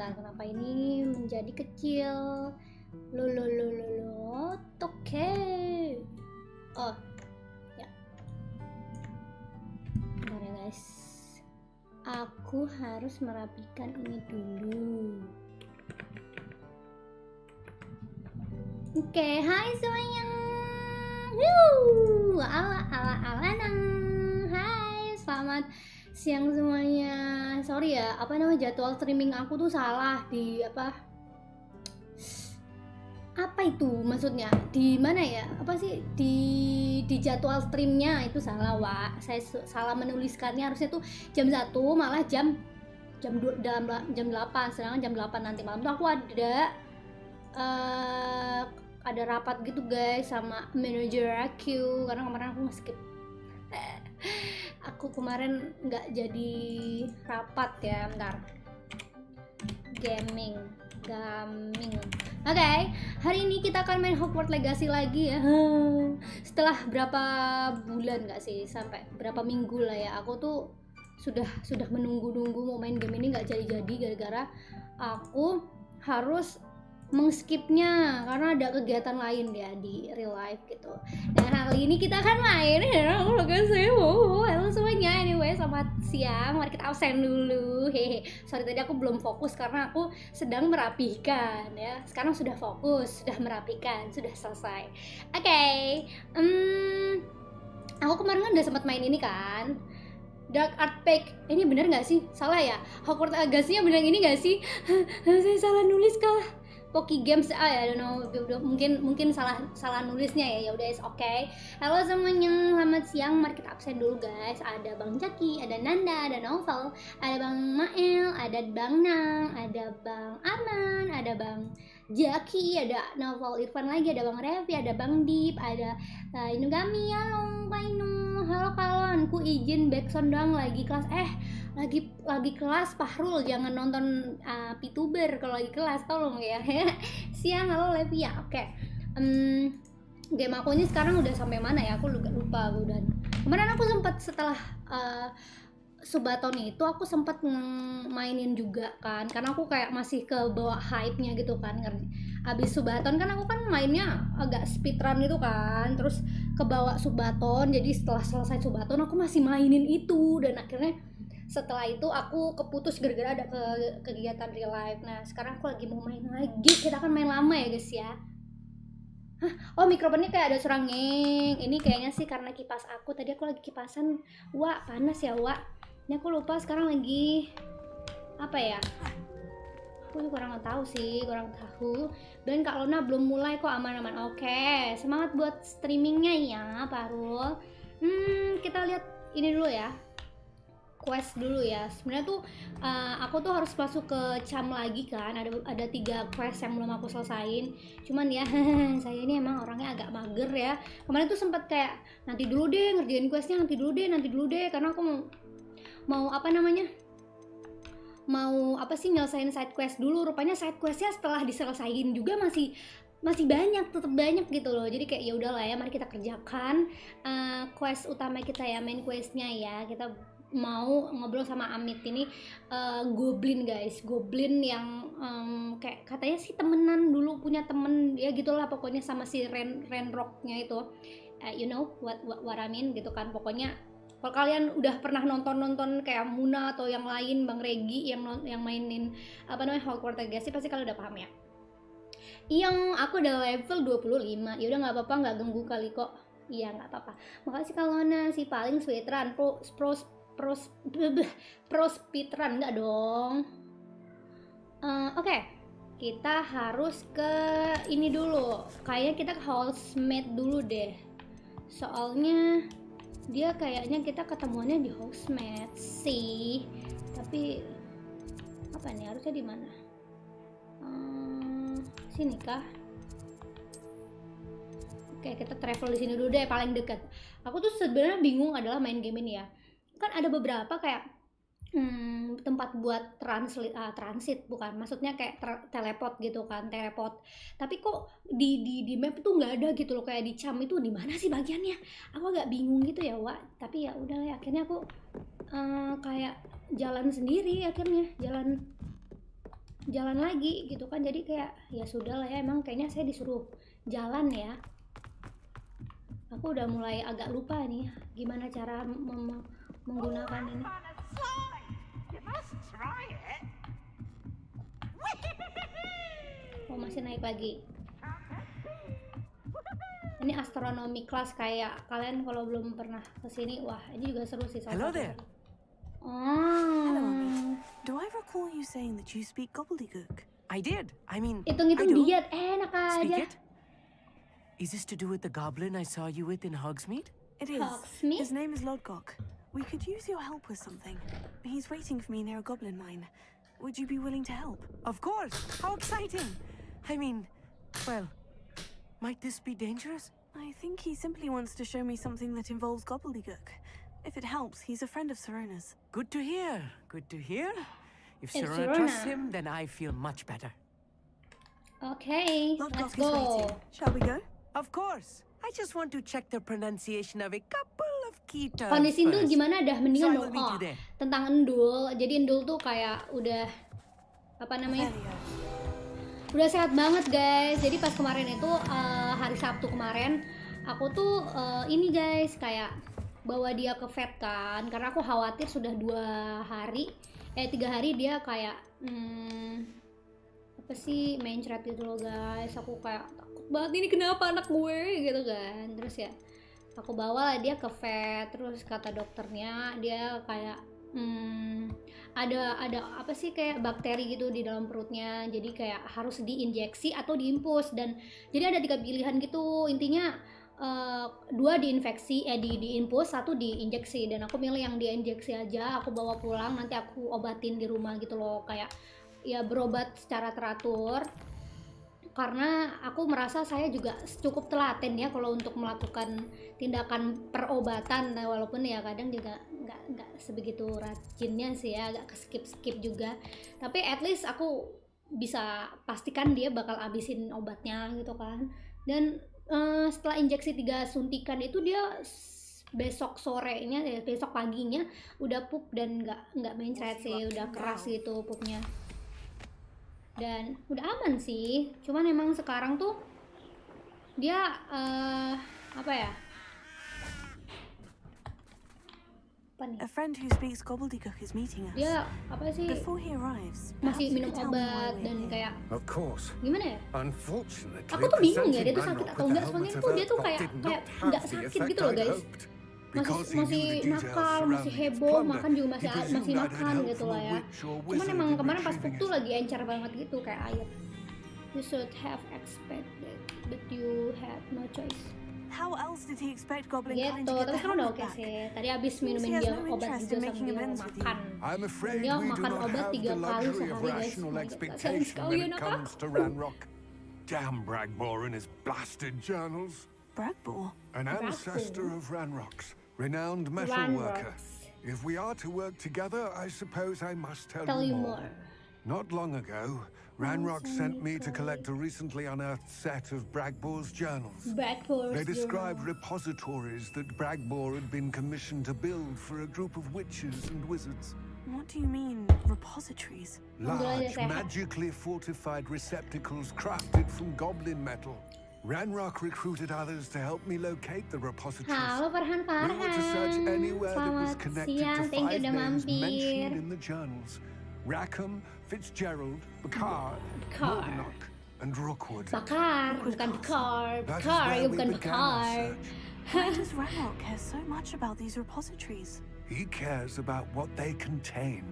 Bentar, kenapa ini menjadi kecil? Oke. Oh, ya. Bentar ya guys. Aku harus merapikan ini dulu. Oke, hai semuanya. Ala nang. Hai, selamat siang semuanya. Sorry ya, jadwal streaming aku tuh salah di apa itu maksudnya? Di mana ya? Apa sih di jadwal streamnya itu salah, Wak. Saya salah menuliskannya, harusnya tuh jam 1 malah jam 2, jam 8. Sedangkan jam 8 nanti malam tuh aku ada rapat gitu guys sama manajer aku, karena kemarin aku nge-skip. Aku kemarin nggak jadi rapat ya, bentar. Gaming. Oke, hari ini kita akan main Hogwarts Legacy lagi ya. Setelah berapa bulan nggak sih, sampai berapa minggu lah ya. Aku tuh sudah menunggu mau main game ini nggak jadi gara-gara aku harus mengskipnya karena ada kegiatan lain ya di real life gitu. Dan kali ini kita akan main halo semuanya. Anyway, selamat siang, mari kita absen dulu. Sorry tadi aku belum fokus karena aku sedang merapikan ya. Sekarang sudah fokus, sudah merapikan, sudah selesai. Oke. Aku kemarin kan udah sempat main ini kan, Dark Art Pack. Ini bener nggak sih? Salah ya? Hogwarts Legacy-nya bener ini nggak sih? Saya salah nulis kah? Poki Games, I don't know, mungkin salah nulisnya ya. Ya udah, it's okay. Halo semuanya, selamat siang. Mari kita absen dulu guys. Ada Bang Jaki, ada Nanda, ada Novel, ada Bang Mael, ada Bang Nang, ada Bang Aman, ada Bang Jaki, ada Novel Irfan lagi, ada Bang Revi, ada Bang Dip, ada Inugami, halo Pak Inu, halo kawan, ku izin backsound doang lagi kelas lagi kelas Pahrul, jangan nonton Vtuber kalau lagi kelas, tolong ya. Siang, halo Levi ya. Oke. Game aku ini sekarang udah sampai mana ya? Aku lupa udah. Kemarin aku sempat setelah Subaton itu aku sempat mainin juga kan, karena aku kayak masih ke bawah hype-nya gitu kan. Abis Subaton kan aku kan mainnya agak speedrun gitu kan, terus ke bawah Subaton. Jadi setelah selesai Subaton aku masih mainin itu, dan akhirnya setelah itu aku keputus gara-gara ada kegiatan real life. Nah sekarang aku lagi mau main lagi, kita akan main lama ya guys ya. Oh, mikrofonnya kayak ada serangeng. Ini kayaknya sih karena kipas aku, tadi aku lagi kipasan. Wah panas ya Wak. Ini aku lupa sekarang lagi apa ya, aku kurang tahu. Dan Kak Lona belum mulai kok, aman-aman. Oke, semangat buat streamingnya ya Pak Rul. Kita lihat ini dulu ya, quest dulu ya. Sebenarnya tuh aku tuh harus masuk ke cam lagi kan, ada 3 quest yang belum aku selesain. Cuman ya saya ini emang orangnya agak mager ya. Kemarin tuh sempet kayak nanti dulu deh ngerjain questnya, nanti dulu deh karena aku mau nyelesain side quest dulu. Rupanya side questnya setelah diselesain juga masih tetap banyak gitu loh. Jadi kayak ya udahlah ya, mari kita kerjakan quest utama kita ya, main questnya ya. Kita mau ngobrol sama Amit ini, goblin guys, goblin yang kayak katanya sih temenan dulu, punya temen ya gitulah pokoknya sama si Renrocknya itu, you know what I mean gitu kan. Pokoknya kalau kalian udah pernah nonton kayak Muna atau yang lain, Bang Regi yang mainin Hogwarts Legacy, pasti kalian udah paham ya. Yang aku udah level 25, yaudah nggak apa-apa, nggak ganggu kali kok. Iya nggak apa-apa. Makasih Kalona, si paling sweetran pro speedrun nggak dong. Oke. Kita harus ke ini dulu. Kayaknya kita ke housemate dulu deh. Soalnya dia kayaknya kita ketemuannya di housemate sih. Tapi apa nih, harusnya di mana? Sini kah? Oke, kita travel di sini dulu deh, paling dekat. Aku tuh sebenarnya bingung adalah main game ini ya. Kan ada beberapa kayak tempat buat transit bukan, maksudnya kayak teleport gitu kan, tapi kok di map tuh nggak ada gitu loh. Kayak di cam itu di mana sih bagiannya, aku agak bingung gitu ya Wak. Tapi ya udah lah, akhirnya aku kayak jalan sendiri, akhirnya jalan jalan lagi gitu kan. Jadi kayak ya sudah lah ya, emang kayaknya saya disuruh jalan ya. Aku udah mulai agak lupa nih gimana cara menggunakan ini. Oh, masih naik lagi. Ini astronomi kelas, kayak kalian kalau belum pernah kesini, wah ini juga seru sih. Hello there. Hello, Oh, Mommy. Do I recall you saying that you speak gobbledygook? I did. I mean, hitung-hitung I do. diet, enak Speak aja. it. Is this to do with the goblin I saw you with in Hogsmeade? It is. Hogsmeade? His name is Lodgok. We could use your help with something. He's waiting for me near a goblin mine. Would you be willing to help? Of course. How exciting. I mean, well, might this be dangerous? I think he simply wants to show me something that involves gobbledygook. If it helps, he's a friend of Serona's. Good to hear. Good to hear. If It's Sirona trusts him, then I feel much better. Okay, let's Lodgok is go. waiting. Shall we go? Of course. I just want to check the pronunciation of a couple of key terms Kondisi Endul first. gimana dah, So mendingan I dong. will meet Oh, you there. tentang Endul. Jadi Endul tuh kayak udah apa namanya? There you go. Udah sehat banget guys. Jadi pas kemarin itu hari Sabtu kemarin aku tuh ini guys kayak bawa dia ke vet kan, karena aku khawatir sudah 3 hari dia kayak apa sih mencret gitu loh guys. Aku kayak takut banget, ini kenapa anak gue gitu kan. Terus ya aku bawa lah dia ke vet, terus kata dokternya dia kayak ada apa sih kayak bakteri gitu di dalam perutnya, jadi kayak harus diinjeksi atau diinfus. Dan jadi ada 3 pilihan gitu intinya, 2 diinfeksi, diinfus, 1 diinjeksi. Dan aku milih yang diinjeksi aja, aku bawa pulang, nanti aku obatin di rumah gitu loh, kayak ya berobat secara teratur. Karena aku merasa saya juga cukup telaten ya kalau untuk melakukan tindakan perobatan. Nah, walaupun ya kadang juga nggak sebegitu rajinnya sih ya, agak skip juga. Tapi at least aku bisa pastikan dia bakal abisin obatnya gitu kan. Dan setelah injeksi 3 suntikan itu dia besok paginya udah pup dan nggak mencret sih, udah keras gitu pupnya. Dan udah aman sih, cuman emang sekarang tuh dia apa ya? Apa nih? A friend who speaks gobbledygook is meeting us. Dia apa sih? Before he arrives, Masih perhaps you minum could tell me why obat we're dan here. kayak Of course. gimana ya? Unfortunately, Aku tuh bingung ya, dia tuh presenting sakit Ranrock atau with enggak, the soalnya helmet tuh of dia tuh Earthbot kayak did not have nggak the sakit effect gitu loh I'd guys. hoped, because he Masih knew the details nakal, masih surrounding its heboh, plunder. makan juga He masih presumed I'd makan helped gitu from lah a ya. witch or Cuman wizard emang in kemarin pas retrieving pup tuh it. lagi encer banget gitu kayak air. You should have expected, but you had no choice. How else did he expect Goblin Kind Gitu, to get tapi the sekarang udah helmet oke back? sih. Tadi abis minumin He has dia no obat interest juga in making sambil amends with you. makan. I'm afraid Dia we do makan not obat have 3 the kali luxury of sehari guys. rational Oh my God, kasihan expectation sekali when it anak comes aku. to Ranrock. Damn Bragbor and his blasted journals. Bragbor? An ancestor of Ranrock's, renowned metal worker. If we are to work together, I suppose I must tell you more. Not long ago, Ranrock sent me to collect a recently unearthed set of Bragbor's journals. They described repositories that Bragbor had been commissioned to build for a group of witches and wizards. What do you mean, repositories? Large, magically fortified receptacles crafted from goblin metal. Ranrock recruited others to help me locate the repositories. Halo Farhan. We were to search anywhere that was Selamat connected siang, to thank you 5 udah names mampir. mentioned in the journals. Rackham, Fitzgerald, Bakar, Morganach, and Rookwood. Bakar, bukan Bakar. That is Bakar, where ya we bukan began our Bakar. search. Why does Ranrock care so much about these repositories? He cares about what they contain.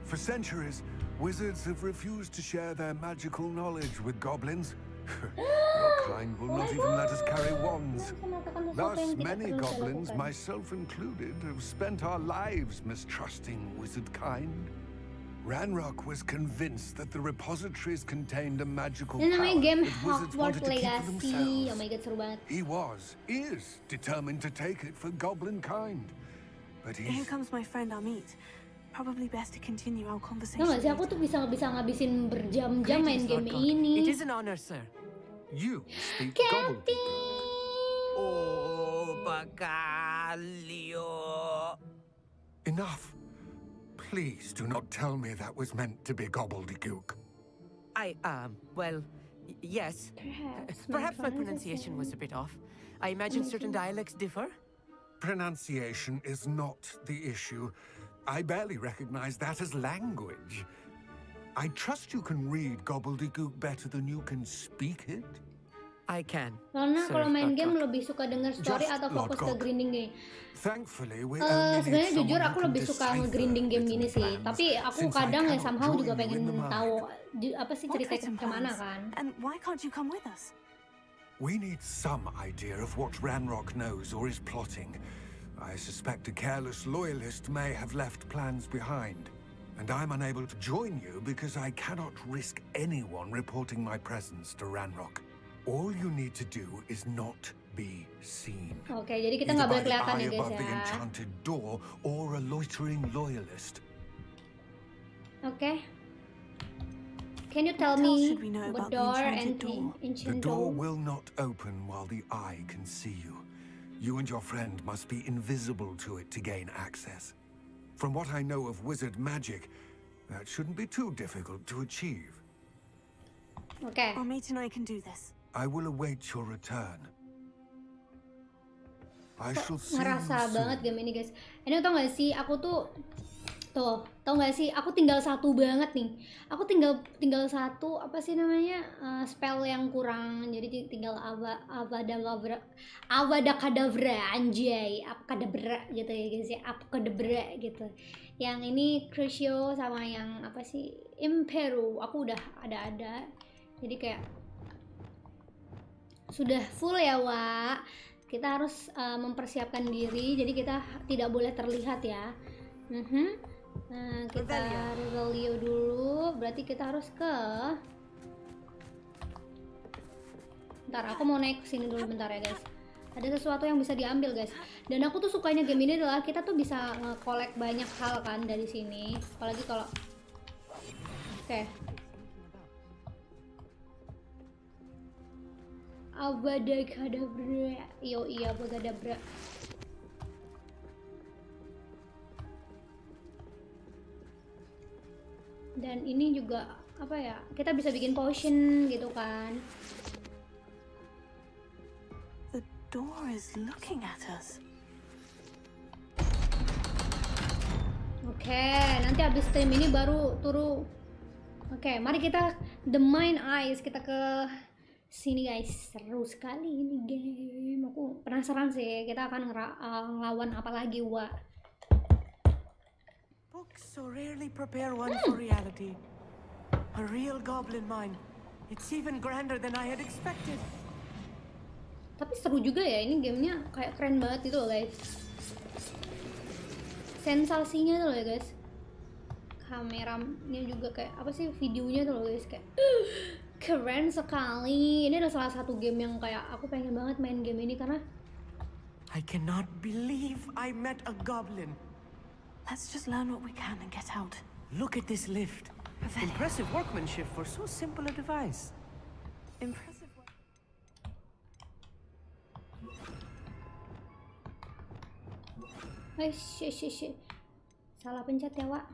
For centuries, wizards have refused to share their magical knowledge with goblins. Your kind will not even let us carry wands. Thus, many goblins, myself included, have spent our lives mistrusting wizard kind. Ranrock was convinced that the repositories contained a magical Ini power namanya game that wizards wanted Hogwarts to keep for Legacy. themselves. Oh my god, seru banget. He is determined to take it for goblin kind. But Here he's comes my friend Amit. Probably best to continue our conversation. Tau gak sih, aku later. tuh bisa ngabisin berjam-jam main game ini. It is an honor, sir. you speak Captain! gobbledygook. Oh, Bacalio. Enough. Please do not tell me that was meant to be gobbledygook. Well, yes. Perhaps my pronunciation was a bit off. I imagine certain dialects differ. Pronunciation is not the issue. I barely recognize that as language. I trust you can read gobbledygook better than you can speak it? I can. Lona Sir kalau main game Dr. lebih suka denger story Just atau fokus ke Lodgok. grinding game? Thankfully, we only need Sebenarnya jujur someone aku who can lebih suka decipher nge-grinding game written ini sih. plans, Tapi aku since I kadang ya cannot somehow join juga you pengen in the mind. tahu apa sih What cerita written kemana plans? kan. And why can't you come with us? We need some idea of what Ranrock knows or is plotting. I suspect a careless loyalist may have left plans behind. And I'm unable to join you because I cannot risk anyone reporting my presence to Ranrock. All you need to do is not be seen. Oke, jadi kita Either nggak by boleh the kelihatan eye ya guys above the ya. enchanted door or a loitering loyalist. Oke. Can you tell What else me should we know what about the door enchanted and door? The ancient door door? will not open while the eye can see you. You and your friend must be invisible to it to gain access. From what I know of wizard magic, that shouldn't be too difficult to achieve. Oke. Our mate and I can do this. I will await your return. I shall see you Ngerasa banget soon. game ini guys. Ini tau gak sih, aku tuh tau gak sih, aku tinggal satu banget nih. Aku tinggal satu apa sih namanya spell yang kurang. Jadi tinggal avada kedavra anjay, kadabra gitu ya guys ya, kadabra gitu. Yang ini Crucio sama yang apa sih Imperu, aku udah ada. Jadi kayak sudah full ya Wak. Kita harus mempersiapkan diri, jadi kita tidak boleh terlihat ya. Nah, kita Revelio dulu, berarti kita harus ke. Bentar, aku mau naik ke sini dulu bentar ya guys. Ada sesuatu yang bisa diambil guys. Dan aku tuh sukanya game ini adalah kita tuh bisa nge-collect banyak hal kan dari sini. Apalagi kalau Oke. Avada kedavra. Yo iya avada kedavra. Dan ini juga apa ya? Kita bisa bikin potion gitu kan. The door is looking at us. Oke, nanti habis stream ini baru turu. Oke, mari kita the mind eyes, kita ke sini guys. Seru sekali ini game. Aku penasaran sih, kita akan ngelawan apa lagi, Wak. Books so rarely prepare one for reality. A real goblin mine. It's even grander than I had expected. Tapi seru juga ya, ini gamenya kayak keren banget gitu loh guys. Sensasinya tuh loh ya guys. Kameranya juga kayak apa sih, videonya tuh loh guys, kayak keren sekali. Ini adalah salah satu game yang kayak aku pengen banget main game ini karena I cannot believe I met a goblin. Let's just learn what we can and get out. Look at this lift. Impressive workmanship for so simple a device. Impressive work. shit. Salah pencet ya, Wak.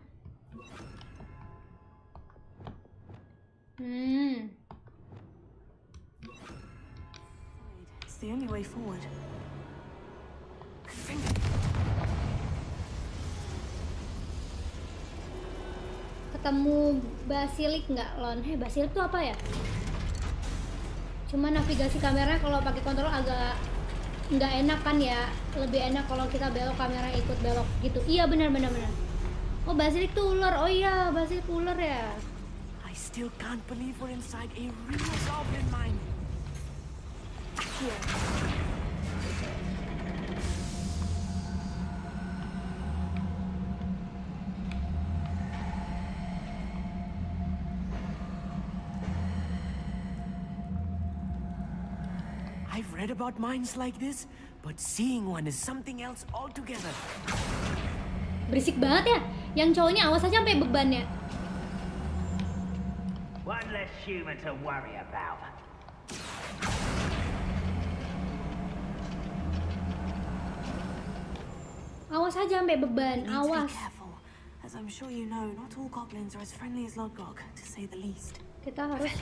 It's the only way forward. Ketemu basilik nggak, Lon? Basilik tuh apa ya? Cuma navigasi kameranya kalau pakai kontrol agak nggak enak kan ya. Lebih enak kalau kita belok, kamera ikut belok gitu. Iya benar. Oh, basilik tuh ular. Oh iya, basilik ular ya. I still can't believe we're inside a real goblin mine. I've read about mines like this, but seeing one is something else altogether. Berisik banget ya. Yang cowoknya awas aja sampai bebannya. One less human to worry about. Awas aja sampai beban. We need to Awas. be careful. As I'm sure you know, not all goblins are as friendly as Lodgok, to say the least. Kita harus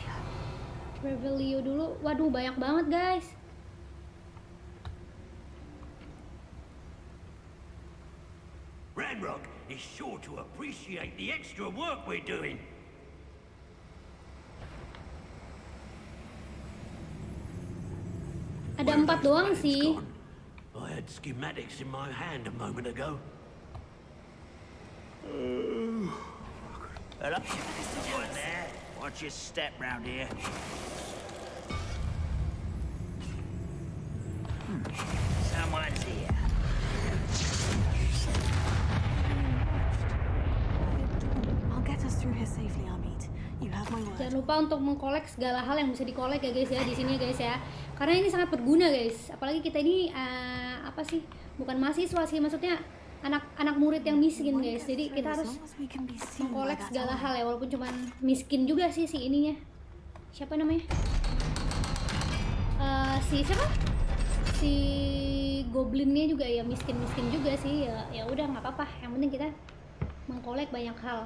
Revelio dulu. Waduh, banyak banget guys. Ranrock is sure to appreciate the extra work we're doing. Ada 4 doang sih. I had schematics in my hand a moment ago. Hello? Right there. Watch your step round here. Someone's here. I'll get us through here safely, Amit. You have my word. Jangan lupa untuk mengkolek segala hal yang bisa dikolek ya guys ya di sini guys ya. Karena ini sangat berguna guys. Apalagi kita ini apa sih? Bukan mahasiswa sih, maksudnya anak murid yang miskin guys. Jadi kita harus mengkolek segala hal ya, walaupun cuman miskin juga sih si ininya. Siapa namanya? Siapa? Si goblinnya juga ya miskin-miskin juga sih. Ya udah nggak apa-apa. Yang penting kita mengkolek banyak hal.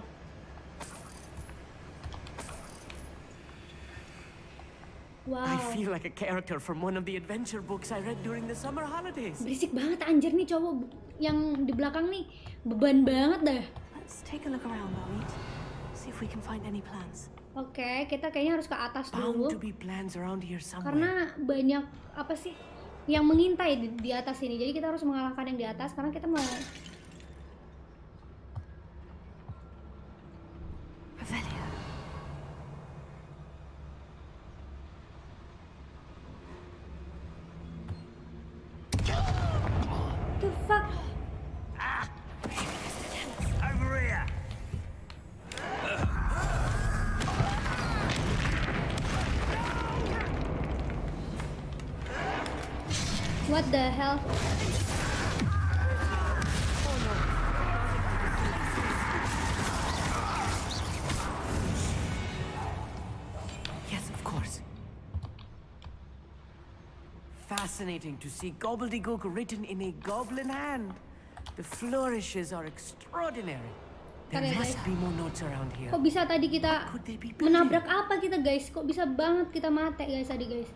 Wow. I feel like a character from one of the adventure books I read during the summer holidays. Berisik banget anjir nih cowok yang di belakang nih. Beban banget dah. Let's take a look around, Amit. See if we can find any plans. Oke, kita kayaknya harus ke atas Bound dulu. to be plans around here somewhere. Karena banyak apa sih yang mengintai di atas ini. Jadi kita harus mengalahkan yang di atas karena kita mau Revelio. the fuck. Over here. What the hell? Yes, of course. Fascinating to see gobbledygook written in a goblin hand. The flourishes are extraordinary. There Bentar ya, must guys. be more notes around here. Kok bisa tadi kita Could they be menabrak apa kita guys? Kok bisa banget kita mati guys tadi guys?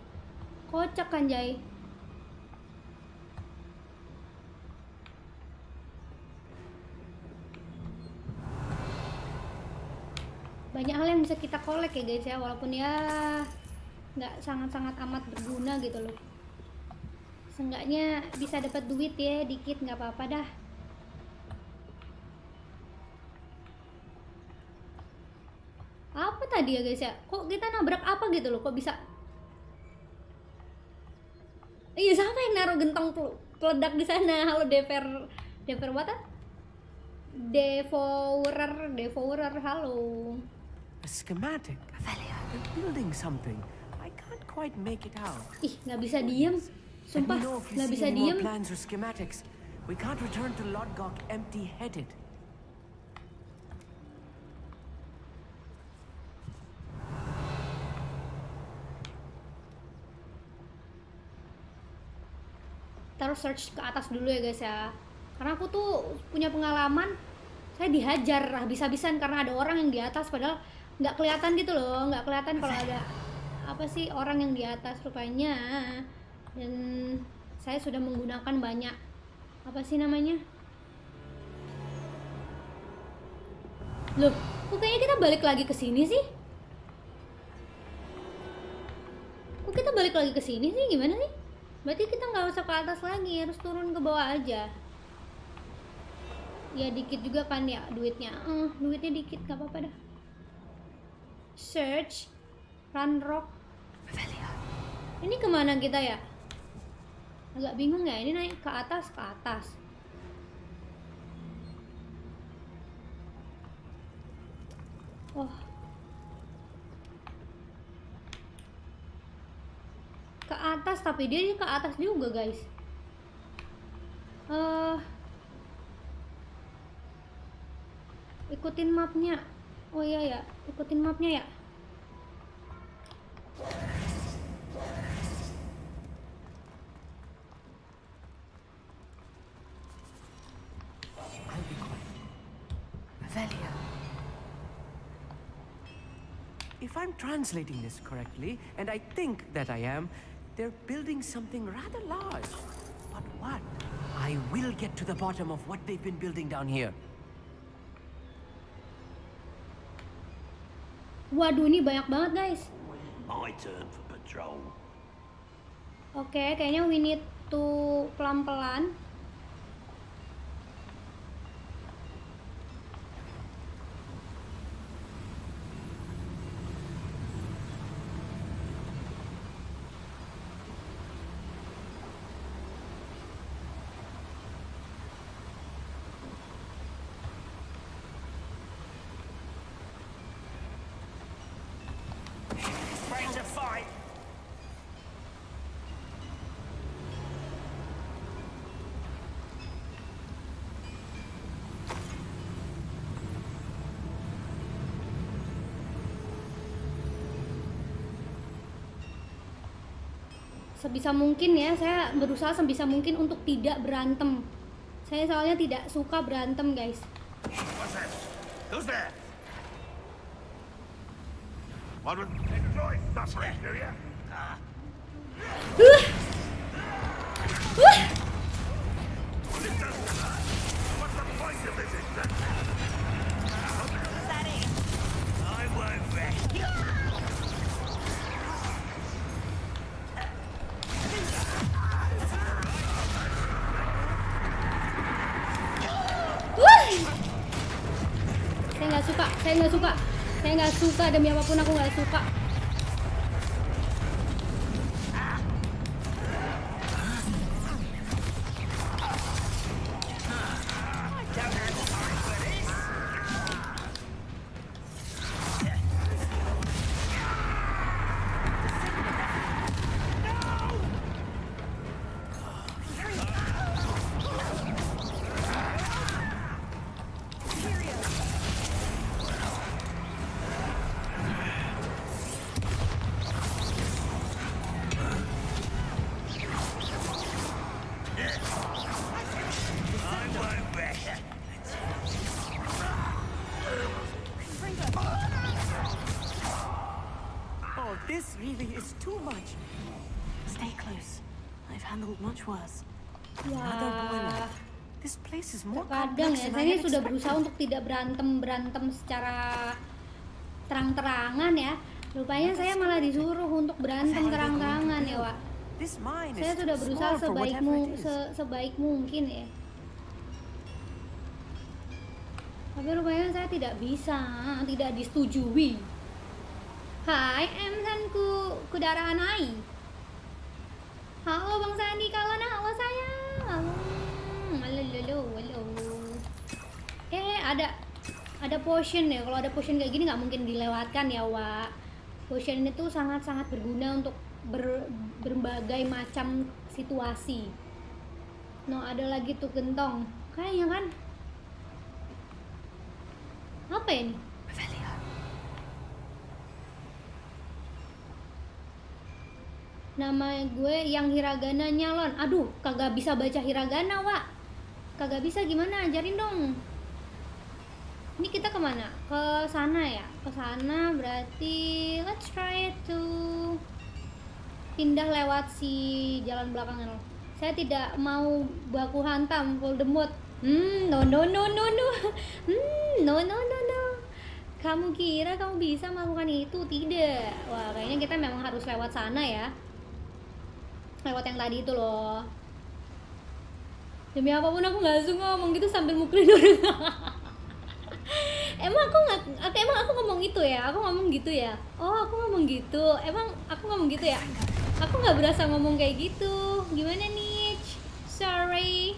Kocak kan Jay? Banyak hal yang bisa kita kolek ya guys ya, walaupun ya nggak sangat-sangat amat berguna gitu loh. Seenggaknya bisa dapat duit ya dikit, nggak apa-apa dah. Apa tadi ya guys ya? Kok kita nabrak apa gitu loh? Kok bisa? Iya, siapa yang naruh gentong peledak di sana? Halo Dever what? Devourer, halo. A schematic. Revelio. They're building something. I can't quite make it out. Ih, nggak bisa diem. Let Sumpah, me know if you nggak see bisa any more diem. plans or schematics. We can't return to Lodgok empty-headed. Taruh search ke atas dulu ya guys ya. Karena aku tuh punya pengalaman, saya dihajar habis-habisan karena ada orang yang di atas, padahal nggak kelihatan gitu loh, nggak kelihatan kalau ada apa sih orang yang di atas rupanya. Dan saya sudah menggunakan banyak apa sih namanya? Loh, kok kayaknya kita balik lagi ke sini sih? Kok kita balik lagi ke sini sih? Gimana sih? Berarti kita nggak usah ke atas lagi, harus turun ke bawah aja. Ya dikit juga kan ya duitnya. Duitnya dikit, nggak apa-apa dah. Search, Ranrock. Revelio. Ini kemana kita ya? Agak bingung ya. Ini naik ke atas, ke atas. Oh. Ke atas, tapi dia ke atas juga guys. Ikutin mapnya. Oh iya ya, ikutin mapnya ya. I'll be quiet. Revelio. if I'm translating this correctly, and I think that I am, they're building something rather large. But what? I will get to the bottom of what they've been building down here. Waduh, ini banyak banget guys. My turn for patrol. Oke, kayaknya we need to pelan-pelan. Ready to fight. Sebisa mungkin ya, saya berusaha sebisa mungkin untuk tidak berantem. Saya soalnya tidak suka berantem guys. What's that? Who's there? One enjoy suffering, do ya? What's the point of this? I won't rest. Saya nggak suka, demi apapun aku nggak suka. Oh, this really is too much. Stay close. I've handled much worse. Another boy Ya, life. This place is more kadang complex ya, than I saya had sudah expected. berusaha untuk tidak berantem secara terang-terangan ya. Rupanya saya malah disuruh untuk berantem terang-terangan ya, Wak. This mine Saya is sudah too berusaha small for whatever it is. sebaik mungkin ya. Tapi rupanya saya tidak bisa, tidak disetujui. Hai, emsanku kudaraan ai. Halo Bang Sandi Kalona, halo sayang. Halo. Ada potion ya. Kalau ada potion kayak gini nggak mungkin dilewatkan ya, Wak. Potion itu sangat-sangat berguna untuk berbagai macam situasi. No, ada lagi tuh gentong. Kayaknya kan. Apa ya nih? Nama gue yang hiragana nyalon. Aduh, kagak bisa baca hiragana, Wak. Kagak bisa, gimana? Ajarin dong. Ini kita kemana? Ke sana ya? Ke sana berarti let's try to pindah lewat si jalan belakangan. Saya tidak mau baku hantam Voldemort. No. No. Kamu kira kamu bisa melakukan itu? Tidak. Wah, kayaknya kita memang harus lewat sana ya. Lewat yang tadi itu loh. Demi apapun aku nggak suka ngomong gitu sambil mukulin orang. Emang aku ngomong itu ya? Aku ngomong gitu ya? Oh, aku ngomong gitu. Emang aku ngomong gitu ya? Aku nggak berasa ngomong kayak gitu. Gimana nih? Sorry.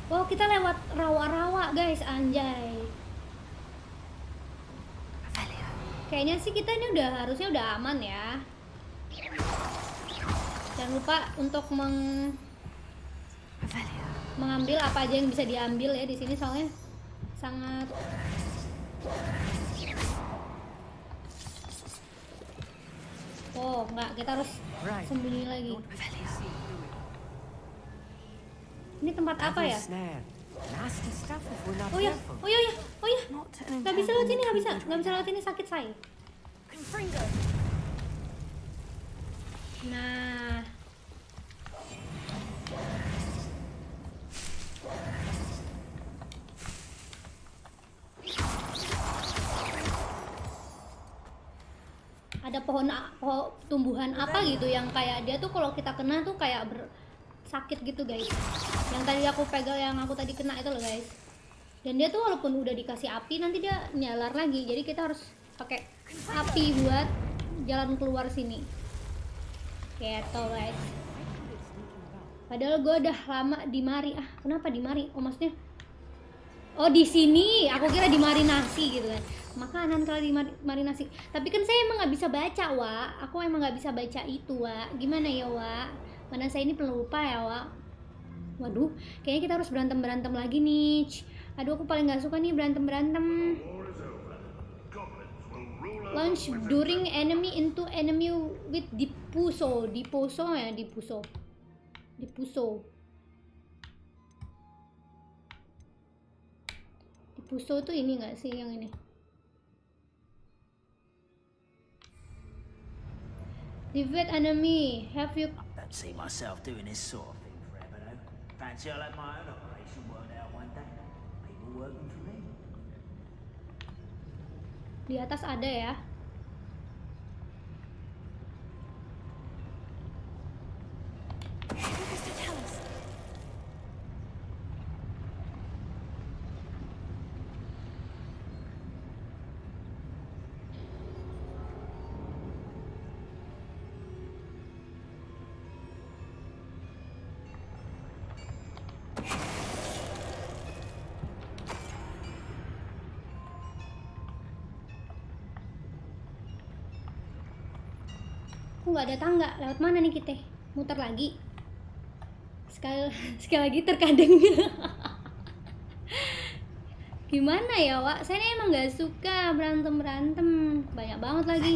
Oh, kita lewat rawa-rawa guys, anjay. Kayaknya sih kita ini harusnya udah aman ya. Jangan lupa untuk mengambil apa aja yang bisa diambil ya di sini, soalnya sangat Oh enggak, kita harus sembunyi lagi. Ini tempat apa ya? Nasty stuff if we're not Oh ya, careful. oh ya, oh ya. Not an Nggak bisa lewat sini, nggak bisa, encounter nggak bisa lewat sini, sakit saya. Confringo. Nah, ada pohon tumbuhan apa gitu yang kayak dia tuh kalau kita kena tuh kayak sakit gitu guys. Yang tadi aku pegang, yang aku tadi kena itu loh guys. Dan dia tuh walaupun udah dikasih api nanti dia nyalar lagi. Jadi kita harus pakai api buat jalan keluar sini. Gitu guys. Padahal gue udah lama di mari. Ah, kenapa di mari? Oh maksudnya, oh di sini. Aku kira di marinasi gitu kan. Makanan kalau di marinasi. Tapi kan saya emang nggak bisa baca, Wak. Aku emang nggak bisa baca itu, Wak. Gimana ya, Wak? Mana saya ini pelupa ya, Wak. Waduh, kayaknya kita harus berantem lagi nih. Aduh, aku paling nggak suka nih berantem. Launch during enemy into enemy with dipuso ya, dipuso. Dipuso tuh ini nggak sih yang ini? Defeat enemy. Have you? I don't see myself doing this sort of thing forever, though. Fancy I'll have my own operation worked out one day. People working for me. Di atas ada ya. Nggak ada tangga, lewat mana nih kita? Muter lagi. Sekali lagi terkadang. Gimana ya, Wak? Saya emang nggak suka berantem, banyak banget lagi.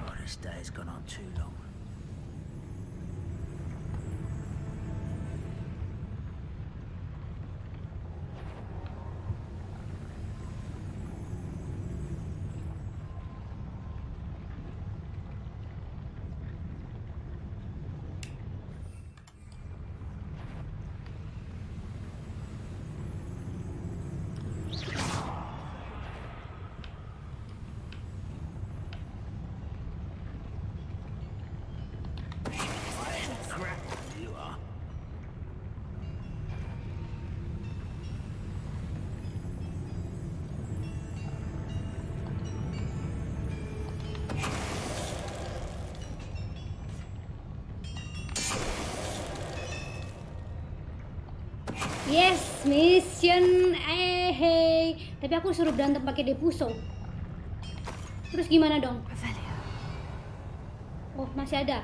Oh, this day's gone on too long. Yes, mission hey. Tapi aku suruh berantem pakai depuso. Terus gimana dong? Oh, masih ada.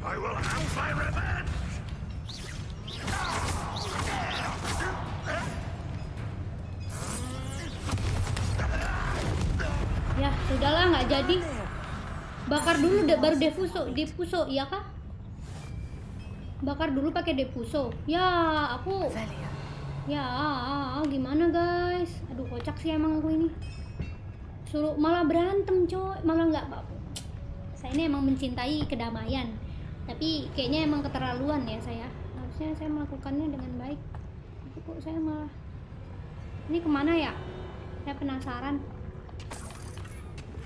I will have my revenge! Ya, sudahlah, nggak jadi. Bakar dulu baru depuso, ya kah? Bakar dulu pakai depuso. Ya, aku. Ya, gimana guys? Aduh, kocak sih emang aku ini. Suruh malah berantem, coy. Malah nggak. Saya ini emang mencintai kedamaian. Tapi kayaknya emang keterlaluan ya saya. Harusnya saya melakukannya dengan baik. Tapi kok saya malah. Ini kemana ya? Saya penasaran.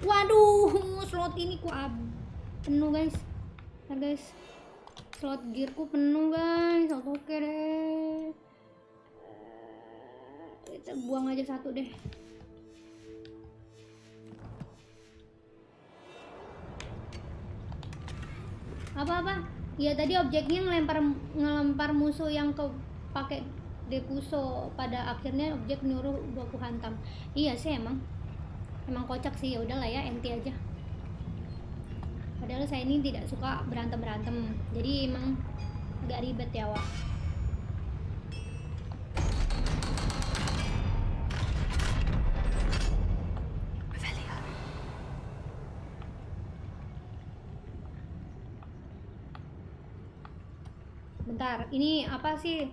Waduh, slot ini ku penuh guys. Nah guys, slot gearku penuh guys. Oke deh. Kita buang aja satu deh. Apa? Iya tadi objeknya ngelempar musuh yang ke pakai Dekuso, pada akhirnya objek nyuruh gua ku hantam. Iya sih emang kocak sih, ya udahlah ya, enti aja. Padahal saya ini tidak suka berantem, jadi emang agak ribet ya Wak. Bentar, ini apa sih?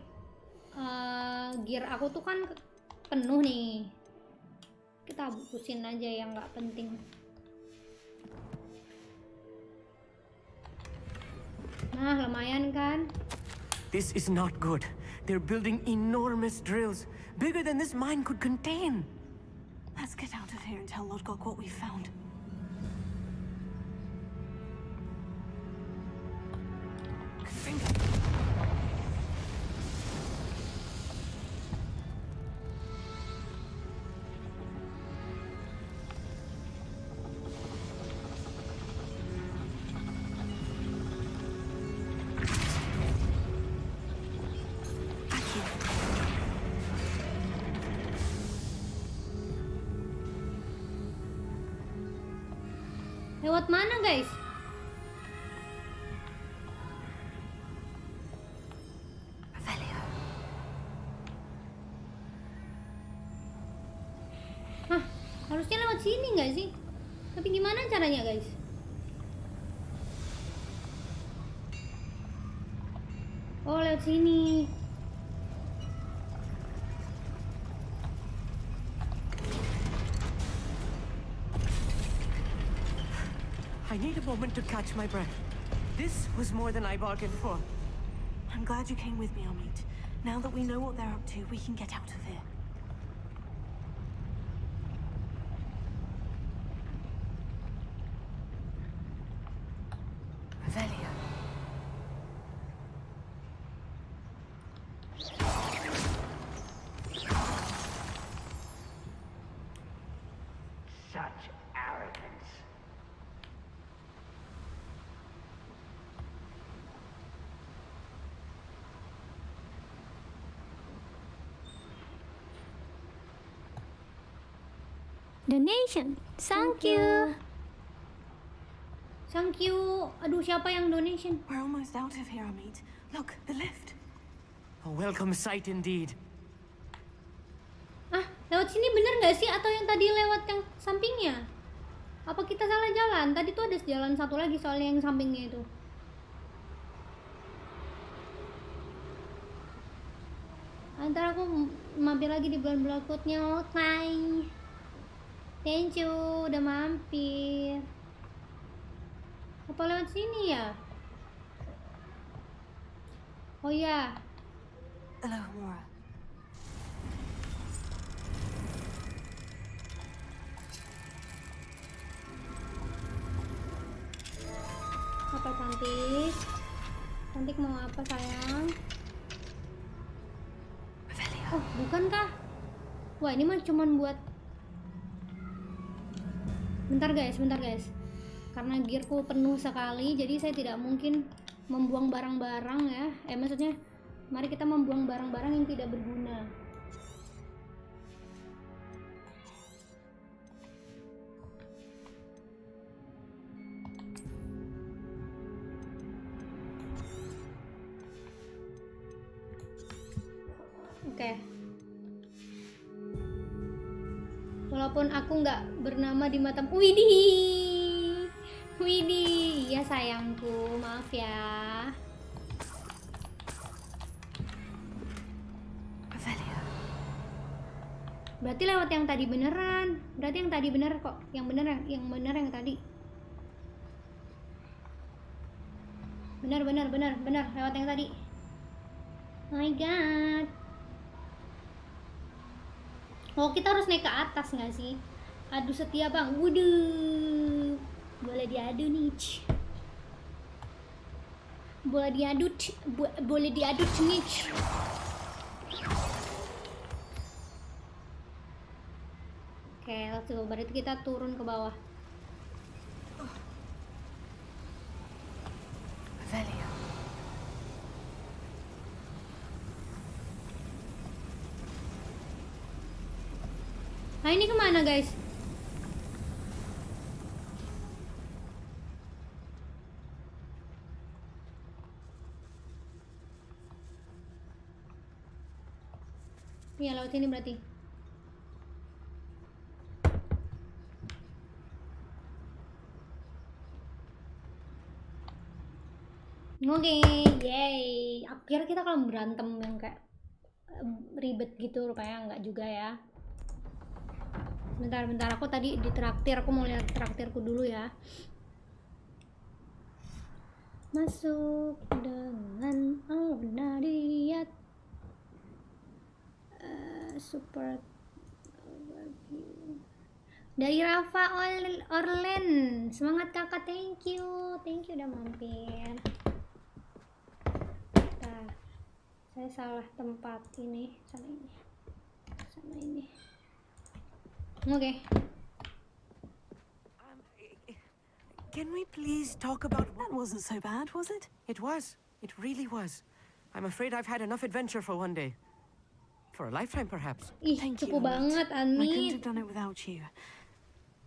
Gear aku tuh kan penuh nih. Kita hapusin aja yang nggak penting. Nah, lumayan kan? This is not good. They're building enormous drills, bigger than this mine could contain. Let's get out of here and tell Lodgok what we found. Lewat mana guys? Hah, harusnya lewat sini nggak sih? Tapi gimana caranya guys? Oh, lewat sini. I need a moment to catch my breath. This was more than I bargained for. I'm glad you came with me, Amit. Now that we know what they're up to, we can get out of here. Velia. Such arrogance. Donation, thank you. Thank you. Aduh, siapa yang donation? We're almost out of here, Amit. Look, the lift. A welcome sight indeed. Ah, lewat sini bener nggak sih? Atau yang tadi lewat yang sampingnya? Apa kita salah jalan? Tadi tuh ada jalan satu lagi soalnya yang sampingnya itu. Ntar aku mampir lagi di bulan berikutnya. Oke. Thank you, udah mampir. Apa lewat sini ya? Oh ya, Hello, Mora. apa cantik? Cantik mau apa sayang? Oh, bukan kah? Wah, ini mah cuman buat. Bentar guys. Karena gearku penuh sekali, jadi saya tidak mungkin membuang barang-barang ya. Maksudnya, mari kita membuang barang-barang yang tidak berguna. Oke. Walaupun aku nggak bernama di mata. Widih, ya sayangku, maaf ya. Berarti lewat yang tadi beneran. Berarti yang tadi bener kok. Yang bener yang tadi. Bener lewat yang tadi. Oh my god. Oh, kita harus naik ke atas nggak sih? Adu setia bang. Waduh, boleh diadu nih. Boleh diadu nih. Oke, let's go. Berarti kita turun ke bawah. Revelio. Nah ini kemana guys? Iya lewat sini berarti. Oke, yay. Akhirnya kita kalau berantem yang kayak ribet gitu, rupanya enggak juga ya. Bentar, aku tadi ditraktir, aku mau lihat traktirku dulu ya. Masuk dengan Alona lihat support dari Rafa Orlen. Semangat kakak, thank you udah mampir. Bentar, saya salah tempat ini sama ini. Oke. Can we please talk about That wasn't so bad, was it? It was. It really was. I'm afraid I've had enough adventure for one day. For a lifetime, perhaps. Ih, Thank cukup you, banget, I couldn't Amit. have done it without you.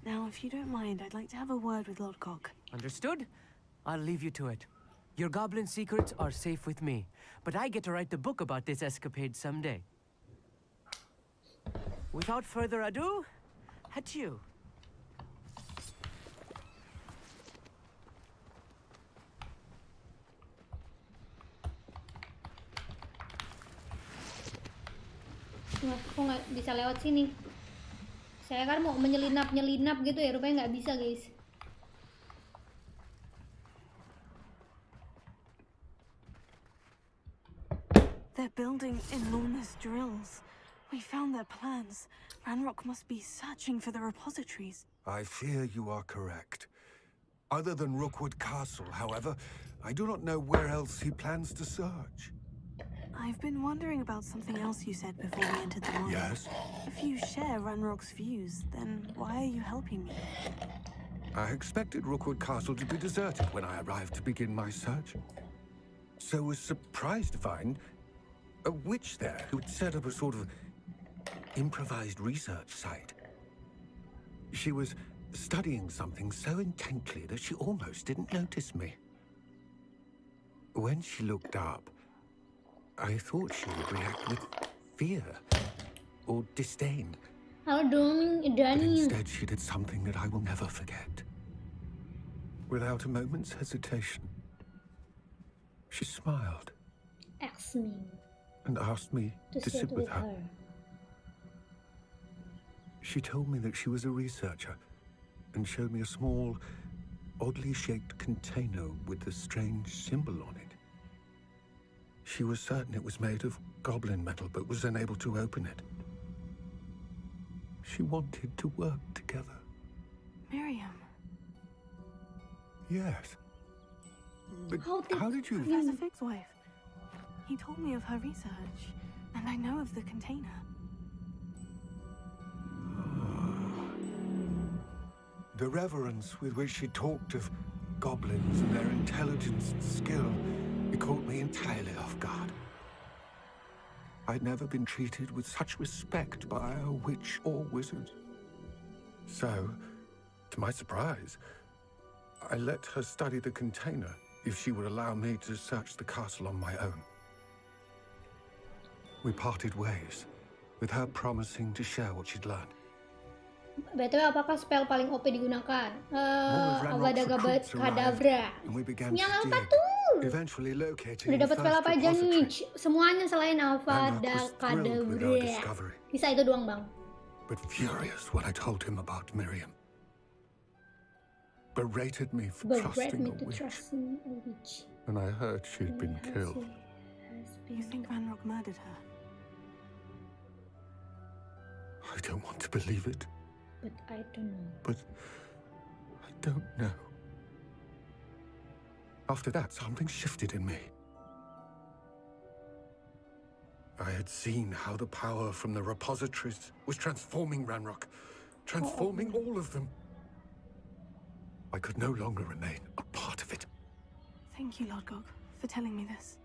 Now, if you don't mind, I'd like to have a word with Lodcock. Understood? I'll leave you to it. Your goblin secrets are safe with me, but I get to write the book about this escapade someday. Without further ado, adieu. Wah, kok nggak bisa lewat sini? Saya kan mau menyelinap gitu ya, rupanya nggak bisa guys. They're building enormous drills. We found their plans. Ranrock must be searching for the repositories. I fear you are correct. Other than Rookwood Castle, however, I do not know where else he plans to search. I've been wondering about something else you said before we entered the mine. Yes? If you share Ranrock's views, then why are you helping me? I expected Rookwood Castle to be deserted when I arrived to begin my search. So was surprised to find a witch there who'd set up a sort of improvised research site. She was studying something so intently that she almost didn't notice me. When she looked up, I thought she would react with fear or disdain. Halo dong, But Dani. instead, she did something that I will never forget. Without a moment's hesitation, she smiled Ask me and asked me to to sit sit with her. She told me that she was a researcher and showed me a small, oddly shaped container with a strange symbol on it. She was certain it was made of goblin metal, but was unable to open it. She wanted to work together. Miriam. Yes. But How did- how did you... Professor Fig's wife. He told me of her research, and I know of the container. The reverence with which she talked of goblins and their intelligence and skill, it caught me entirely off guard. I'd never been treated with such respect by a witch or wizard. So, to my surprise, I let her study the container if she would allow me to search the castle on my own. We parted ways, with her promising to share what she'd learned. BTW apakah spell paling OP digunakan? Avada recruits Kedavra. and we began Yang to apa dig, tuh? eventually locating Udah the dapat spell first apa aja nih? repository. Semuanya selain Ranrock Avada was thrilled with our Kedavra. discovery, Bisa itu doang bang. but furious when I told him about Miriam. Berated me for But bred trusting me a to witch, trust in a witch. and I heard she'd been killed. You think Ranrock murdered her? I don't want to believe it, But I don't know. but I don't know. After that, something shifted in me. I had seen how the power from the repositories was transforming Ranrock, transforming all of them. I could no longer remain a part of it. Thank you, Lord Gog, for telling me this.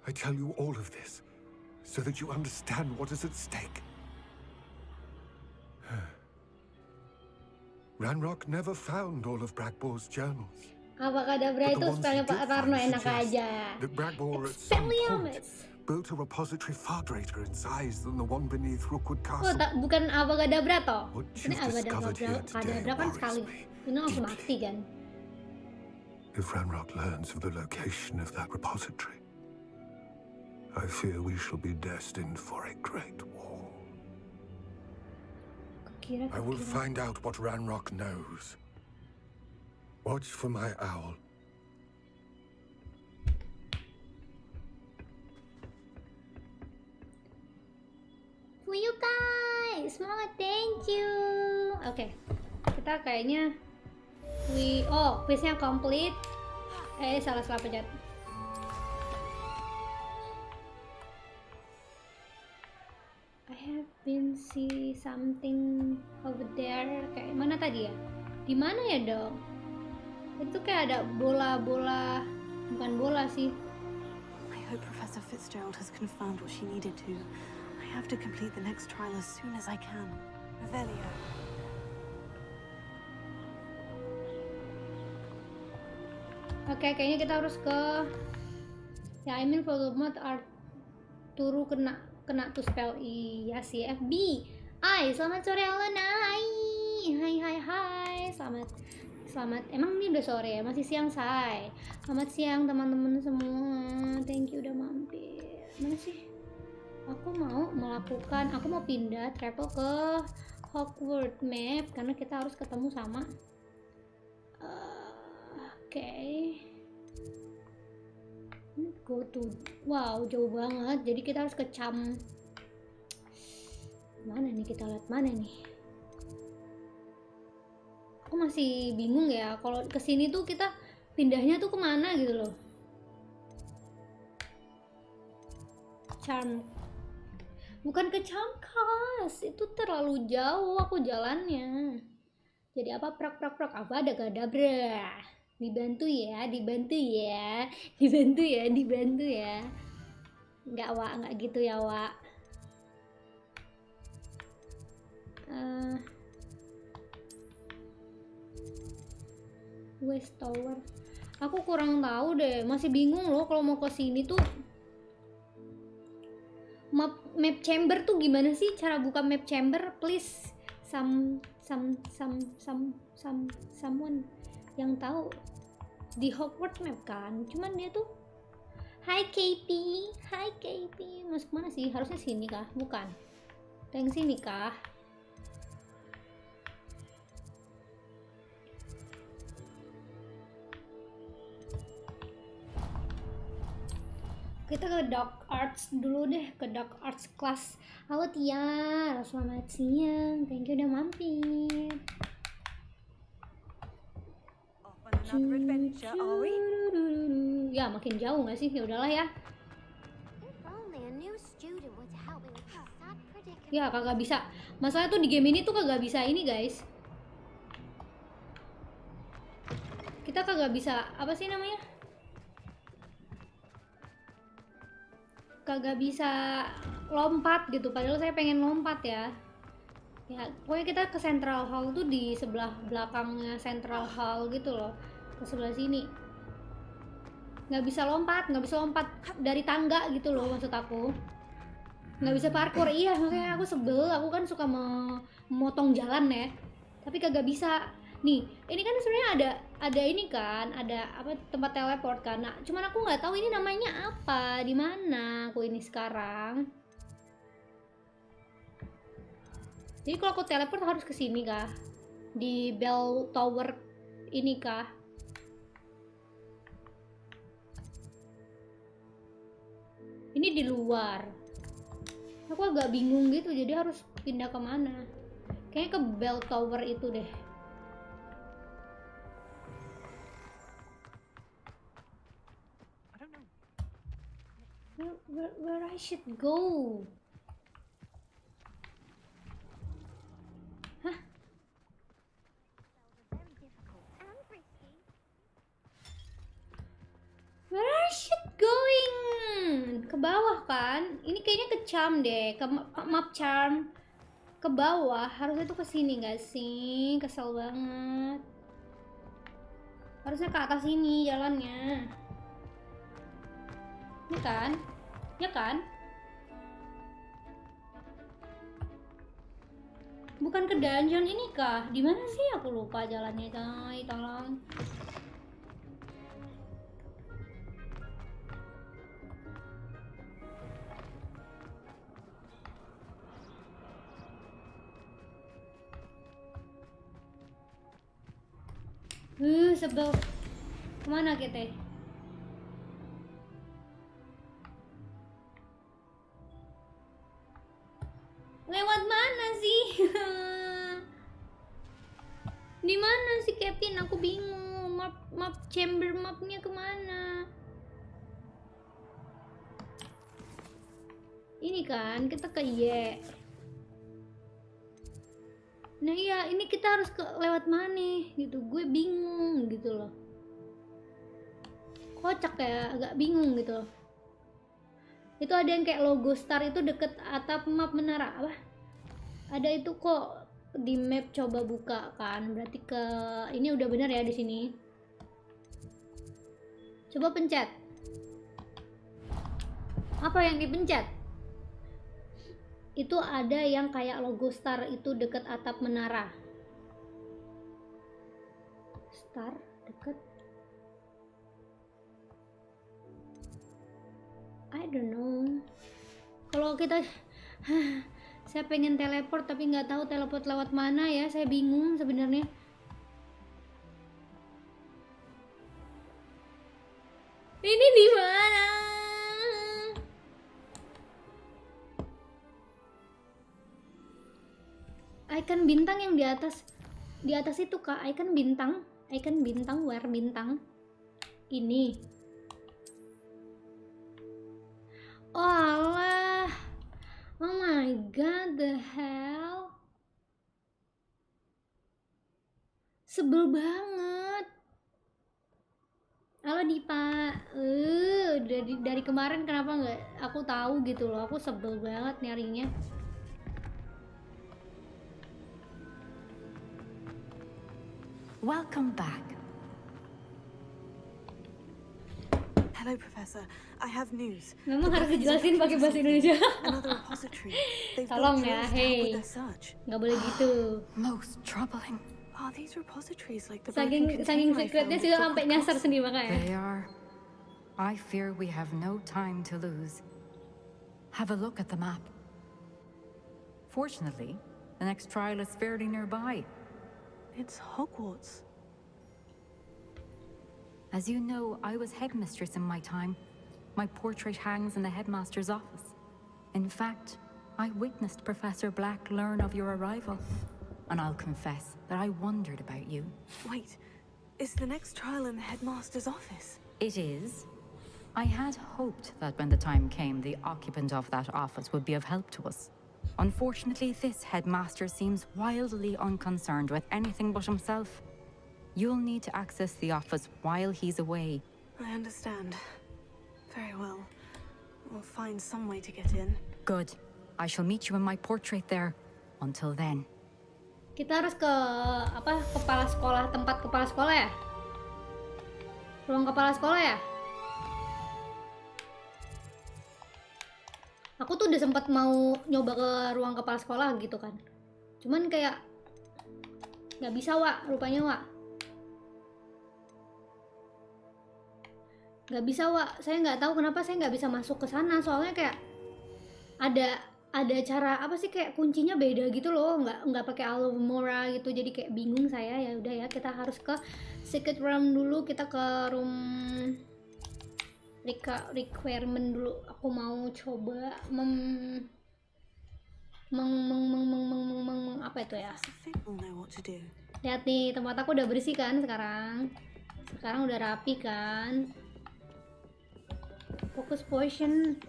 I tell you all of this so that you understand what is at stake. Ranrock never found all of Bragbor's journals. Abrakadabra But itu the ones he spellnya Pak did Tarno find enak suggest aja. that Bragbor at some point Expelliarmus. built a repository far greater in size than the one beneath Rookwood Oh, Castle. bukan Abrakadabra toh? What Ini you've discovered here today Abrakadabra kan worries sekali. me Ini langsung deeply. mati kan? If Ranrock learns of the location of that repository, I fear we shall be destined for a great war. I will find out what Ranrock knows. Watch for my owl. For you guys, semangat, thank you. Oke, kita kayaknya quiznya complete. Salah pencet. I have been see something over there. Kayak mana tadi ya? Di mana ya dong? Itu kayak ada bola-bola, bukan bola sih. I hope Professor Fitzgerald has confirmed what she needed to. I have to complete the next trial as soon as I can. Revelio. Oke, kayaknya kita harus ke ya, I mean Voldemort are turu kena to spell. Iya sih, FB. Selamat sore Alona. Hai. Selamat. Emang ini udah sore ya? Masih siang, say. Selamat siang teman-teman semua. Thank you udah mampir. Mana sih? Aku mau pindah travel ke Hogwarts map karena kita harus ketemu sama go to, wow jauh banget, jadi kita harus ke mana nih, kita lihat mana nih. Aku masih bingung ya kalau kesini tuh kita pindahnya tuh kemana gitu loh. Bukan ke Charmcast, itu terlalu jauh aku jalannya. Jadi apa prak apa ada gadabra. Dibantu ya. Enggak gitu ya, Wak. West Tower. Aku kurang tahu deh, masih bingung loh kalau mau ke sini tuh. Map chamber tuh gimana sih cara buka map chamber? Please someone yang tahu. Di Hogwarts map kan, cuman dia tuh Hi KP, masuk mana sih? Harusnya sini kah? Bukan, yang sini kah? Kita ke Dark Arts dulu deh, ke Dark Arts class. Halo Tia, selamat siang, thank you udah mampir. Another adventure, are we? Ya makin jauh nggak sih? Ya udahlah ya. Ya kagak bisa. Masalah tuh di game ini tuh kagak bisa ini guys. Kita kagak bisa apa sih namanya? Kagak bisa lompat gitu. Padahal saya pengen lompat ya. Ya pokoknya kita ke Central Hall tuh di sebelah belakangnya Central Hall gitu loh. Ke sebelah sini nggak bisa lompat dari tangga gitu loh, maksud aku nggak bisa parkour. Iya makanya aku sebel, aku kan suka memotong jalan ya, tapi kagak bisa. Nih ini kan sebenarnya ada ini kan, ada apa, tempat teleport kan. Nah, cuman aku nggak tahu ini namanya apa, di mana aku ini sekarang. Jadi kalau aku teleport harus ke sini kah, di bell tower ini kah? Ini di luar. Aku agak bingung gitu, jadi harus pindah kemana? Kayaknya ke bell tower itu deh. Where I should go? Hah? kan? Ini kayaknya ke charm deh, ke map charm. Ke bawah, harusnya tuh ke sini gak sih? Kesel banget. Harusnya ke atas ini jalannya. Ini kan? Ya kan? Bukan ke dungeon ini kah? Di mana sih? Aku lupa jalannya, guys. Tolong. Sebel. Kemana kita? Lewat mana sih? Di mana sih Captain? Aku bingung. Map chamber mapnya kemana? Ini kan kita ke Y. Nah iya, ini kita harus lewat mana gitu. Gue bingung gitu loh. Kocak ya, agak bingung gitu loh. Itu ada yang kayak logo star itu deket atap map menara apa? Ada itu kok di map, coba buka kan. Berarti ke ini udah bener ya di sini. Coba pencet. Apa yang dipencet? Itu ada yang kayak logo star itu deket atap menara. Star deket. I don't know. Kalau kita saya pengen teleport tapi nggak tahu teleport lewat mana ya. Saya bingung sebenarnya. Ini di mana? Icon bintang yang di atas itu kak, icon bintang, where bintang ini. Oh alah, oh my god, the hell, sebel banget. Halo Dipa, dari kemarin kenapa nggak aku tahu gitu loh, aku sebel banget nyarinya. Welcome back. Hello, Professor. I have news. Memang harus dijelasin pakai bahasa Indonesia. Another repository. They've Tolong built ya, drills to help hey. with their search. Nggak boleh gitu. Most troubling. Are these repositories like the Saking broken container I secretnya found sih at sampai the nyasar cross? sendiri makanya. They are. I fear we have no time to lose. Have a look at the map. Fortunately, the next trial is fairly nearby. It's Hogwarts. As you know, I was headmistress in my time. My portrait hangs in the headmaster's office. In fact, I witnessed Professor Black learn of your arrival. And I'll confess that I wondered about you. Wait, is the next trial in the headmaster's office? It is. I had hoped that when the time came, the occupant of that office would be of help to us. Unfortunately, this headmaster seems wildly unconcerned with anything but himself. You'll need to access the office while he's away. I understand. Very well. We'll find some way to get in. Good. I shall meet you in my portrait there. Until then. Kita harus ke apa? Kepala sekolah, tempat kepala sekolah ya? Ruang kepala sekolah ya? Aku tuh udah sempat mau nyoba ke ruang kepala sekolah gitu kan. Cuman kayak nggak bisa Wak, rupanya Wak. Nggak bisa Wak, saya nggak tahu kenapa saya nggak bisa masuk ke sana. Soalnya kayak ada cara apa sih, kayak kuncinya beda gitu loh, nggak pakai Alomora gitu, jadi kayak bingung saya. Ya udah ya, kita harus ke secret room dulu, kita ke room requirement dulu. Aku mau coba apa itu ya? I think we'll know what to do. Lihat nih, tempat aku udah bersih kan sekarang udah rapi kan. Fokus potion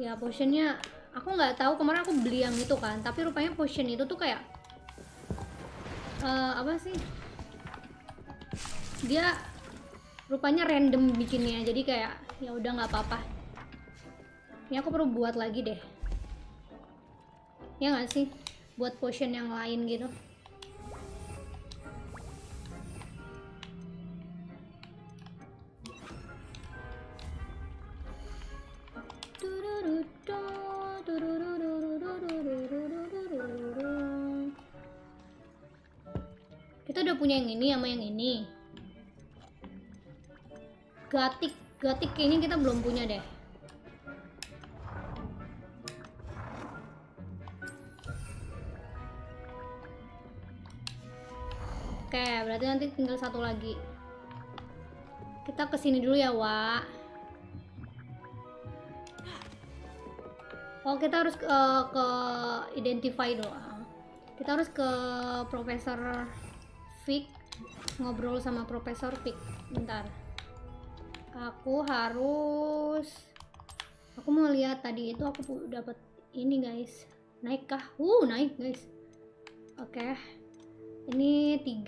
ya, potionnya aku nggak tahu, kemarin aku beli yang itu kan, tapi rupanya potion itu tuh kayak apa sih, dia rupanya random bikinnya, jadi kayak ya udah nggak apa-apa. Ini aku perlu buat lagi deh. Ya nggak sih? Buat potion yang lain gitu. Kita udah punya yang ini sama yang ini. Gatik kayaknya kita belum punya deh. Oke, berarti nanti tinggal satu lagi. Kita kesini dulu ya, Wak. Oh, kita harus ke identify dulu. Kita harus ke Profesor Vic, ngobrol sama Profesor Vic. Bentar. Aku mau lihat tadi itu aku dapat ini, guys. Naik kah? Naik, guys. Oke. Ini 3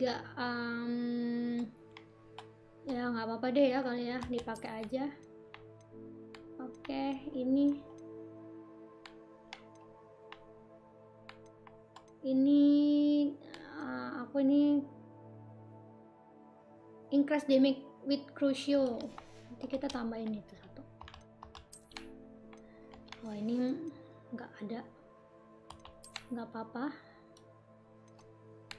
ya nggak apa-apa deh ya kali ya, dipakai aja. Oke, ini aku ini increase damage with crucio. Nanti kita tambahin itu satu. Oh, ini nggak ada, nggak apa-apa.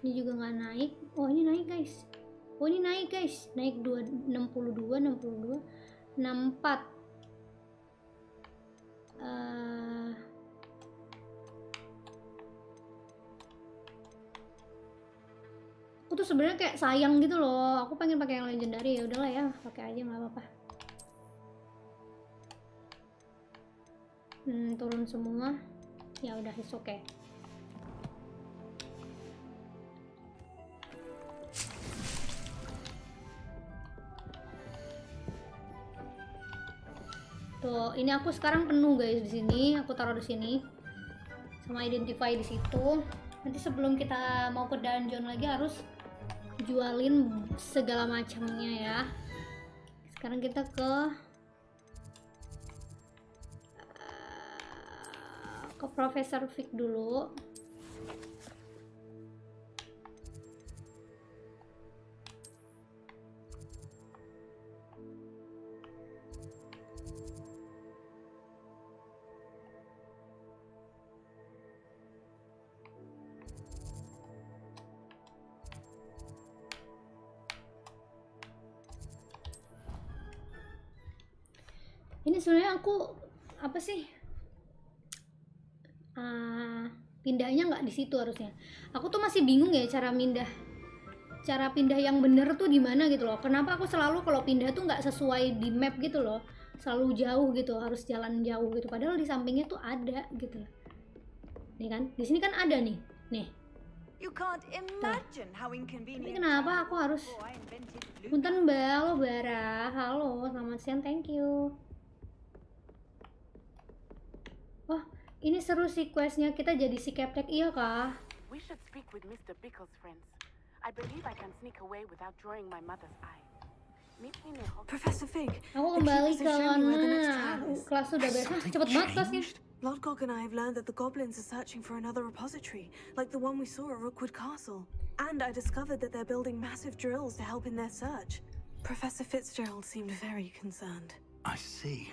Ini juga nggak naik. Oh, ini naik, guys. Naik 62, 64. Aku tuh sebenarnya kayak sayang gitu loh. Aku pengen pakai yang legendary, ya udahlah ya, pakai aja nggak apa-apa. Turun semua. Ya udah, is oke. Tuh, ini aku sekarang penuh, guys, di sini. Aku taruh di sini. Sama identify di situ. Nanti sebelum kita mau ke dungeon lagi harus jualin segala macamnya ya. Sekarang kita ke Profesor Vic dulu. Ini sebenarnya aku apa sih, pindahnya nggak di situ harusnya. Aku tuh masih bingung ya cara pindah yang bener tuh di mana gitu loh. Kenapa aku selalu kalau pindah tuh nggak sesuai di map gitu loh, selalu jauh gitu, harus jalan jauh gitu. Padahal di sampingnya tuh ada gitu loh. Nih kan, di sini kan ada nih. You can't imagine how inconvenient. Tapi kenapa aku harus? Punten Mbak, halo Bara, halo, selamat siang, thank you. Oh, ini seru sih questnya, kita jadi si Capslock, iya kah? We should speak with Mr. Pickle's friends. I believe I can sneak away without drawing my mother's eye. Meet me near Hogwarts. Professor Fig, Aku kembali ke Lona. Kelas sudah beres. Cepet banget kelasnya. Lodgok and I have learned that the goblins are searching for another repository, like the one we saw at Rookwood Castle. And I discovered that they're building massive drills to help in their search. Professor Fitzgerald seemed very concerned. I see.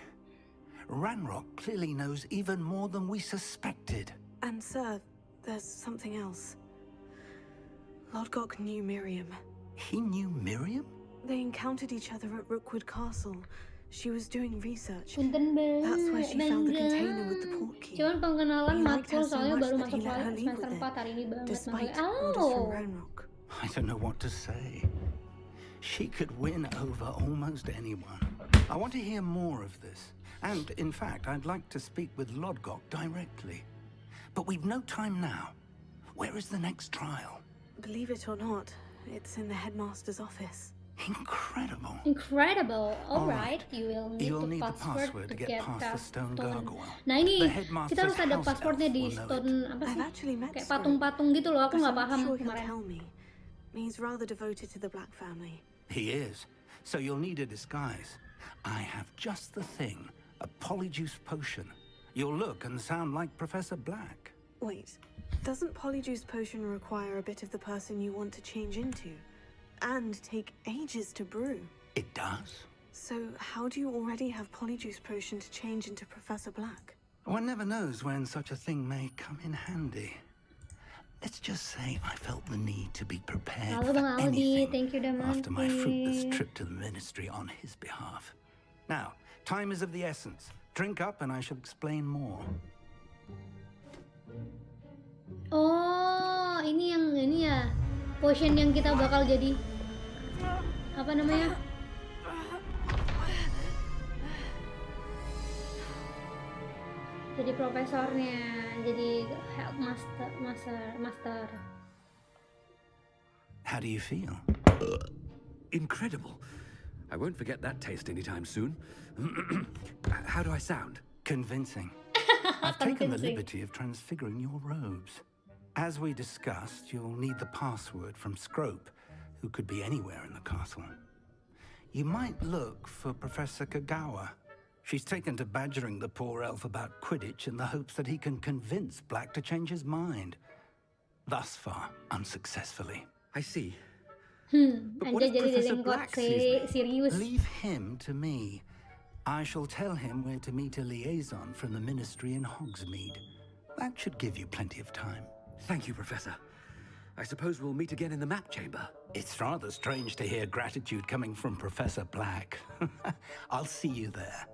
Ranrock clearly knows even more than we suspected. And sir, there's something else. Lodgok knew Miriam. He knew Miriam? They encountered each other at Rookwood Castle. She was doing research. Punten Mbak. That's where she found the container with the portkey. Cuman pengenalan He liked matkul her so soalnya much baru that masuk he let her leave semester with 4 it, hari ini banget. despite Makanya, orders from Ranrock. I don't know what to say. She could win over almost anyone. I want to hear more of this. And, in fact, I'd like to speak with Lodgok directly. But we've no time now. Where is the next trial? Believe it or not, it's in the headmaster's office. Incredible. Alright, you will need the password to get past the stone. Nah ini, kita harus ada passwordnya di stone apa sih? Kayak patung-patung gitu loh, aku nggak paham kemarin. He's rather devoted to the Black family. He is. So you'll need a disguise. I have just the thing. A polyjuice potion. You'll look and sound like Professor Black. Wait, doesn't Polyjuice Potion require a bit of the person you want to change into? And take ages to brew? It does. So how do you already have Polyjuice Potion to change into Professor Black? One never knows when such a thing may come in handy. Let's just say I felt the need to be prepared Halo for Bang Aldi, anything thank you udah after my fruitless mampir. trip to the ministry on his behalf. Now, time is of the essence. Drink up and I shall explain more. Oh, ini ya. Potion yang kita bakal jadi apa namanya? Jadi profesornya, jadi master. How do you feel? Incredible. I won't forget that taste anytime soon. How do I sound? Convincing. I've taken the Convincing. liberty of transfiguring your robes. As we discussed, you'll need the password from Scrope, who could be anywhere in the castle. You might look for Professor Kagawa. She's taken to badgering the poor elf about Quidditch in the hopes that he can convince Black to change his mind. Thus far, unsuccessfully. I see. But what Anda if jadi Professor dedengkot Black sees me? serius. Leave him to me. I shall tell him where to meet a liaison from the ministry in Hogsmeade. That should give you plenty of time. Thank you, Professor. I suppose we'll meet again in the map chamber. It's rather strange to hear gratitude coming from Professor Black. I'll see you there.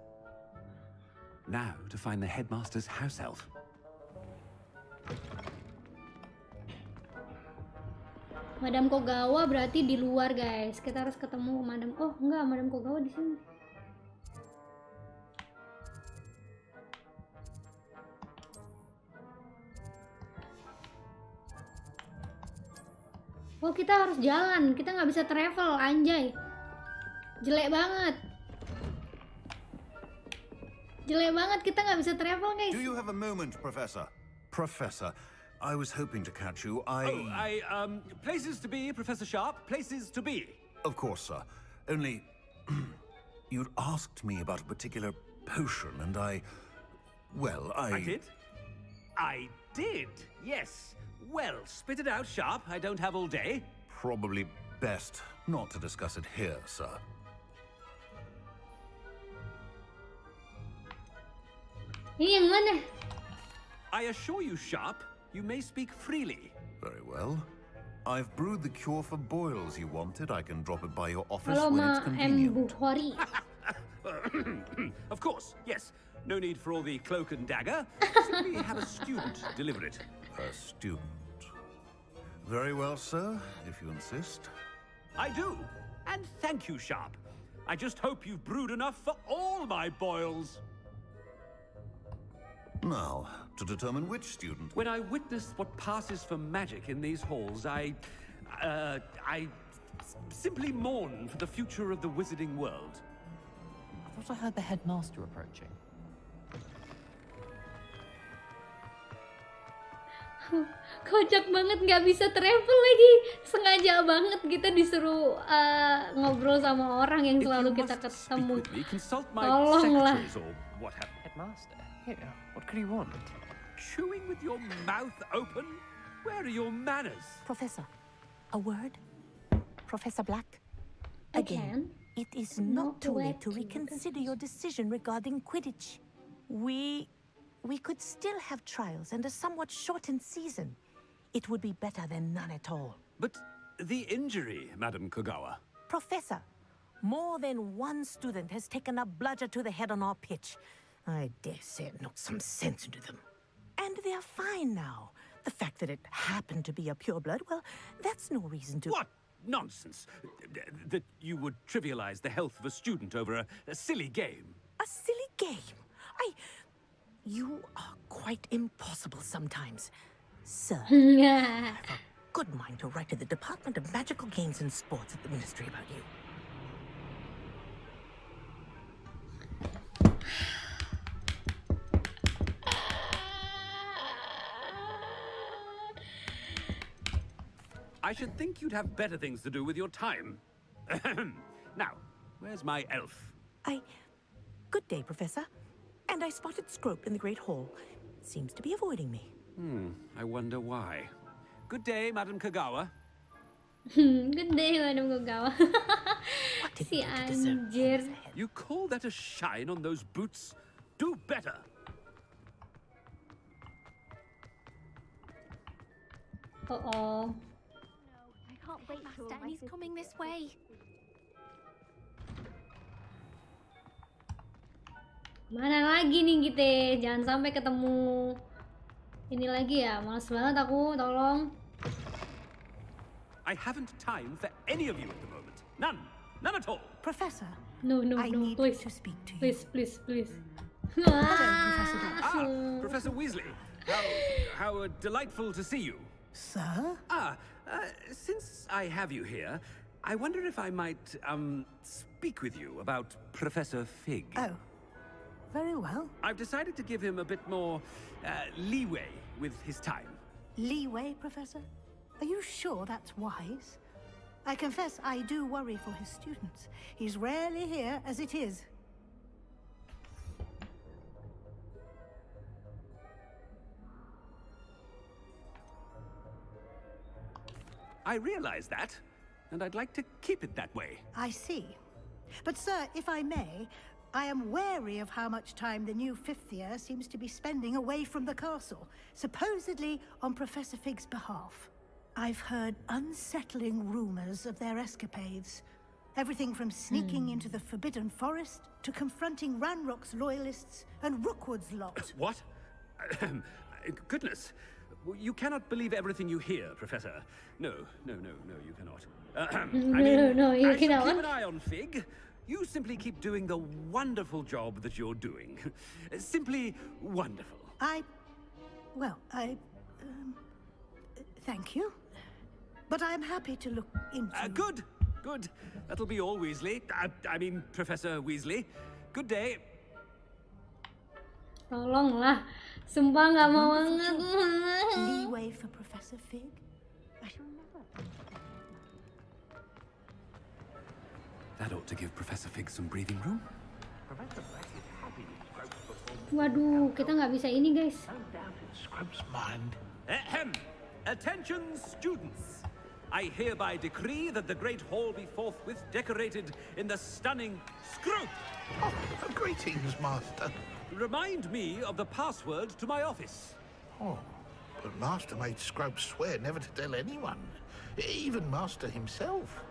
Now to find the headmaster's house elf. Madam Kogawa berarti di luar, guys. Kita harus ketemu Madam. Oh, enggak, Madam Kogawa di sini. Oh, kita harus jalan. Kita nggak bisa travel, anjay. Jelek banget. Jelek banget, kita nggak bisa travel, guys. Do you have a moment, Professor? Professor, I was hoping to catch you. Places to be, Professor Sharp. Places to be. Of course, sir. Only, you'd asked me about a particular potion, and I did? I did, yes. Well, spit it out, Sharp. I don't have all day. Probably best not to discuss it here, sir. Ini yang mana? I assure you, Sharp, you may speak freely. Very well. I've brewed the cure for boils you wanted. I can drop it by your office Kalau when Ma it's M. convenient. Bukhari. Of course, yes. No need for all the cloak and dagger. Simply have a student deliver it. A student. Very well, sir, if you insist. I do. And thank you, Sharp. I just hope you've brewed enough for all my boils. Now, to determine which student. When I witness what passes for magic in these halls, I simply mourn for the future of the wizarding world. I thought I heard the headmaster approaching. Kocak banget, nggak bisa travel lagi. Sengaja banget kita disuruh ngobrol sama orang yang selalu kita ketemu. Tolonglah. Headmaster? Here, what could he want? Chewing with your mouth open? Where are your manners? Professor, a word? Professor Black? Again? It is not too late to reconsider your decision regarding Quidditch. We could still have trials and a somewhat shortened season. It would be better than none at all. But the injury, Madam Kogawa. Professor, more than one student has taken a bludger to the head on our pitch. I dare say it knocked some sense into them. And they're fine now. The fact that it happened to be a pureblood, well, that's no reason to... What nonsense! That you would trivialize the health of a student over a silly game. A silly game? You are quite impossible sometimes. Sir, I have a good mind to write to the Department of Magical Games and Sports at the Ministry about you. I should think you'd have better things to do with your time. Now, where's my elf? Good day, Professor. And I spotted Scrope in the Great Hall. Seems to be avoiding me. I wonder why. Good day, Madam Kagawa. Good day, Madam Kogawa. Si anjir. You call that a shine on those boots? Do better. Oh. I can't wait, Master, and he's coming this way. Mana lagi nih kita? Jangan sampai ketemu ini lagi ya. Males banget aku, tolong. I haven't time for any of you at the moment. None. None at all. Professor. No, I need please. to speak to you. Please. Professor Dawes. Professor Weasley. How delightful to see you. Sir? Since I have you here, I wonder if I might, speak with you about Professor Fig. Oh. Very well. I've decided to give him a bit more, leeway with his time. Leeway, Professor? Are you sure that's wise? I confess I do worry for his students. He's rarely here as it is. I realize that, and I'd like to keep it that way. I see. But, sir, if I may, I am wary of how much time the new fifth year seems to be spending away from the castle, supposedly on Professor Fig's behalf. I've heard unsettling rumors of their escapades. Everything from sneaking into the Forbidden Forest to confronting Ranrock's loyalists and Rookwood's lot. What? Goodness. You cannot believe everything you hear, Professor. No, you cannot. No, you I shall cannot. keep an eye on Fig. You simply keep doing the wonderful job that you're doing. Simply wonderful. Thank you. But I'm happy to look into... Good. That'll be all, Weasley. I mean, Professor Weasley. Good day. Tolonglah. Sumpah nggak mau banget. Leeway for Professor Fig? I shall never... That ought to give Professor Fig some breathing room. Waduh, kita nggak bisa ini, guys. Scrope's mind. Ahem. Attention, students. I hereby decree that the Great Hall be forthwith decorated in the stunning Scrope. Oh, greetings, Master. Remind me of the password to my office. Oh, but Master made Scrope swear never to tell anyone, even Master himself.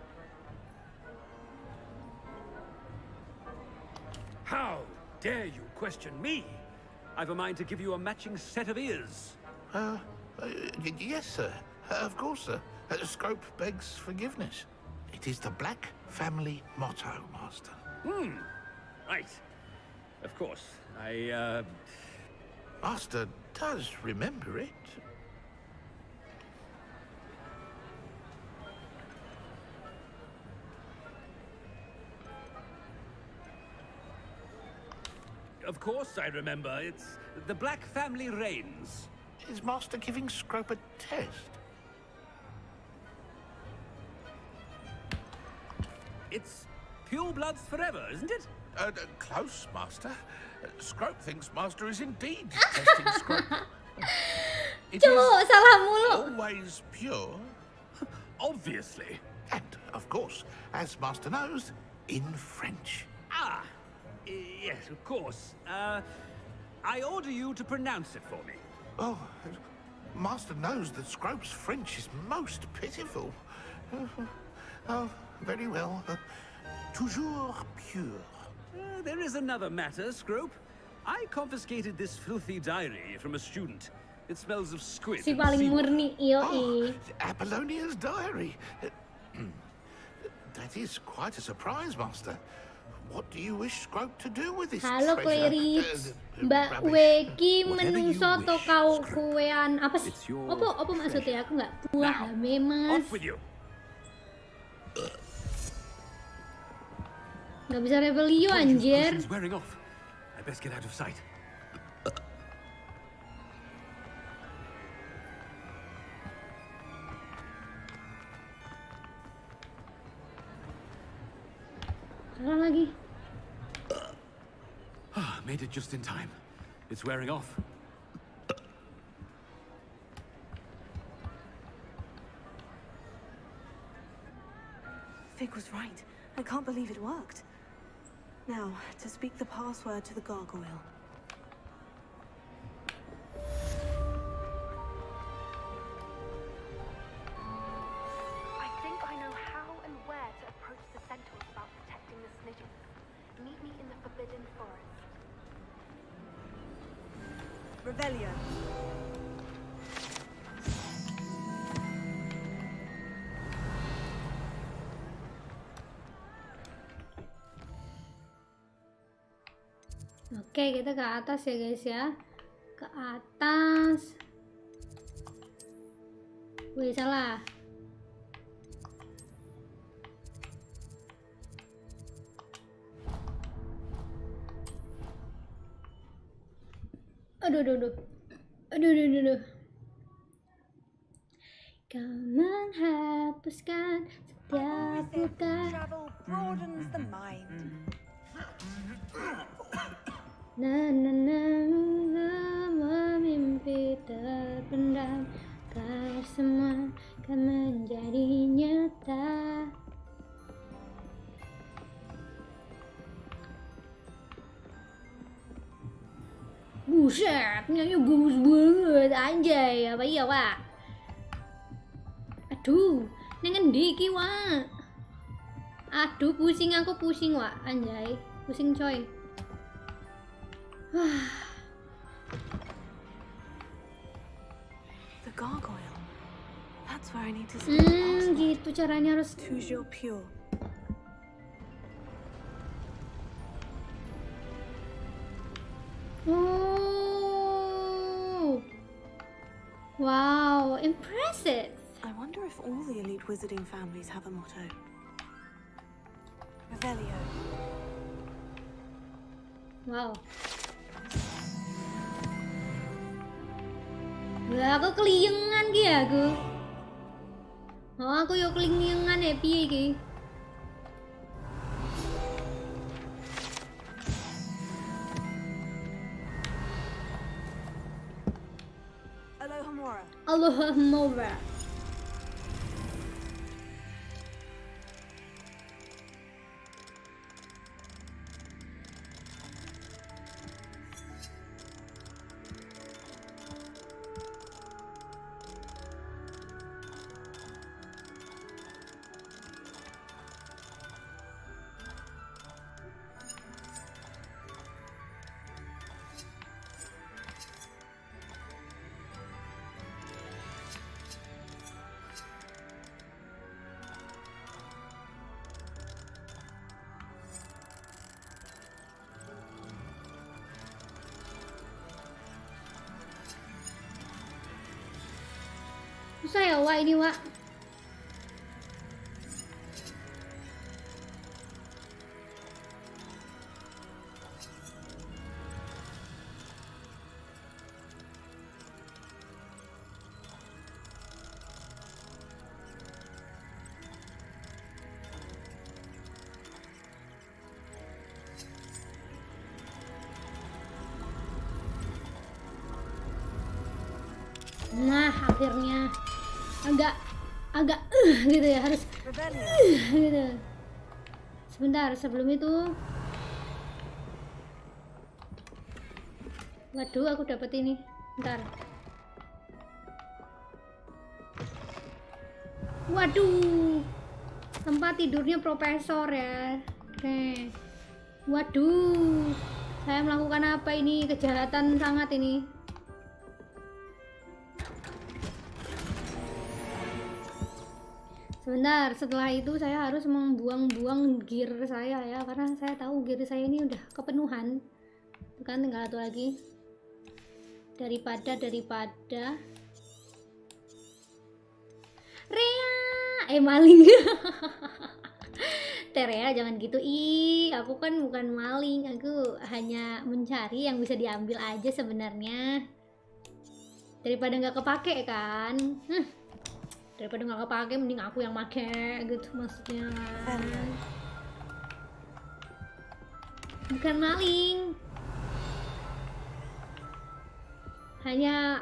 How dare you question me? I've a mind to give you a matching set of ears. Yes, sir. Of course, sir. Scrope begs forgiveness. It is the Black family motto, Master. Right. Of course. Master does remember it. Of course I remember. It's the Black family reigns. Is Master giving Scrope a test? It's pure bloods forever, isn't it? Close, Master. Scrope thinks Master is indeed testing Scrope. It Cuk, salah mulu. always pure. Obviously. And, of course, as Master knows, in French. Yes, of course. I order you to pronounce it for me. Oh, Master knows that Scrope's French is most pitiful. Oh, very well. Toujours pure. There is another matter, Scrope. I confiscated this filthy diary from a student. It smells of squid. Si and paling seawater. murni, yoi. Apollonia's diary. That is quite a surprise, Master. What do you wish Scrope to do with this Halo treasure? Clarice, Mbak Rubbish. Weki Whatever you menungso to wish, kau Scrope. kuean apa sih? It's your Apa maksudnya? Aku nggak Now, mas. off with you. Nggak bisa rebelio anjir. Cushion's wearing off. I best get out of sight. Salah lagi. Made it just in time. It's wearing off. Fig was right. I can't believe it worked. Now, to speak the password to the gargoyle. I think I know how and where to approach the centaurs about protecting the snidgels. Meet me in the Forbidden Forest. Revelio. Oke, kita ke atas ya guys ya. Ke atas. Wih, salah. Aduh. Kau menghapuskan setiap luka. Travel broadens the mind. Mimpi terpendam, kau semua akan menjadi nyata. Buset, nyanyi bagus banget, anjay, apa iya wak? Aduh, ngendi iki wak? Aduh, pusing aku pusing wak, anjay, pusing coy. The gargoyle. That's where I need to speak the password. Gitu caranya harus. Toujours pure. Oh, wow, impressive. I wonder if all the elite wizarding families have a motto. Revelio. Wow. Lah aku keliengan ki aku. Oh, aku yo keliengan ya piye iki? Alohomora. Alohomora. Susah ya Wak ini Wak. Nah akhirnya agak gitu ya, harus gitu. Sebentar sebelum itu, waduh aku dapet ini, bentar. Waduh, tempat tidurnya profesor ya. Oke. Waduh, saya melakukan apa ini, kejahatan sangat ini. Sebentar, setelah itu saya harus membuang-buang gear saya ya, karena saya tahu gear saya ini udah kepenuhan. Itu kan tinggal satu lagi. Daripada Rea, maling. Rea jangan gitu. Aku kan bukan maling, aku hanya mencari yang bisa diambil aja sebenarnya. Daripada nggak kepake kan. Daripada nggak kepake mending aku yang make gitu maksudnya. Bukan maling. hanya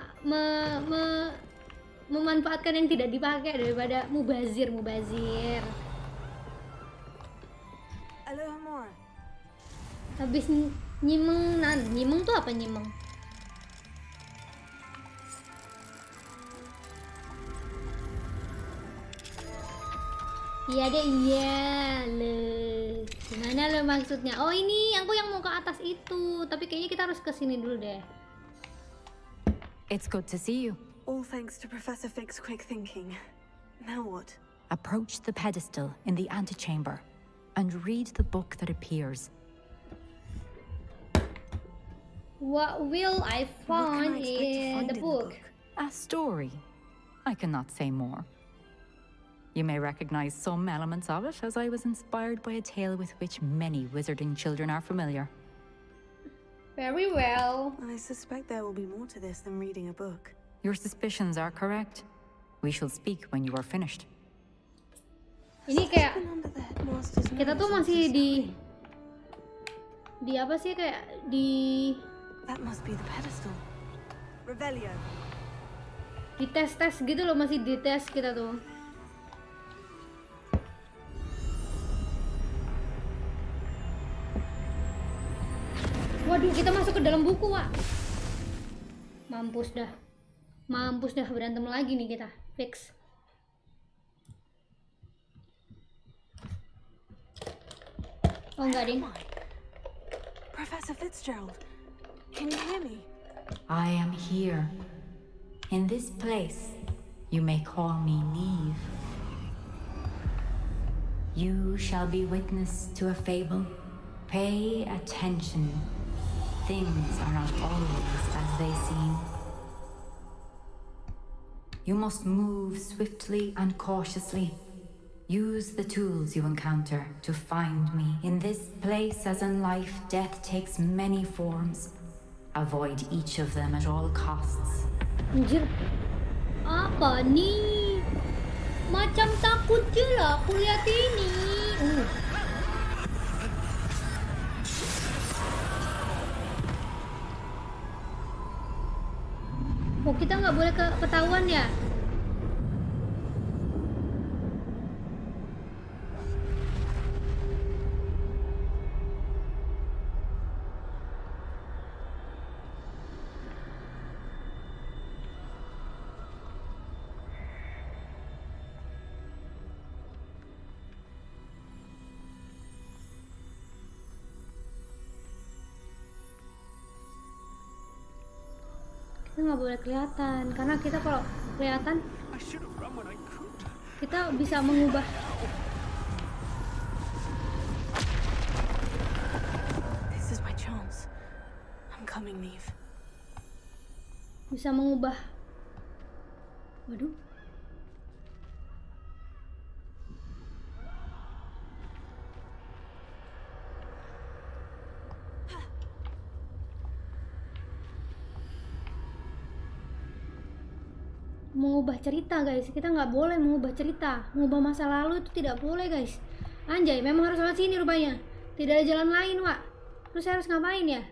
memanfaatkan yang tidak dipakai daripada mubazir. Alohomora. Habis nyimeng tuh apa nyimeng? Iya deh, iya le. Gimana lo maksudnya? Oh ini aku yang mau ke atas itu, tapi kayaknya kita harus ke sini dulu deh. It's good to see you. All thanks to Professor Fig's quick thinking. Now what? Approach the pedestal in the antechamber and read the book that appears. What will I find in the book? A story. I cannot say more. You may recognize some elements of it, as I was inspired by a tale with which many wizarding children are familiar. Very well. I suspect there will be more to this than reading a book. Your suspicions are correct. We shall speak when you are finished. Ini kayak kita tuh masih di apa sih, kayak di That must be the pedestal. Revelio. Di tes gitu loh, masih di tes kita tuh. Waduh, kita masuk ke dalam buku, Wak. Mampus dah berantem lagi nih kita. Fix. Oh enggak, ding. Professor Fitzgerald, can you hear me? I am here. In this place, you may call me Neve. You shall be witness to a fable. Pay attention. Things are not always as they seem. You must move swiftly and cautiously. Use the tools you encounter to find me. In this place, as in life, death takes many forms. Avoid each of them at all costs. Anjir, apa nih? Macam takut je lah aku lihat ini. Oh, kita nggak boleh ketahuan ya? Kita nggak boleh kelihatan, karena kita kalau kelihatan kita bisa mengubah. This is my chance. I'm coming, Neve. Bisa mengubah. Waduh. Mengubah cerita, guys. Kita nggak boleh mengubah cerita. Mengubah masa lalu itu tidak boleh, guys. Anjay, memang harus lewat sini rupanya. Tidak ada jalan lain, Wak. Terus saya harus ngapain ya?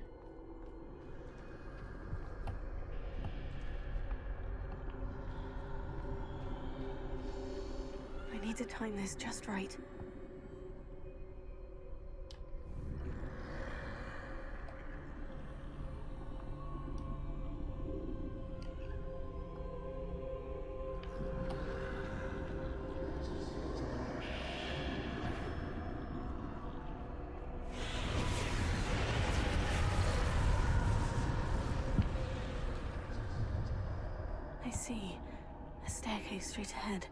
I need to time this just right. I see. A staircase straight ahead.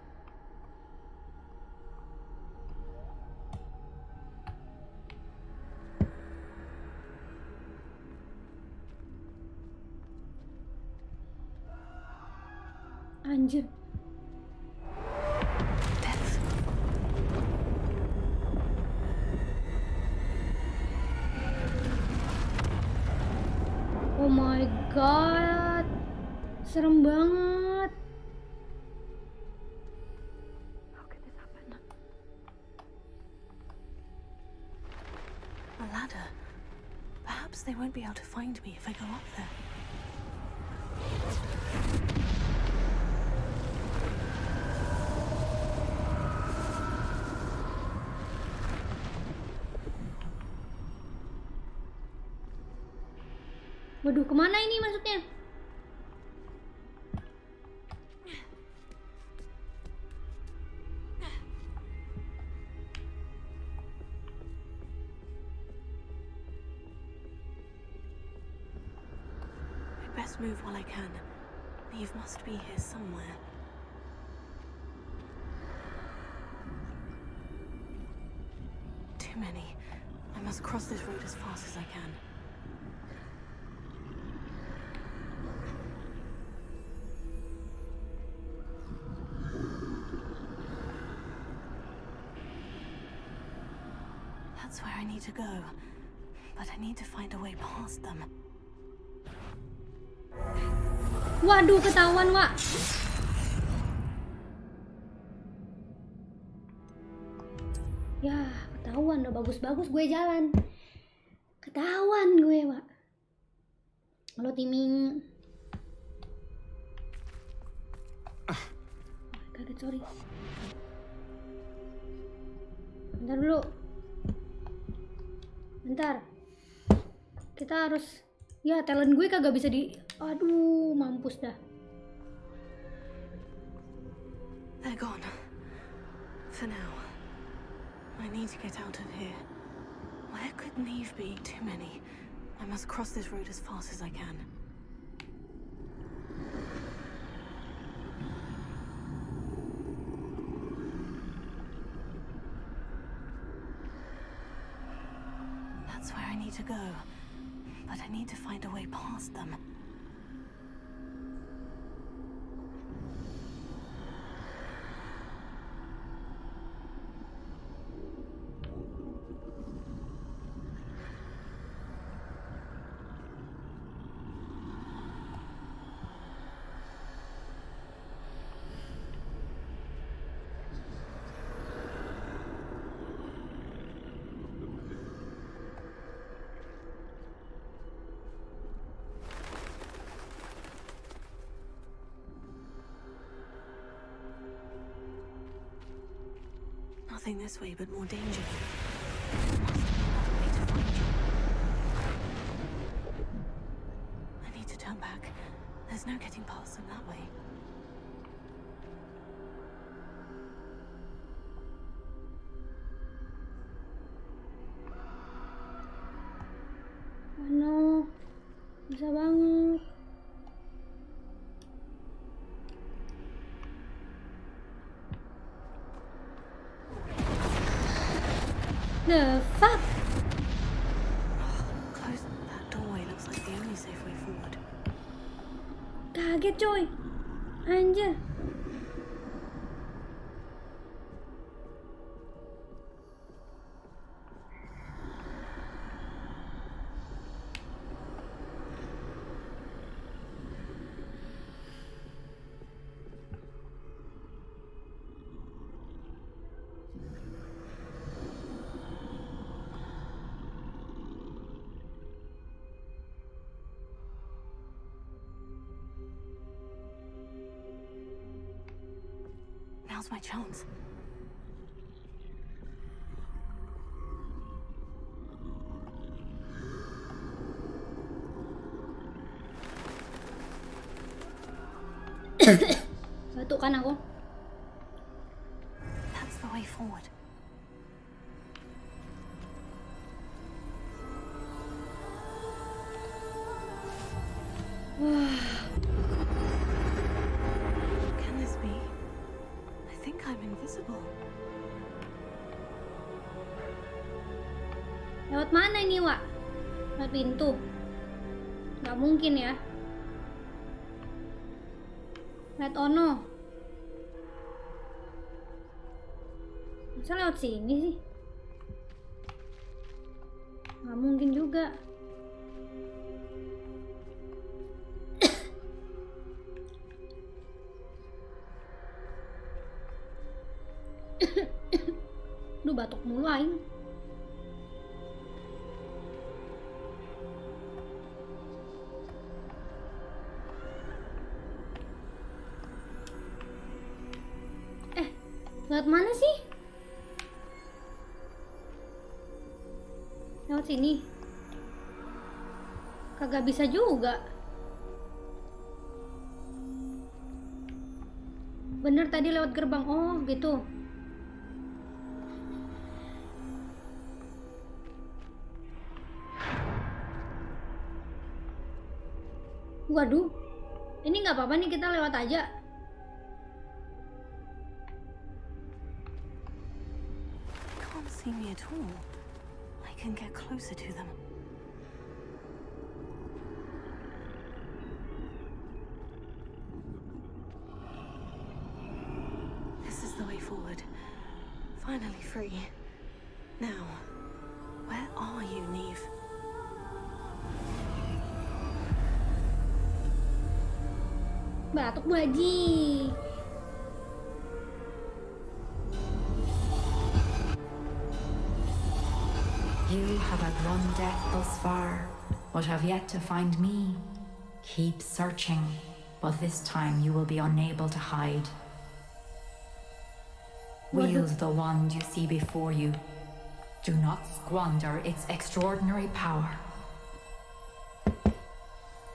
Anjir. Death. Oh my god. Serem banget. How could this happen? A ladder. Perhaps they won't be able to find me if I go up there. Waduh, kemana ini maksudnya? I'd best move while I can. Eve must be here somewhere. Too many. I must cross this road as fast as I can. That's where I need to go, but I need to find a way past them. Waduh, ketahuan, Wak. Ya, ketahuan. Udah bagus-bagus gue jalan. Ketahuan gue, Wak. Halo, timing. Kaget, sorry. Bentar dulu. Bentar. Kita harus... Ya, talent gue kagak bisa di... Aduh, mampus dah. They're gone. For now. I need to get out of here. Where could Neve be? Too many. I must cross this road as fast as I can. That's where I need to go. But I need to find a way past them. Nothing this way, but more danger. There must be another way to find you. I need to turn back. There's no getting past them that way. Oh no, bisa banget. The fuck? Close that doorway looks like the only safe way forward. Kaget coy. Anjir. Now's my chance. Batuk kan aku. That's the way forward. Can this be? I think I'm invisible. Lewat mana ini, Wak? Lewat pintu. Gak mungkin ya. Lewat ono. Masa lewat sini sih? Gak mungkin juga. Duh, batuk mulu aing. Lewat mana sih? Lewat sini. Kagak bisa juga. Bener tadi lewat gerbang. Oh gitu. Waduh, ini nggak apa-apa nih, kita lewat aja. Can't see me at all. I can get closer to them. This is the way forward. Finally free. Now, where are you, Neve? Batuk Bu Haji. You have outrun death thus far, but have yet to find me. Keep searching, but this time you will be unable to hide. Wield the wand you see before you. Do not squander its extraordinary power.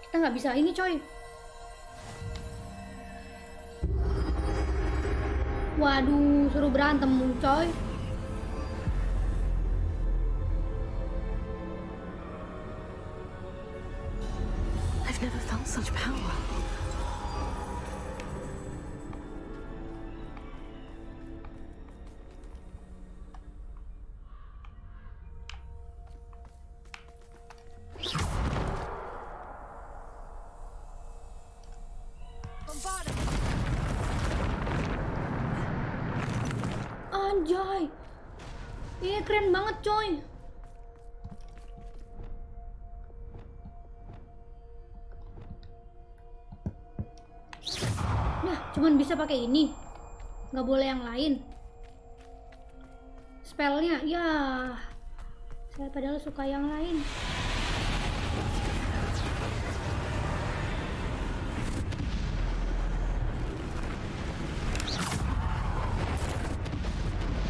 Kita nggak bisa ini, coy. Waduh, suruh berantem, coy. I've never felt such power. Anjay. Iya, keren banget, coy. Nah, cuman bisa pakai ini. Nggak boleh yang lain. Spellnya, ya. Saya padahal suka yang lain.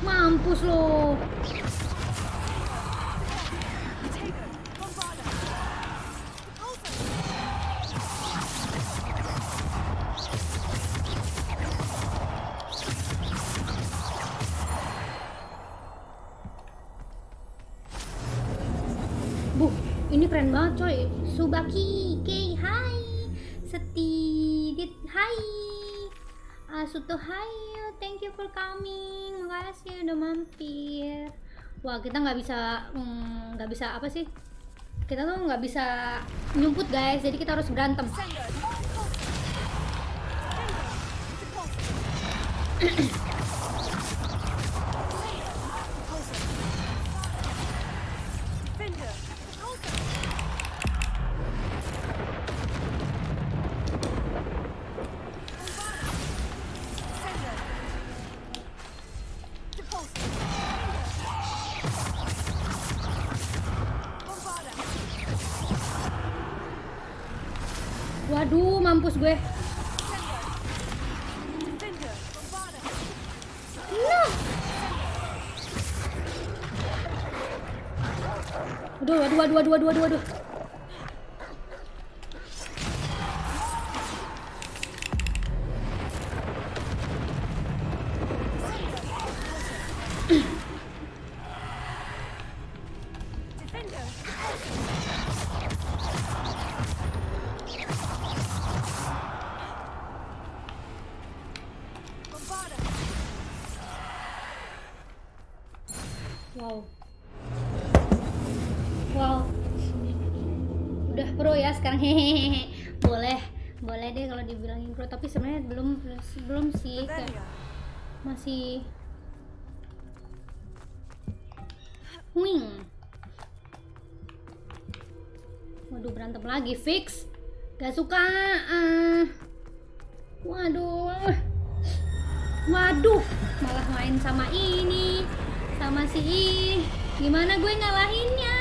Mampus lo. Ini keren banget, coy. Subaki, Kei, hai. Setidit, hai. Asuto, hai. Thank you for coming. Makasih udah mampir. Wah, kita nggak bisa apa sih? Kita tuh nggak bisa nyumput, guys. Jadi kita harus berantem. Waduh, mampus gue. Nah. Waduh. Wow. Udah pro ya sekarang, hehehe. Boleh deh kalau dibilangin pro, tapi sebenarnya belum sih, kayak masih Waduh, berantem lagi, fix. Gak suka. Waduh, malah main sama ini, sama si gimana gue ngalahinnya?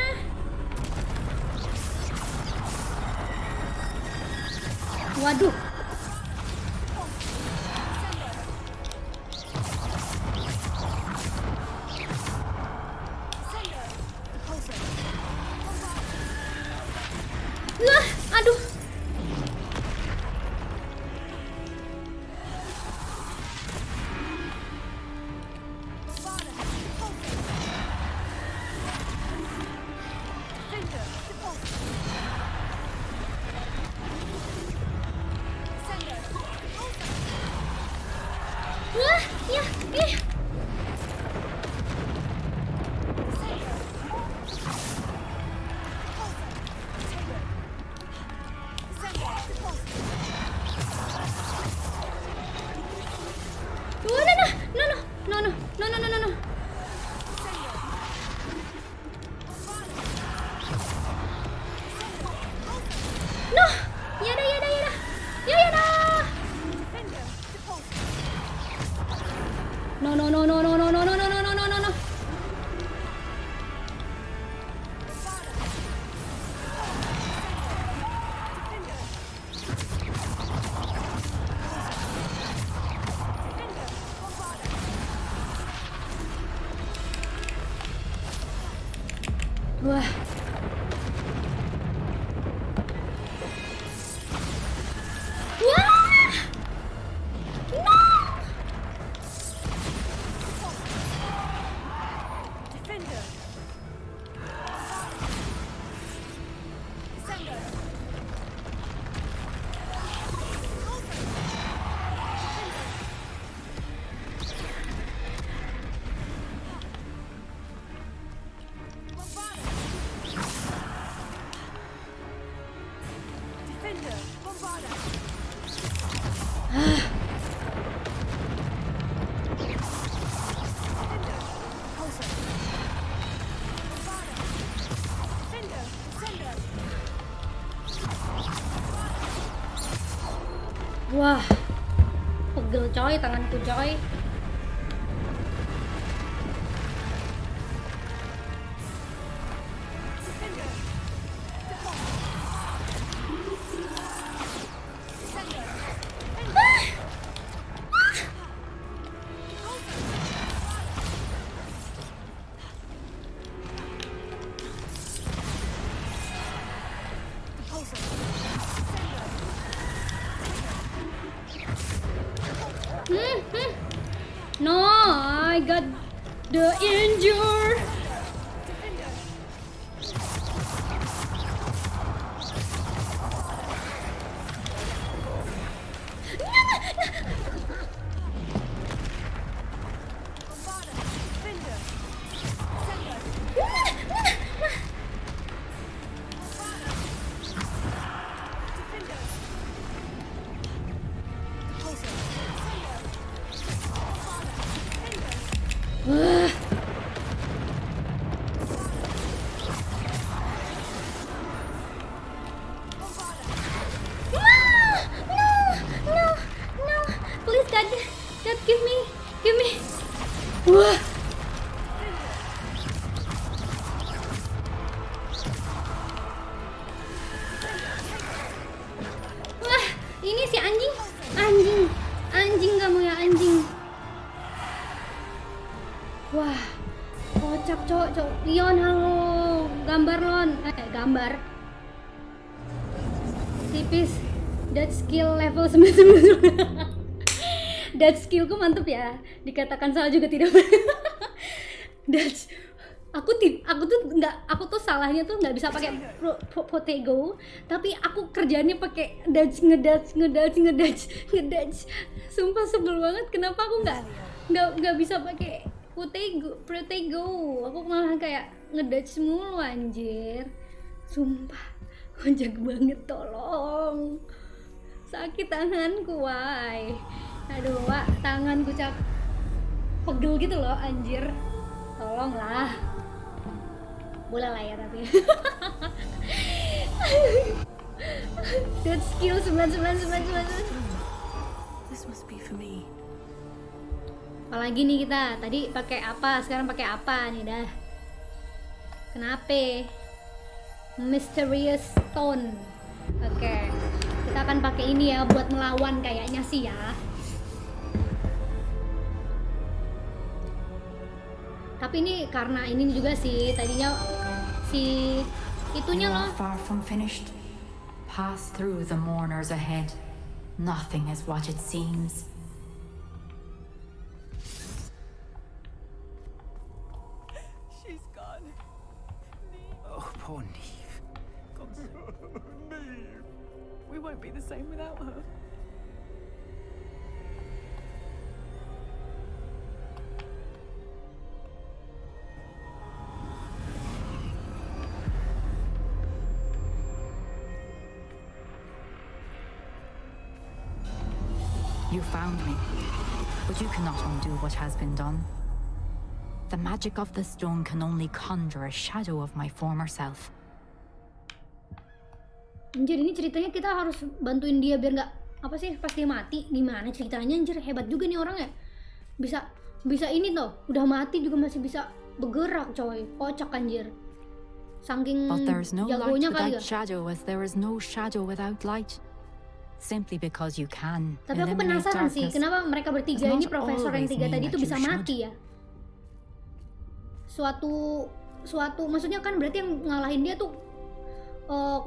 Waduh. Wah. Wah! No! Defender. Descender. Defender. Bombarda. Wah, pegel coy tanganku coy. No, I got the injured. Give me. Wah. Wah, ini si anjing. Anjing kamu ya, anjing. Wah, kocak cok. Leon, halo. Gambar Lon. Gambar. Tipis. That skill level 99. Dat skillku mantep ya. Dikatakan salah juga tidak. Dat aku tuh salahnya tuh nggak bisa pakai potego, tapi aku kerjanya pakai ngedats. Sumpah sebel banget. Kenapa aku nggak bisa pakai potego? Aku malah kayak ngedats mulu anjir. Sumpah, kocak banget, tolong. Sakit tanganku, why? Aduh, Wak, tanganku pegel gitu loh, anjir. Tolonglah. Boleh lah ya tapi. That skill 99. This must be for me. Apalagi nih kita, tadi pakai apa, sekarang pakai apa nih dah. Kenapa? Mysterious Stone. Oke. Kita akan pakai ini ya buat melawan kayaknya sih ya. Tapi ini karena ini juga sih tadinya si itunya loh. Far from finished. Pass through the mourners ahead. Nothing is what it seems. She's gone. Oh, poor Neve. God's sake. Neve. We won't be the same without her. You found me, but you cannot undo what has been done. The magic of the stone can only conjure a shadow of my former self. Anjir, ini ceritanya kita harus bantuin dia biar nggak apa sih pas dia mati. Gimana ceritanya anjir, hebat juga nih orangnya. Bisa ini tuh, udah mati juga masih bisa bergerak coy. Kocak anjir. Saking But there's no light jagonya kali without ya. shadow, as there is no shadow without light. Simply because you can. Tapi aku penasaran sih, kenapa mereka bertiga ini profesor yang tiga tadi tuh bisa mati ya? Suatu suatu, maksudnya kan berarti yang ngalahin dia tuh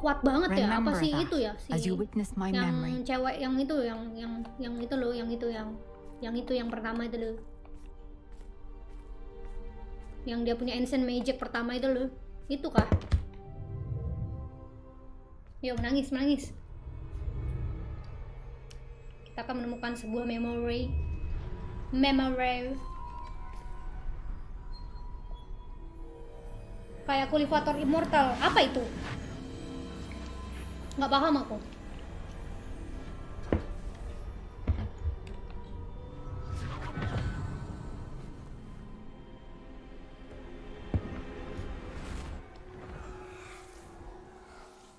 kuat banget ya. Apa Remember sih that, itu ya, si as you witness my yang memory. cewek yang itu, yang itu loh, yang pertama itu loh, yang dia punya ancient magic pertama itu loh, itu kah? Yuk menangis. Kita akan menemukan sebuah memory. Kayak kultivator immortal. Apa itu? Nggak paham aku.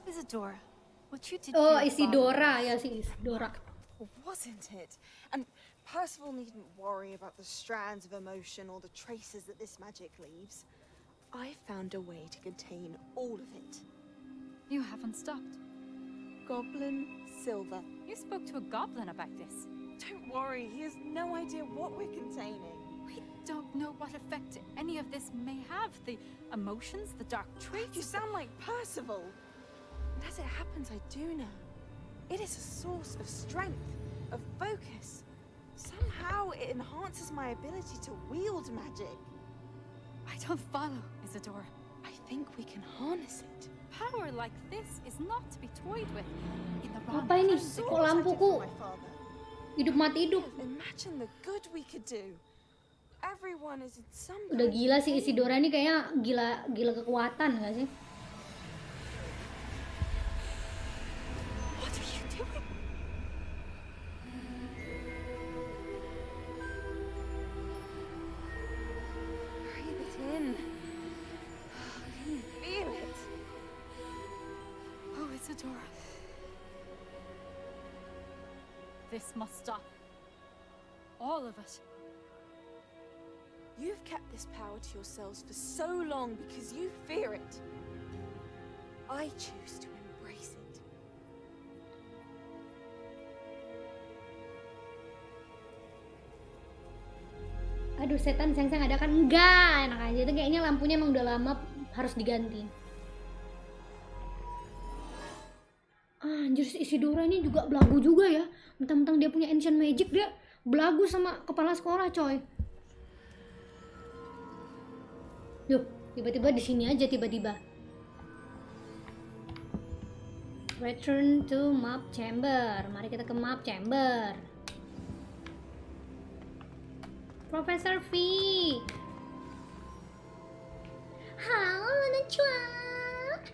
Isidora, what you did Oh, to your Isidora father ya, si Isidora. wasn't it? And Percival needn't worry about the strands of emotion or the traces that this magic leaves. I found a way to contain all of it. You haven't stopped. Goblin Silver. You spoke to a goblin about this. Don't worry, he has no idea what we're containing. We don't know what effect any of this may have. The emotions, the dark traits. You sound like Percival. And as it happens, I do know. It is a source of strength, of focus. Somehow it enhances my ability to wield magic. I don't follow, Isidora. I think we can harness it. Power like this is not to be toyed with. In the wrong Apa ini? hands. Kok lampuku hidup mati hidup? Imagine the good we could do. Everyone is in some Udah gila sih Isidora ini, kayaknya gila kekuatan nggak sih? What are you doing? Breathe it in. Can you feel it? Oh, Isidora. This must stop. All of it. You've kept this power to yourselves for so long because you fear it. I choose to embrace it. Aduh, setan sang ada kan? Enggak, enak aja tuh, kayaknya lampunya emang udah lama harus diganti. Anjir, si Isidora ini juga belagu juga ya. Mentang-mentang dia punya ancient magic, dia belagu sama kepala sekolah, coy. Duh, tiba-tiba di sini aja tiba-tiba. Return to map chamber. Mari kita ke map chamber. Professor V. Halo, Najwa.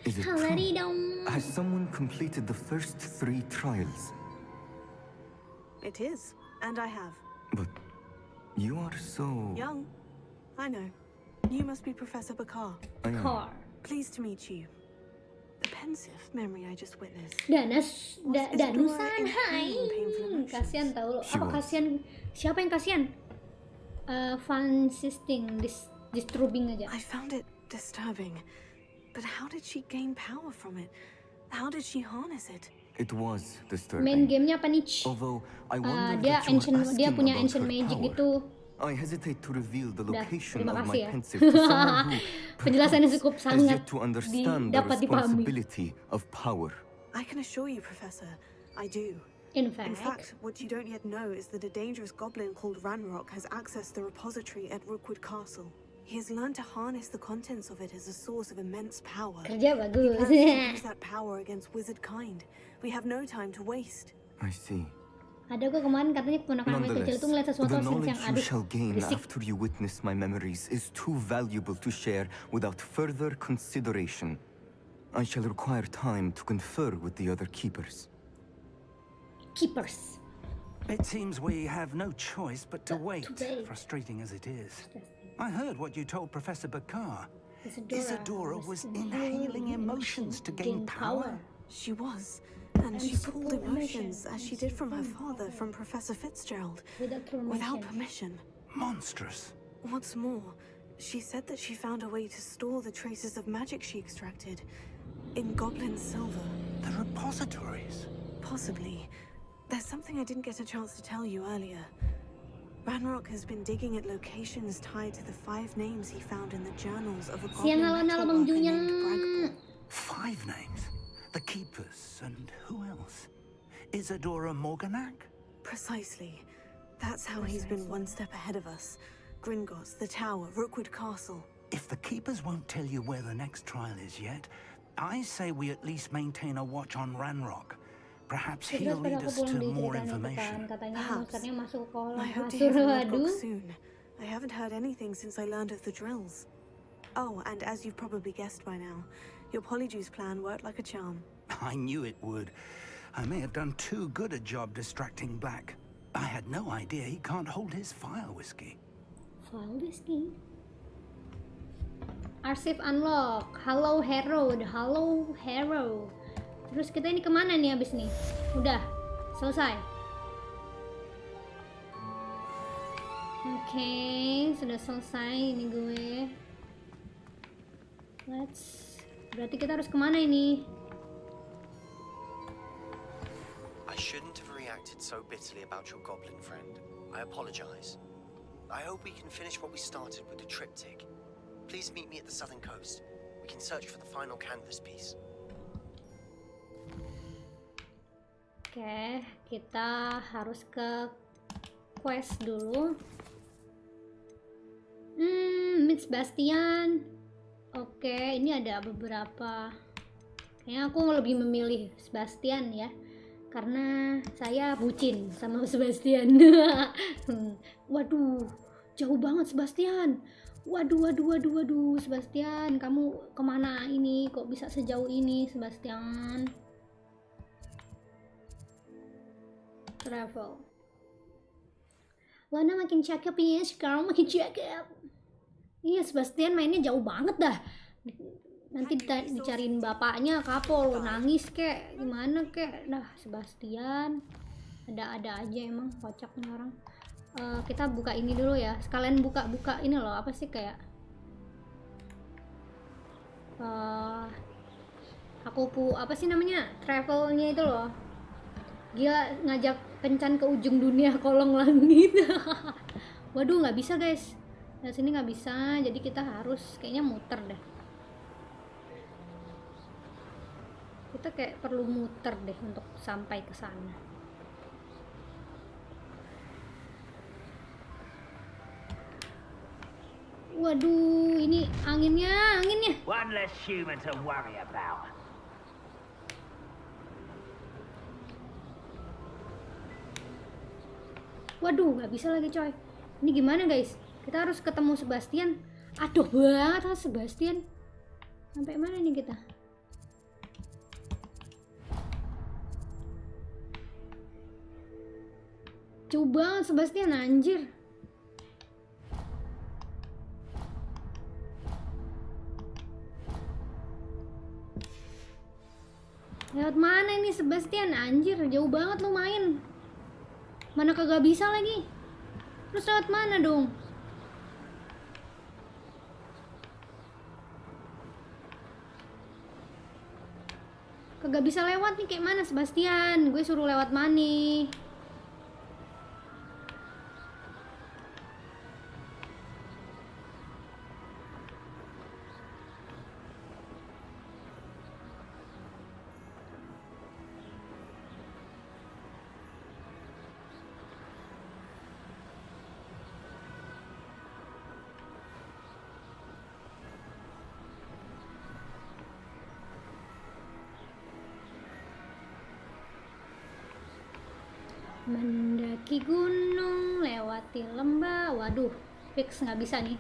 Is it Halo, true? dong. Has someone completed the first 3 trials? It is, and I have. But you are so... Young. I know. You must be Professor Bakar. I am. Pleased to meet you. The pensive memory I just witnessed. Danusan, hai. Kasian tahu. Apa kasian? Siapa yang kasian? Fun sisting, disturbing aja. I found it disturbing. But how did she gain power from it? How did she harness it? It was disturbing. Main gamenya apa nih? Although I wonder Dia that punya about ancient her magic power. gitu. I hesitate to reveal the location terima of kasih my ya. pensive to someone who Penjelasannya cukup has sangat yet to understand the dapat dipahami. responsibility of power. I can assure you, Professor, I do. In fact, what you don't yet know is that a dangerous goblin called Ranrock has accessed the repository at Rookwood Castle. He has learned to harness the contents of it as a source of immense power. Kerja bagus. He plans to use that power against wizard kind. We have no time to waste. I see. Ada kok kemarin katanya keponakan kecil Nonetheless, itu ngeliat sesuatu the yang knowledge you aduh, shall gain berisik. after you witness my memories is too valuable to share without further consideration. I shall require time to confer with the other keepers. Keepers. It seems we have no choice but to wait, wait. frustrating as it is. I heard what you told Professor Bakar. Isidora was inhaling emotions to gain power. She was. And she pulled emotions, as she did from her father, from Professor Fitzgerald, without permission. Monstrous. What's more, she said that she found a way to store the traces of magic she extracted in goblin silver. The repositories? Possibly. There's something I didn't get a chance to tell you earlier. Ranrock has been digging at locations tied to the 5 names he found in the journals of a Siang goblin Alona metalworker Lubang named Bragball. 5 names? The Keepers, and who else? Isadora Morganac? Precisely. That's how he's been one step ahead of us. Gringotts, the Tower, Rookwood Castle. If the Keepers won't tell you where the next trial is yet, I say we at least maintain a watch on Ranrock. Perhaps he'll lead us to more information. Perhaps. I hope to hear from Lodgok soon. I haven't heard anything since I learned of the drills. Oh, and as you've probably guessed by now, your Polyjuice plan worked like a charm. I knew it would. I may have done too good a job distracting Black. I had no idea he can't hold his fire whiskey. File whiskey? Arsip unlock. Halo Hero. The Halo Hero. Terus kita ini kemana nih abis nih? Udah, selesai. Oke, sudah selesai ini gue. Berarti kita harus kemana ini? I shouldn't have reacted so bitterly about your goblin friend. I apologize. I hope we can finish what we started with the triptych. Please meet me at the southern coast. We can search for the final canvas piece. Oke, kita harus ke quest dulu. Miss Bastian. Oke, ini ada beberapa. Kayaknya aku lebih memilih Sebastian ya, karena saya bucin sama Sebastian. Waduh, jauh banget Sebastian. Waduh, Sebastian, kamu kemana ini? Kok bisa sejauh ini, Sebastian? Travel. Lana makin cakep ya, sekarang makin cakep. Iya, Sebastian mainnya jauh banget dah. Nanti dicariin bapaknya kapol, nangis kek, gimana kek. Dah, Sebastian ada-ada aja emang, kocak nih orang. Kita buka ini dulu ya, sekalian buka ini loh, apa sih kayak apa sih namanya, travelnya itu loh. Dia ngajak kencan ke ujung dunia kolong langit. Waduh, nggak bisa guys, dari sini nggak bisa, jadi kita harus kayaknya muter deh. Kita kayak perlu muter deh untuk sampai ke sana. Waduh, ini anginnya. One less human to worry about. Waduh, nggak bisa lagi coy. Ini gimana guys? Kita harus ketemu Sebastian. Aduh banget sama Sebastian. Sampai mana nih kita? Jauh banget Sebastian, anjir. Lewat mana ini Sebastian? Anjir, jauh banget lu main. Mana kagak bisa lagi. Terus lewat mana dong? Kagak bisa lewat nih, kayak mana Sebastian? Gue suruh lewat mana nih? Mendaki gunung, lewati lembah. Waduh, fix nggak bisa nih.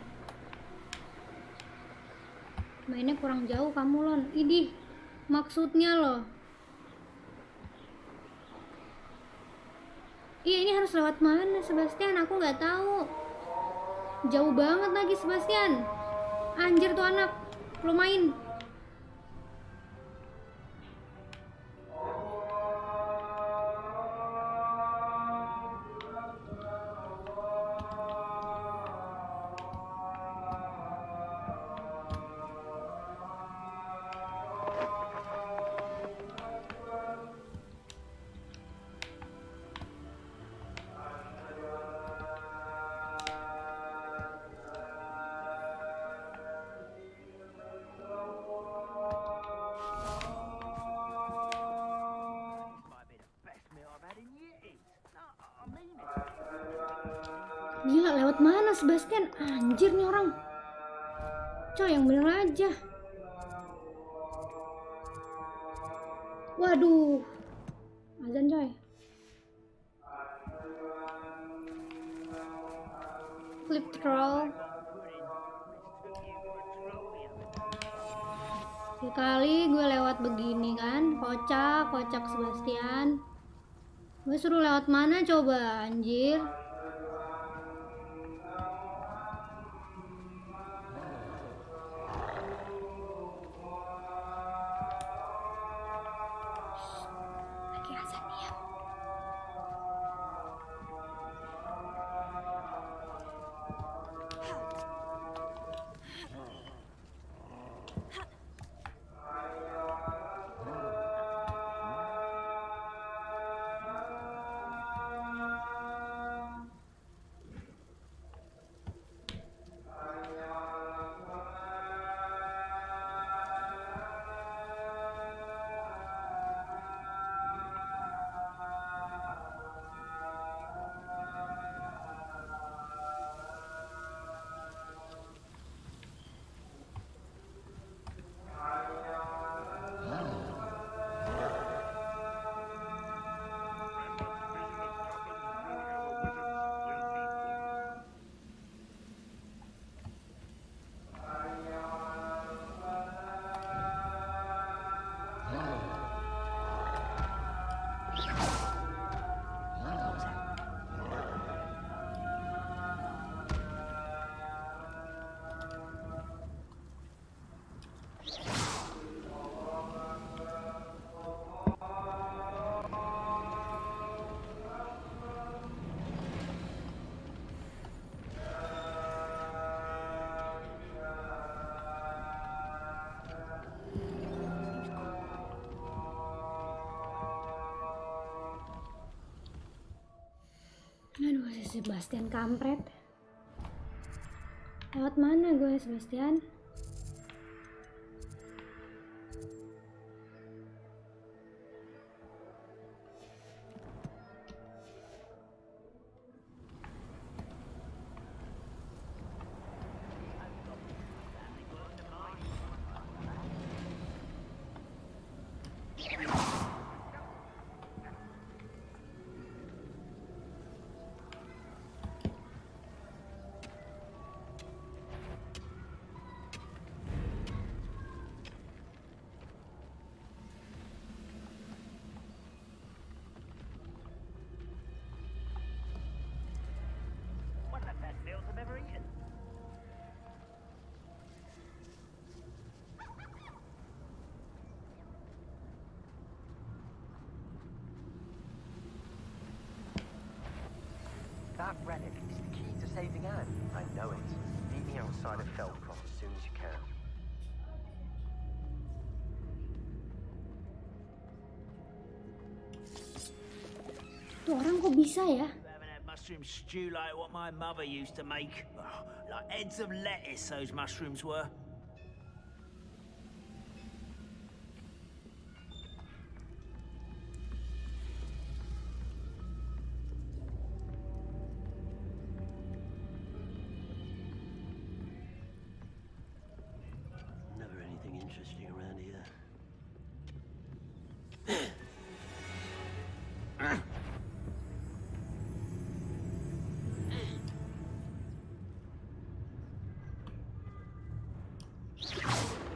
Mainnya kurang jauh kamu Lon. Idih, maksudnya loh. Iya, ini harus lewat mana Sebastian? Aku nggak tahu. Jauh banget lagi Sebastian. Anjir tuh anak, lo main. Gila, lewat mana Sebastian? Anjir nih orang. Coy, yang bener aja. Waduh. Azan coy. Flip troll. Sekali gue lewat begini kan, kocak Sebastian. Gue suruh lewat mana coba, anjir. Lagi azan dia. Aduh, si Sebastian kampret. Lewat mana gue, Sebastian? That relic is the key to saving Anne. I know it. Meet me outside of Feldcroft as soon as you can. Tuh orang kok bisa ya? Haven't had mushroom stew like what my mother used to make. Oh, like heads of lettuce, those mushrooms were. Never anything interesting around here.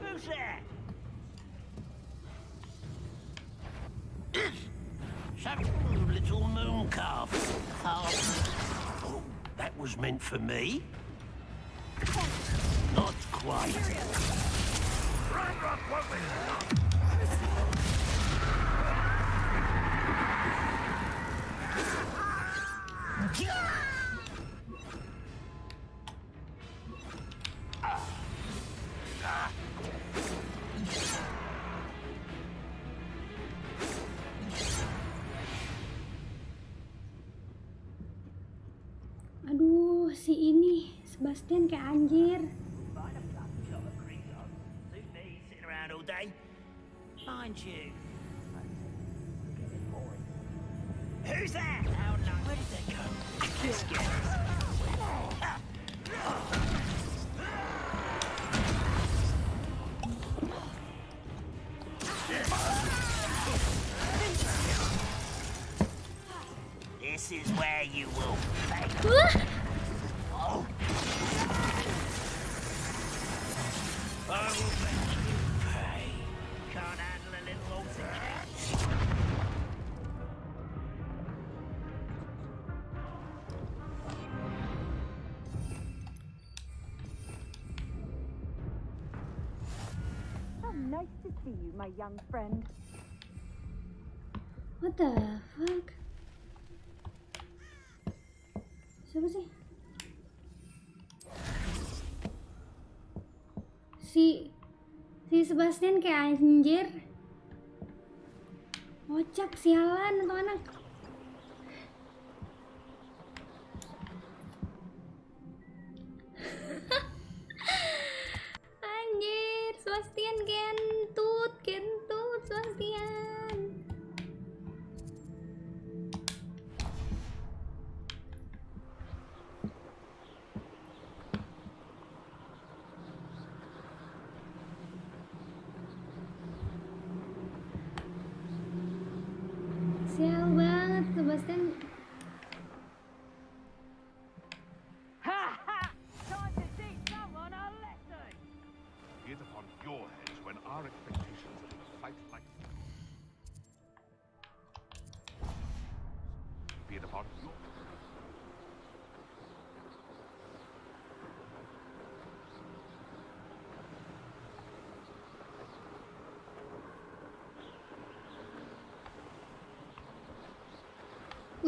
Who's there? Some little moon calf. Oh, that was meant for me? Not quite. Aduh, si ini Sebastian kayak anjir. Sitting around all day. Mind you. Who's that? Where did they go? Let's get it. This is where you will fail. Oh. I will make you pay. Can't handle a little altercation. How nice to see you, my young friend. What the fuck? Siapa sih? Si Sebastian kayak anjir. Kocak, sialan atau anak. Anjir, Sebastian kentut Sebastian. Sial banget Sebastian. Be it upon your heads when our expectations of a fight like be it upon you.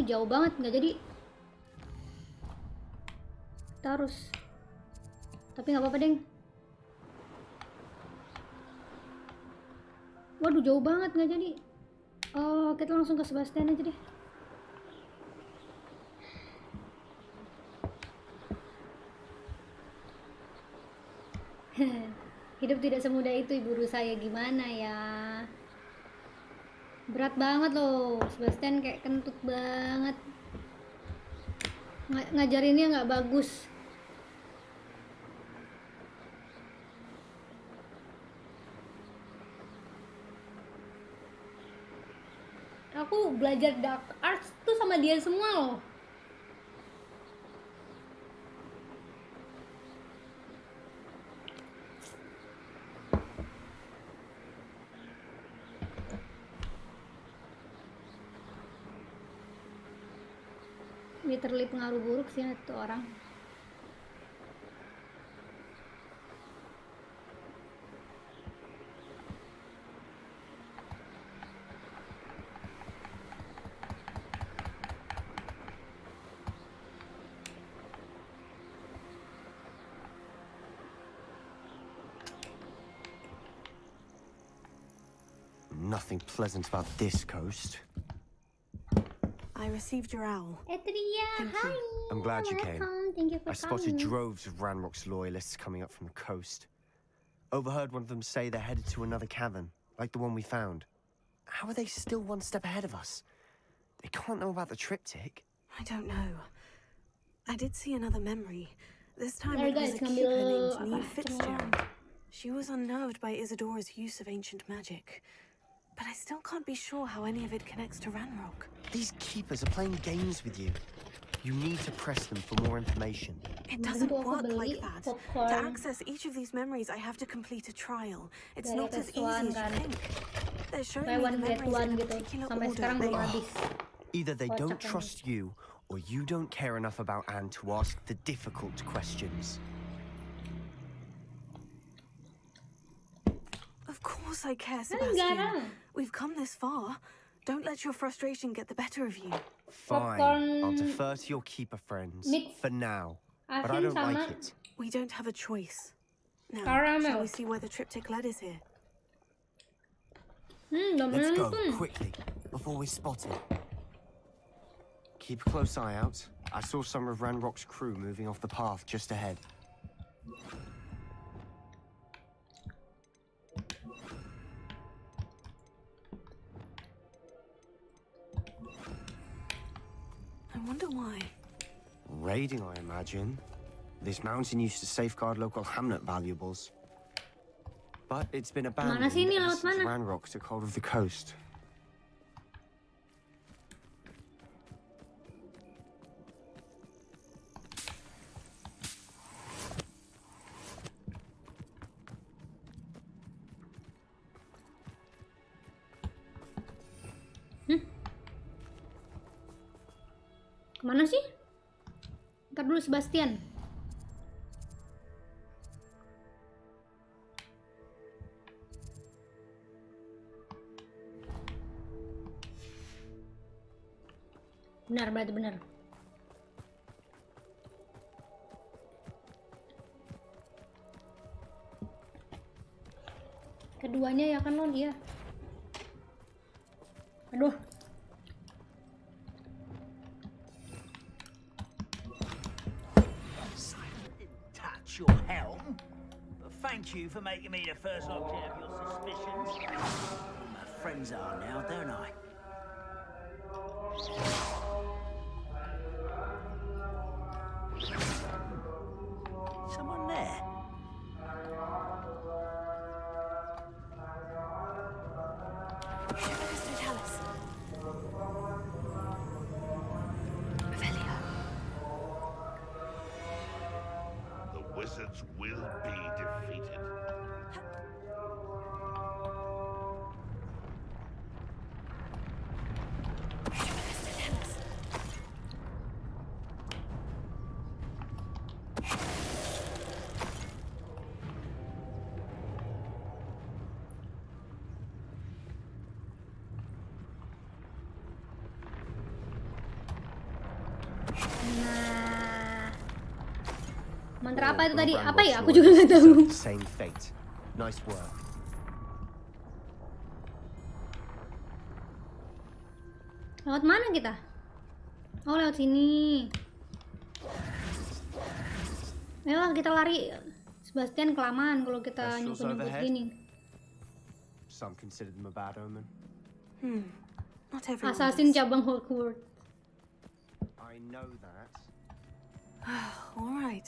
Jauh banget, nggak jadi. Terus. Tapi nggak apa-apa, Deng. Waduh, jauh banget, nggak jadi. Oh, kita langsung ke Sebastian aja deh. Hidup tidak semudah itu, ibu saya. Gimana ya? Berat banget loh, Sebastian kayak kentut banget. Ngajarinnya nggak bagus. Aku belajar dark arts tuh sama dia semua loh. Literally pengaruh buruk sih itu orang. Nothing pleasant about this coast. I received your owl. Etria, hi. I'm glad you came. Thank you for I spotted coming. droves of Ranrock's loyalists coming up from the coast. Overheard one of them say they're headed to another cavern, like the one we found. How are they still one step ahead of us? They can't know about the triptych. I don't know. I did see another memory. This time There it was guys, a ngambil keeper named apa, Neve cemilan. Fitzgerald. She was unnerved by Isadora's use of ancient magic. But I still can't be sure how any of it connects to Ranrock. These keepers are playing games with you. You need to press them for more information. It doesn't Kemarin tuh aku work beli like that. To popcorn access each of these memories, I have to complete a trial. It's dari not as easy Capslock as you kan. think. They're showing Buy me one the get memories one in a gitu. particular Sampai order. sekarang belum They- habis. Either they Kocak don't banget. trust you, or you don't care enough about Anne to ask the difficult questions. Of course I care, Garang. Sebastian. We've come this far. Don't let your frustration get the better of you. Fine, Popcorn I'll defer to your keeper friends mix for now. But I asin don't like sama it. We don't have a choice. Now, Caramel. shall we see where the triptych led us here? udah Let's go, nonton. quickly, before we're spotted. Keep a close eye out. I saw some of Ranrock's crew moving off the path just ahead. I wonder why. Raiding, I imagine. This mountain used to safeguard local hamlet valuables. But it's been abandoned sih ini, ever lewat since mana? Ranrock took hold of the coast. Kemana sih? Ntar dulu Sebastian. Benar, berarti benar. Keduanya ya kan Lon, iya. Aduh. Touch your helm. But thank you for making me the first object of your suspicions. My friends are now, don't I? Someone there. The wizards will be defeated. Nah, mantra apa itu tadi? Apa ya? Aku juga nggak tahu. Same fate. Nice work. Lewat mana kita? Oh, lewat sini. Ayolah kita lari. Sebastian kelamaan kalau kita nyumput-nyumput gini. Some consider them a bad omen. Not everyone. Assassin cabang Hogwarts. I know that. All right.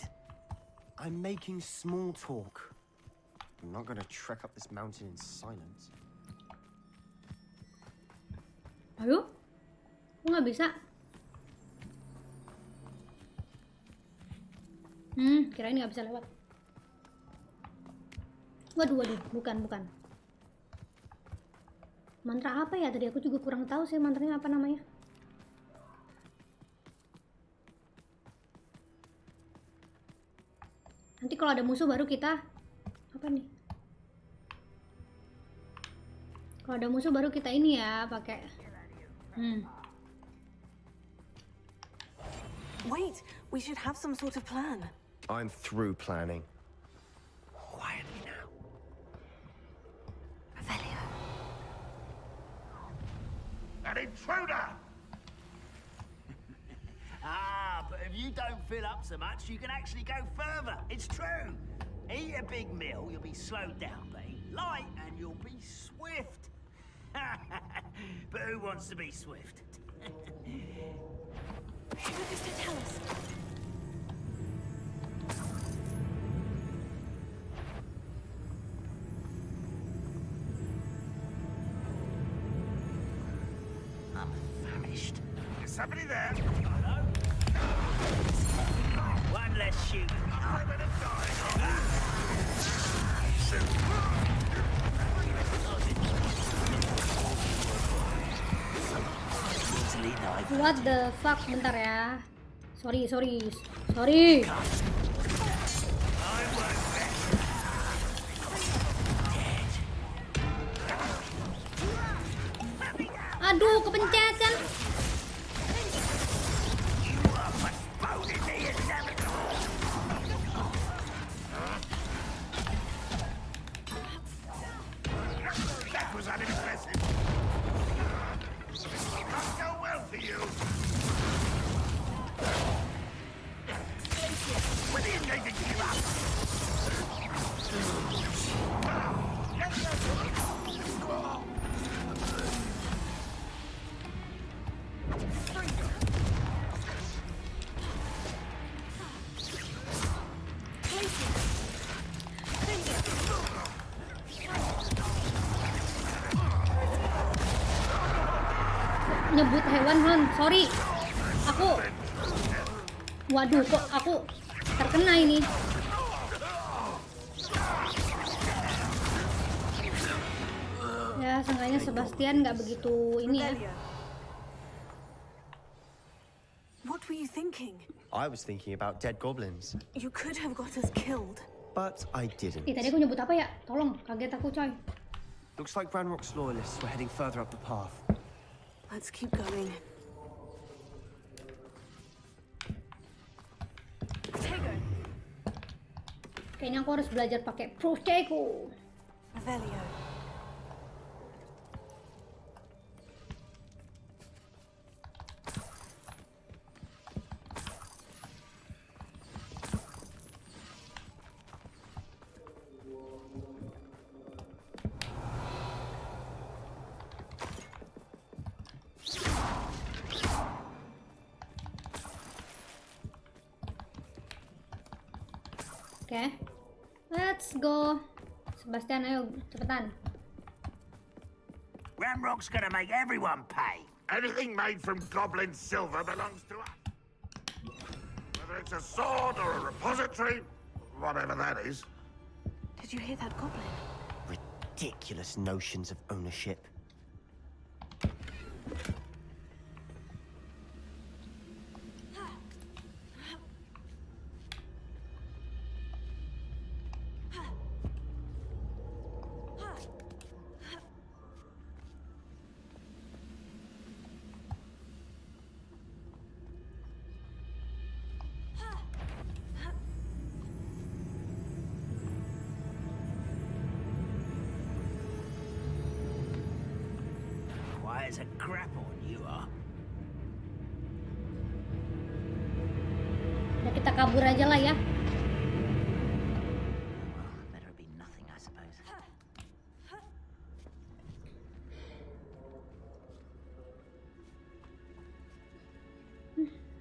I'm making small talk. I'm not going to trek up this mountain in silence. Ayo, kok nggak bisa? Kirain nggak bisa lewat. Waduh, bukan. Mantra apa ya tadi? Aku juga kurang tahu sih mantranya apa namanya. Nanti kalau ada musuh baru kita apa nih? Kalau ada musuh baru kita ini ya pakai. Wait, we should have some sort of plan. I'm through planning. Quietly now. An intruder! But if you don't fill up so much, you can actually go further. It's true. Eat a big meal, you'll be slowed down, but eat light and you'll be swift. But who wants to be swift? Tell us. I'm famished. Is somebody there? One less shoot. I'm gonna die. What the fuck? Bentar ya. Sorry. Aduh, kepencet kan? That was unimpressive. Not go well for you. When are you going to give up? Nyebut hewan Hon, sorry. Waduh, kok aku terkena ini. Ya, seenggaknya Sebastian nggak begitu ini ya. What were thinking? I was thinking about dead goblins, You could have got us killed. but I didn't. Tadi aku nyebut apa ya? Tolong, kaget aku coy. Looks like Ranrock's loyalists were heading further up the path. Let's keep going. Kayaknya aku harus belajar pakai Protego. Revelio. Oke, let's go. Sebastian, ayo cepetan. Ranrock's gonna make everyone pay. Anything made from goblin silver belongs to us. Whether it's a sword or a repository, whatever that is. Did you hear that goblin? Ridiculous notions of ownership. Quiet as a grapple, you are. Udah, kita kabur aja lah ya. Better be nothing, I suppose.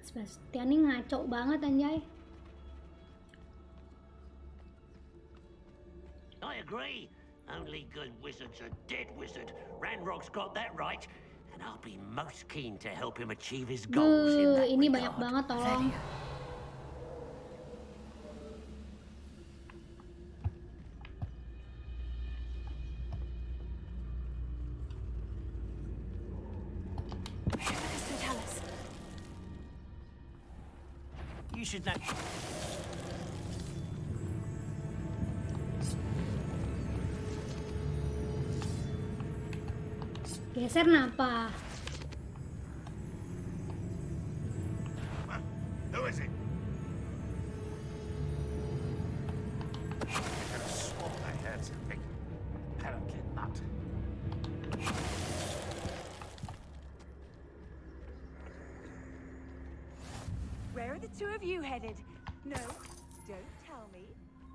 Sebastian nih ngaco banget anjay. I agree. Only good wizard's a dead wizard. Ranrock's got that right, and I'll be most keen to help him achieve his goals in that Ini regard. banyak banget tolong. You should know. Geser napa? Who is it? I could have sworn I heard something. Apparently not. Where are the two of you headed? No, don't tell me.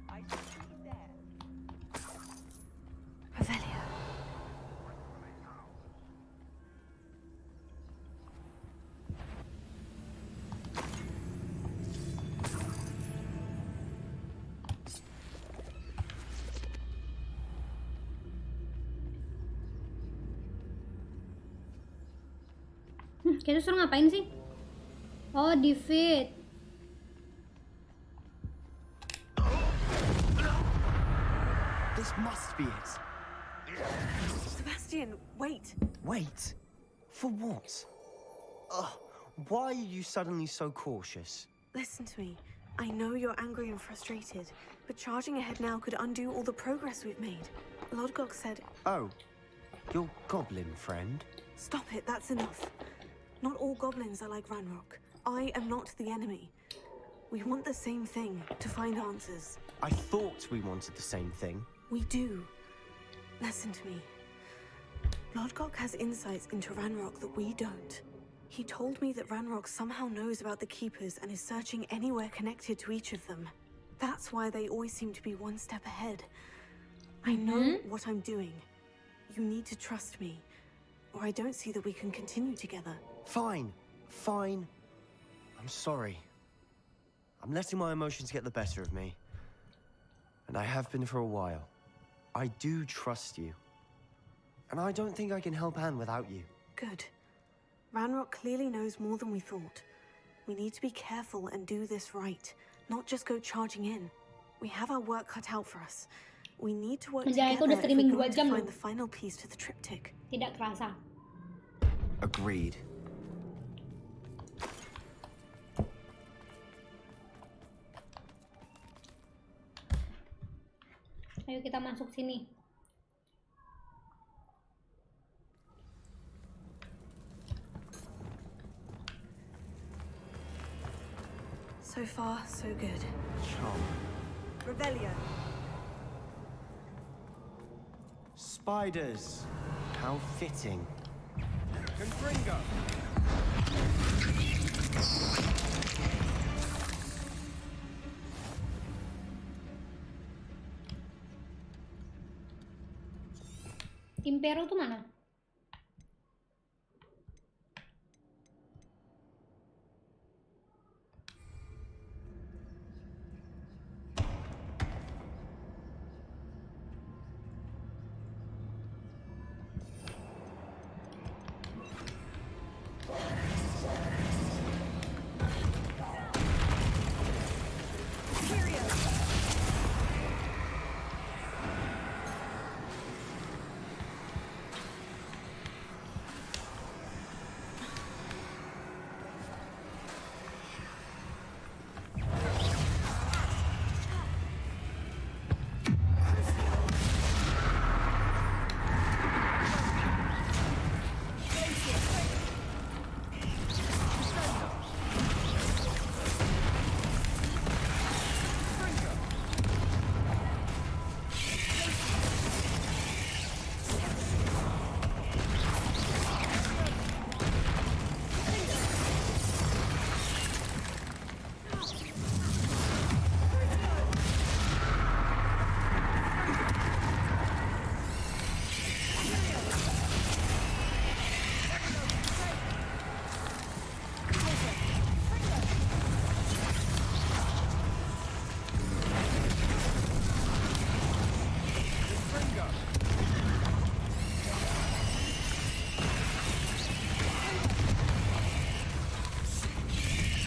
I should be there. Revelio. Kita suruh ngapain sih? Oh, defeat. This must be it. Sebastian, wait. Wait? For what? Why are you suddenly so cautious? Listen to me. I know you're angry and frustrated, but charging ahead now could undo all the progress we've made. Lodgok said... Oh, your goblin friend? Stop it, that's enough. Not all goblins are like Ranrock. I am not the enemy. We want the same thing, to find answers. I thought we wanted the same thing. We do. Listen to me. Lodgok has insights into Ranrock that we don't. He told me that Ranrock somehow knows about the Keepers and is searching anywhere connected to each of them. That's why they always seem to be one step ahead. I know what I'm doing. You need to trust me, or I don't see that we can continue together. Fine. I'm sorry. I'm letting my emotions get the better of me. And I have been for a while. I do trust you. And I don't think I can help Anne without you. Good. Ranrock clearly knows more than we thought. We need to be careful and do this right, not just go charging in. We have our work cut out for us. We need to work Menjalani together udah if streaming we're 2 going to jam find loh. the final piece to the triptych. Tidak kerasa. Ayo kita masuk sini. So far, so good. Revelio. Spiders. How fitting. Confringo. Impero tuh mana?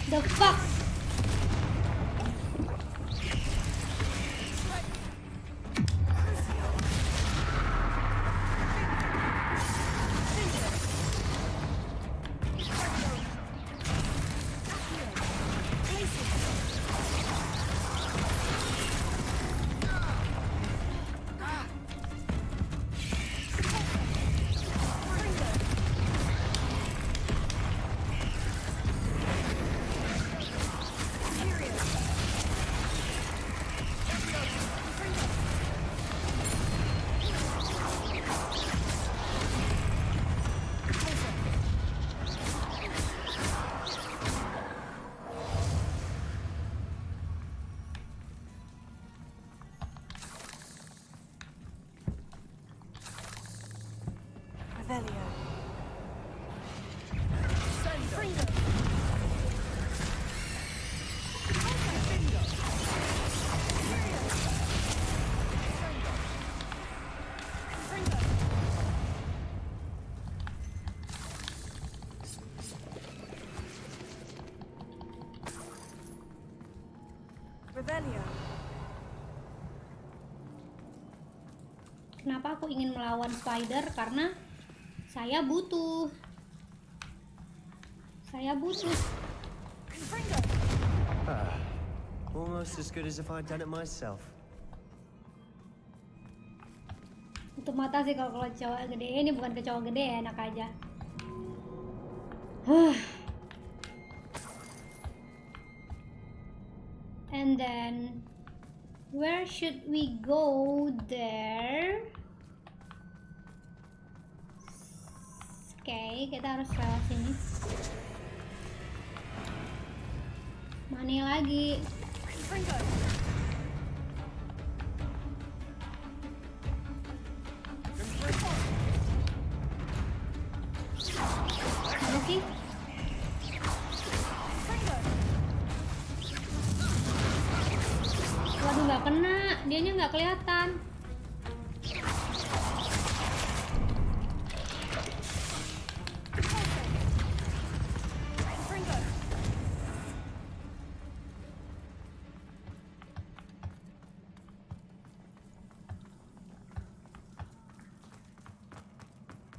The fuck? Revelio. Revelio. Kenapa aku ingin melawan spider? Karena saya butuh. Almost as good as if I'd done it myself. Tutup mata sih kalau cowok gede. Ini bukan ke cowok gede, enak aja. And then where should we go there? Oke, kita harus lewat sini. Mana lagi? Oke. Waduh, nggak kena. Dianya nggak kelihatan.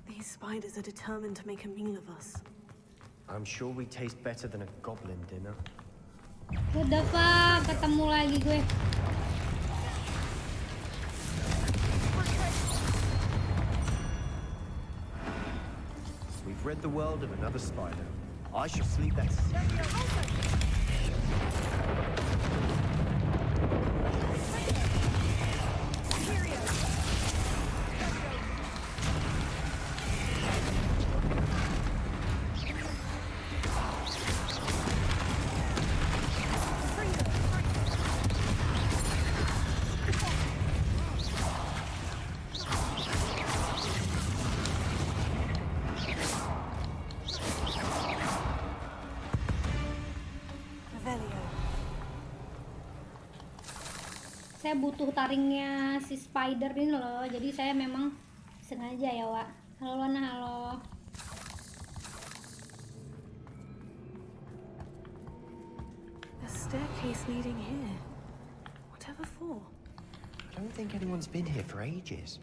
These spiders are determined to make a meal of us. I'm sure we taste better than a goblin dinner. Udah, Pak, ketemu lagi gue. rid the world of another spider. I shall sleep better. Saya butuh taringnya si spider ini loh, jadi saya memang sengaja ya, Wak. Halo Lona, halo. A staircase leading here. Whatever for? I don't think anyone's been here for ages.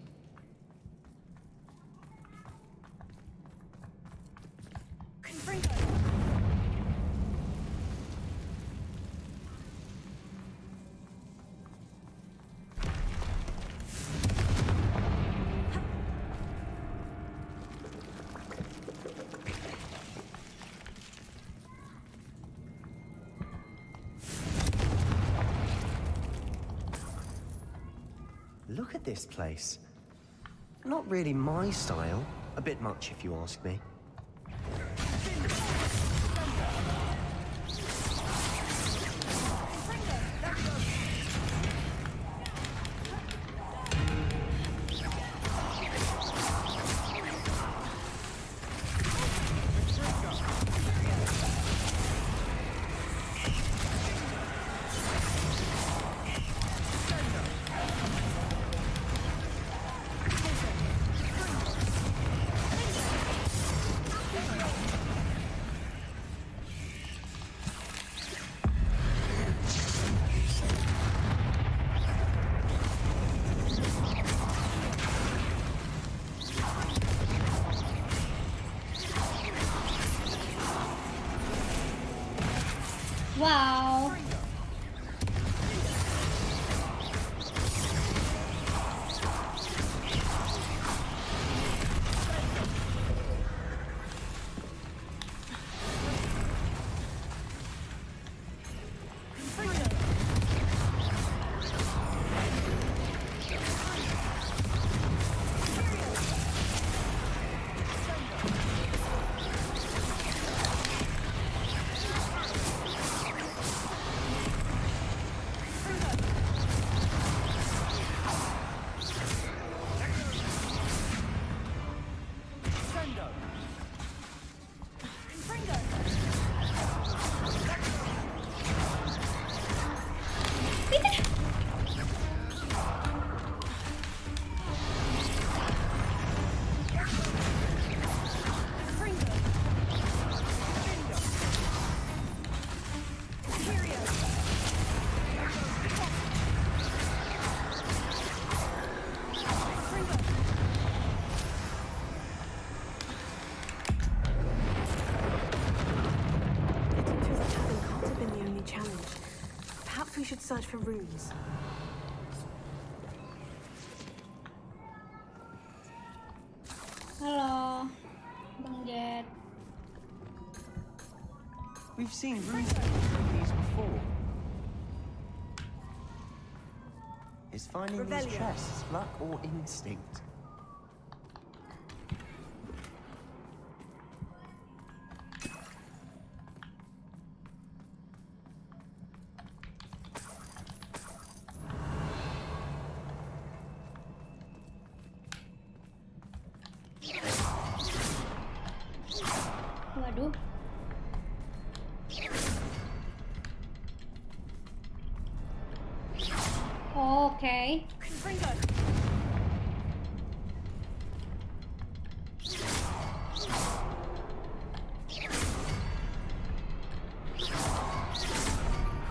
Look at this place. Not really my style. A bit much, if you ask me. Wow. We should search for runes. Halo, Bang Jet. We've seen runes like these before. Is finding these chests luck or instinct? Waduh. Oke.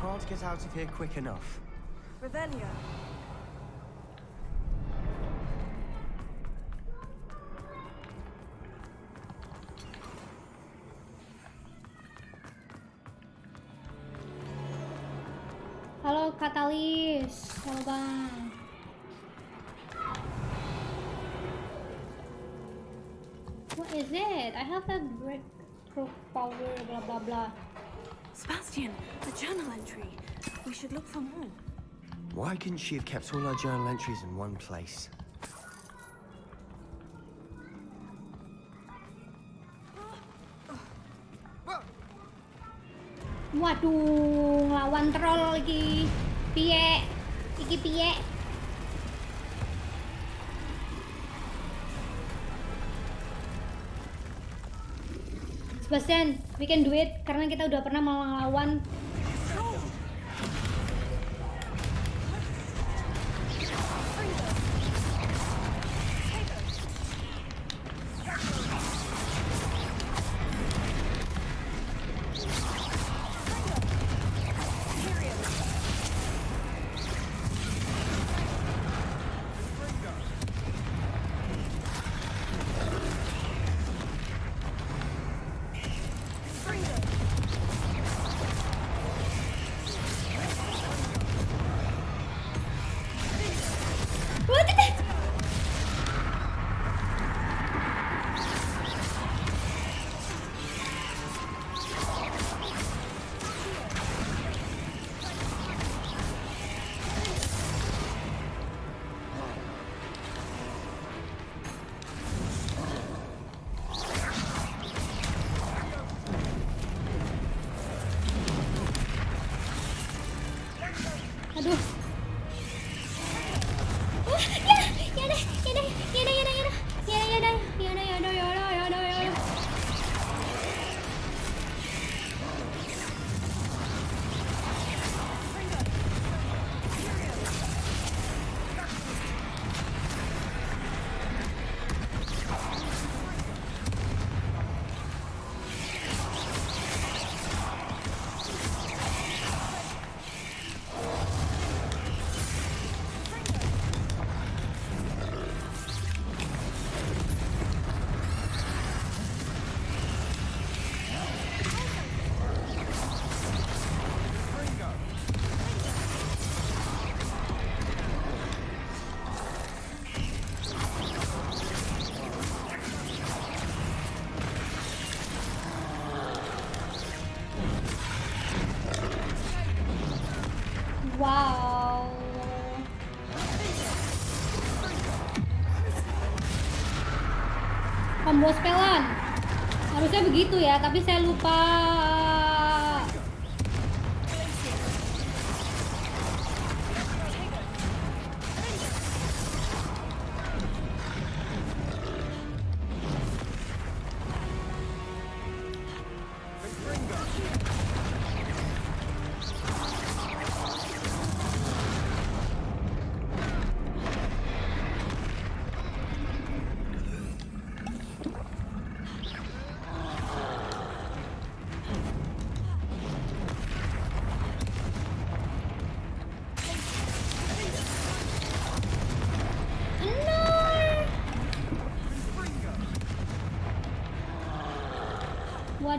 Can't get out of here quick enough. Revelio. Halo Katalis, halo Bang. What is it? I have a breakthrough power, blah blah blah. Sebastian, a journal entry. We should look for more. Why couldn't she have kept all our journal entries in one place? Waduh, ngelawan troll lagi. Piye? Iki piye? Sebastian, we can do it karena kita udah pernah melawan. Aduh. Wow. Combo spellan. Harusnya begitu ya, tapi saya lupa.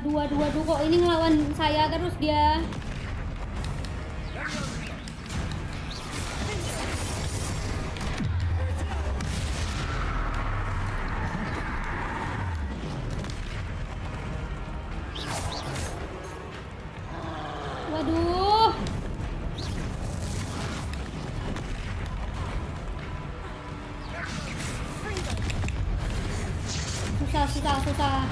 Waduh, kok ini ngelawan saya terus dia. Waduh. Susah.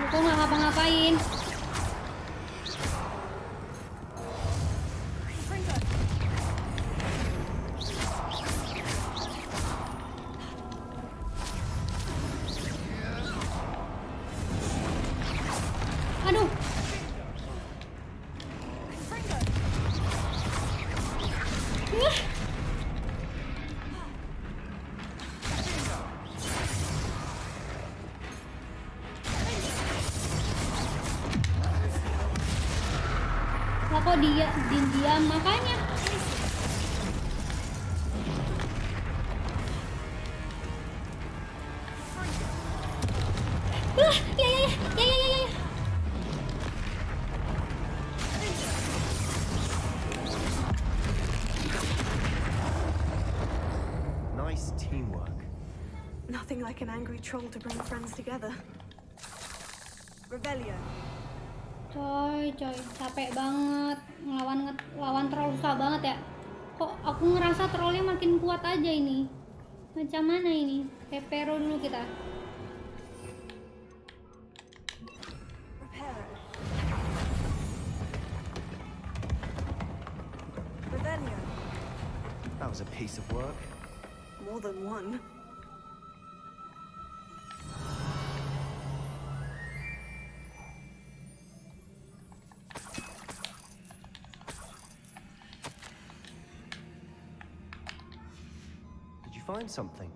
Kok nggak ngapa-ngapain? Aduh. Lah kok dia diam makanya. Ya. Nice teamwork. Nothing like an angry troll to bring friends together. Rebellion. Coy, capek banget lawan troll, susah banget ya. Kok aku ngerasa trollnya makin kuat aja ini. Macam mana ini? Pepero dulu kita. Rebellion. That was a piece of work. More than one. Did you find something?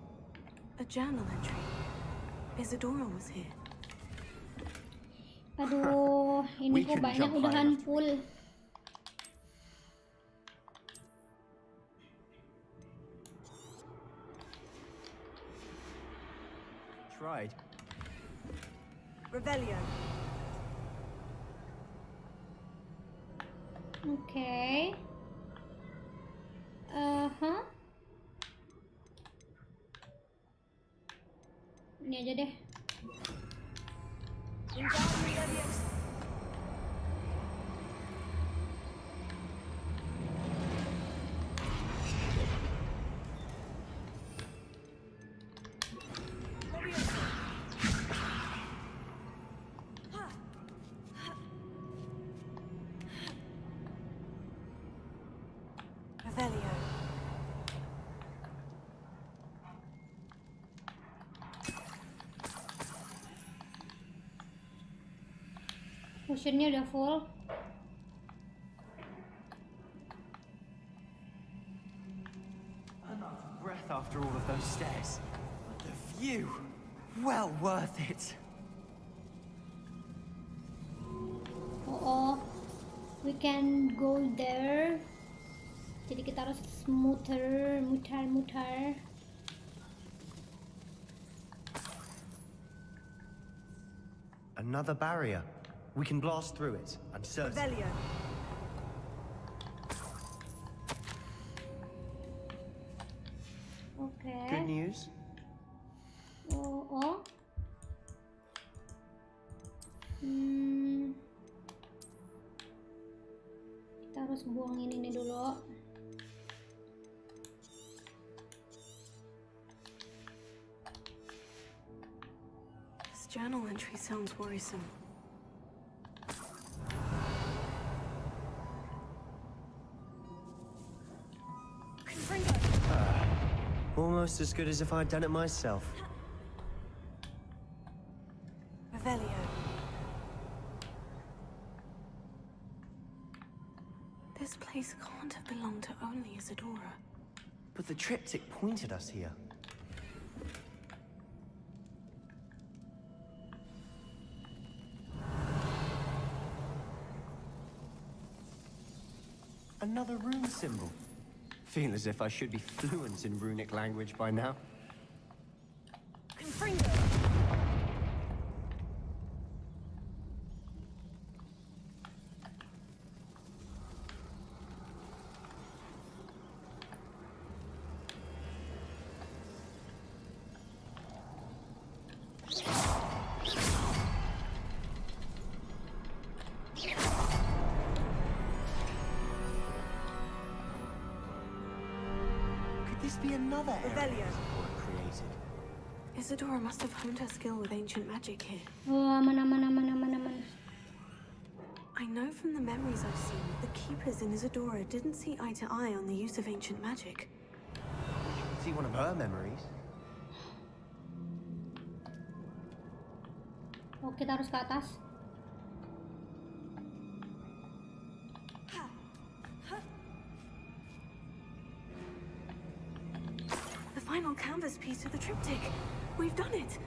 A journal entry. Isadora was here. Aduh, ini kok banyak udahan full. Tried. Rebellion. Oke. Ini aja deh. Revelio. Potionnya udah full. I'm out of breath after all of those stairs. But the view, well worth it. Oh, we can go there. Jadi kita harus muter. Another barrier. We can blast through it, I'm certain. Rebellion. Okay. Good news? Oh. Kita harus buangin ini dulu. This journal entry sounds worrisome. Almost as good as if I'd done it myself. Revelio. This place can't have belonged to only Isadora. But the triptych pointed us here. Another rune symbol. Feel as if I should be fluent in runic language by now. Confringo. This be another area created. Isadora must have honed her skill with ancient magic here. Oh, aman. I know from the memories I've seen, the keepers in Isadora didn't see eye to eye on the use of ancient magic. See one of her memories. Oh, kita harus ke atas. Final canvas piece of the triptych. We've done it.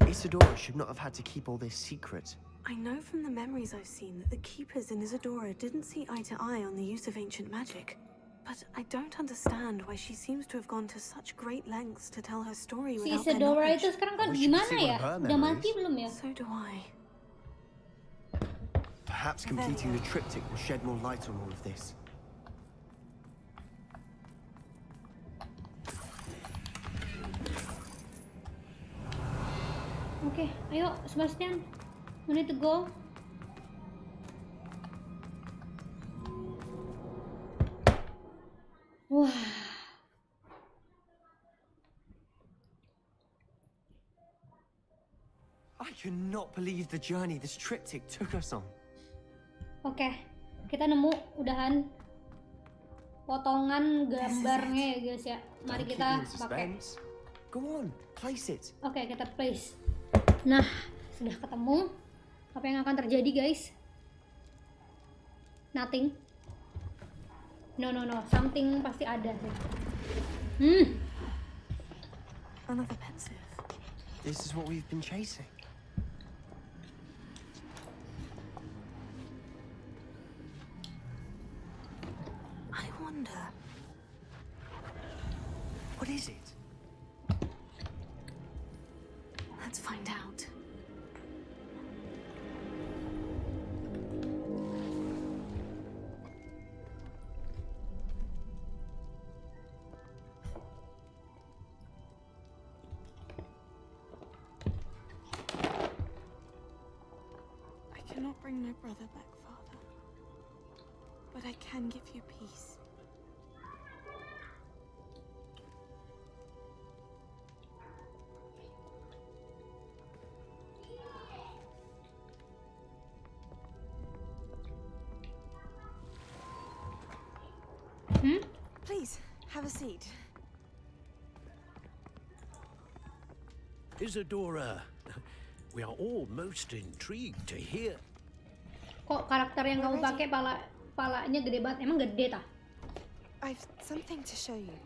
Isadora should not have had to keep all this secret. I know from the memories I've seen that the keepers in Isadora didn't see eye to eye on the use of ancient magic. But I don't understand why she seems to have gone to such great lengths to tell her story Si without their Isadora knowledge. itu sekarang kan gimana ya? Udah mati belum ya? So do I. Perhaps completing the triptych will shed more light on all of this. Oke, ayo Sebastian. We need to go. Wah. I cannot believe the journey this triptych took us on. Oke, kita nemu udahan potongan gambarnya ya guys ya. Mari kita pakai. Go on, place it. Oke, kita place. Nah, sudah ketemu. Apa yang akan terjadi guys? Nothing. No, something pasti ada sih. Another pensive. This is what we've been chasing. I wonder. What is it? Let's find out. I cannot bring my brother back, Father. But I can give you peace. Please, have a seat. Isadora, we are all most intrigued to hear. Kok karakter yang kamu pakai palanya gede banget? Emang gede tah? I've something to show you.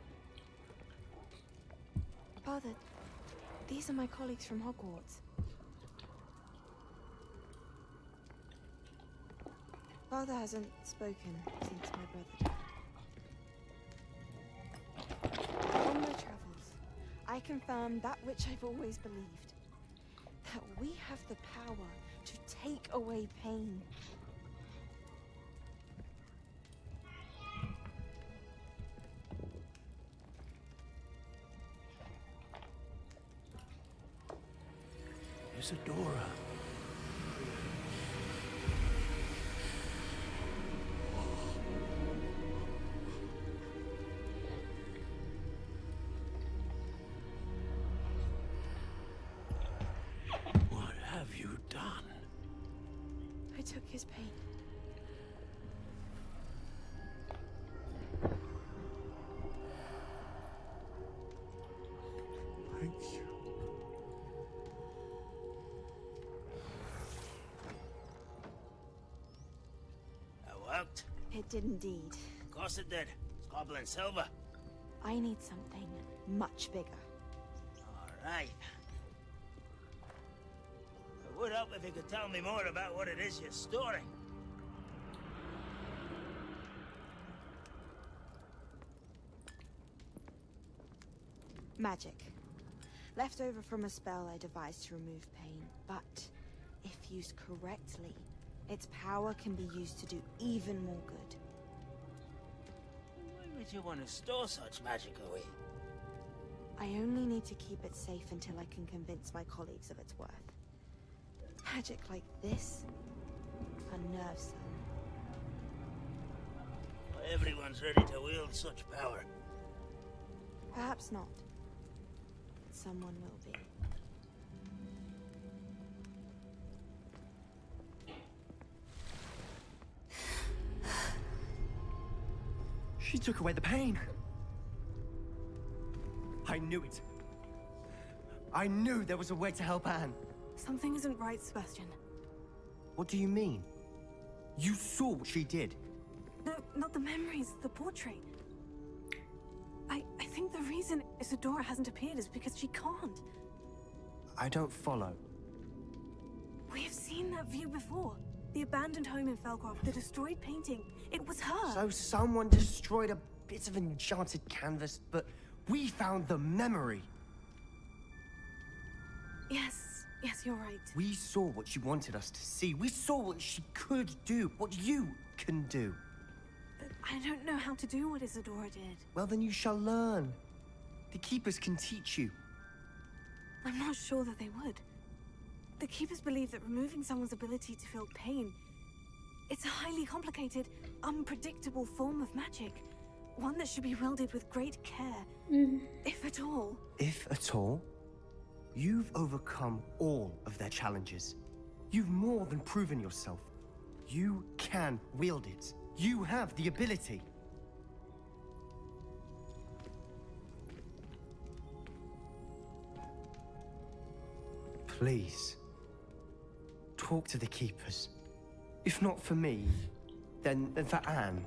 Father, these are my colleagues from Hogwarts. Father hasn't spoken since my brother died. On my travels, I confirmed that which I've always believed. That we have the power to take away pain. Isadora. What have you done? I took his pain. Thank you. That worked? It did indeed. Of course it did. It's goblin silver. I need something much bigger. All right. I would help if you could tell me more about what it is you're storing. Magic. Left over from a spell I devised to remove pain, but if used correctly, its power can be used to do even more good. Why would you want to store such magic away? I only need to keep it safe until I can convince my colleagues of its worth. Magic like this unnerves them. Not everyone's ready to wield such power. Perhaps not. But someone will be. She took away the pain. I knew it. I knew there was a way to help Anne. Something isn't right, Sebastian. What do you mean? You saw what she did. No, not the memories, the portrait. I think the reason Isadora hasn't appeared is because she can't. I don't follow. We have seen seen that view before. The abandoned home in Felcroft, the destroyed painting. It was her. So someone destroyed a bit of enchanted canvas, but we found the memory. Yes, you're right. We saw what she wanted us to see. We saw what she could do, what you can do. But I don't know how to do what Isadora did. Well, then you shall learn. The Keepers can teach you. I'm not sure that they would. The Keepers believe that removing someone's ability to feel pain, it's a highly complicated, unpredictable form of magic. One that should be wielded with great care, if at all. If at all? You've overcome all of their challenges. You've more than proven yourself. You can wield it. You have the ability. Please, talk to the Keepers. If not for me, then for Anne.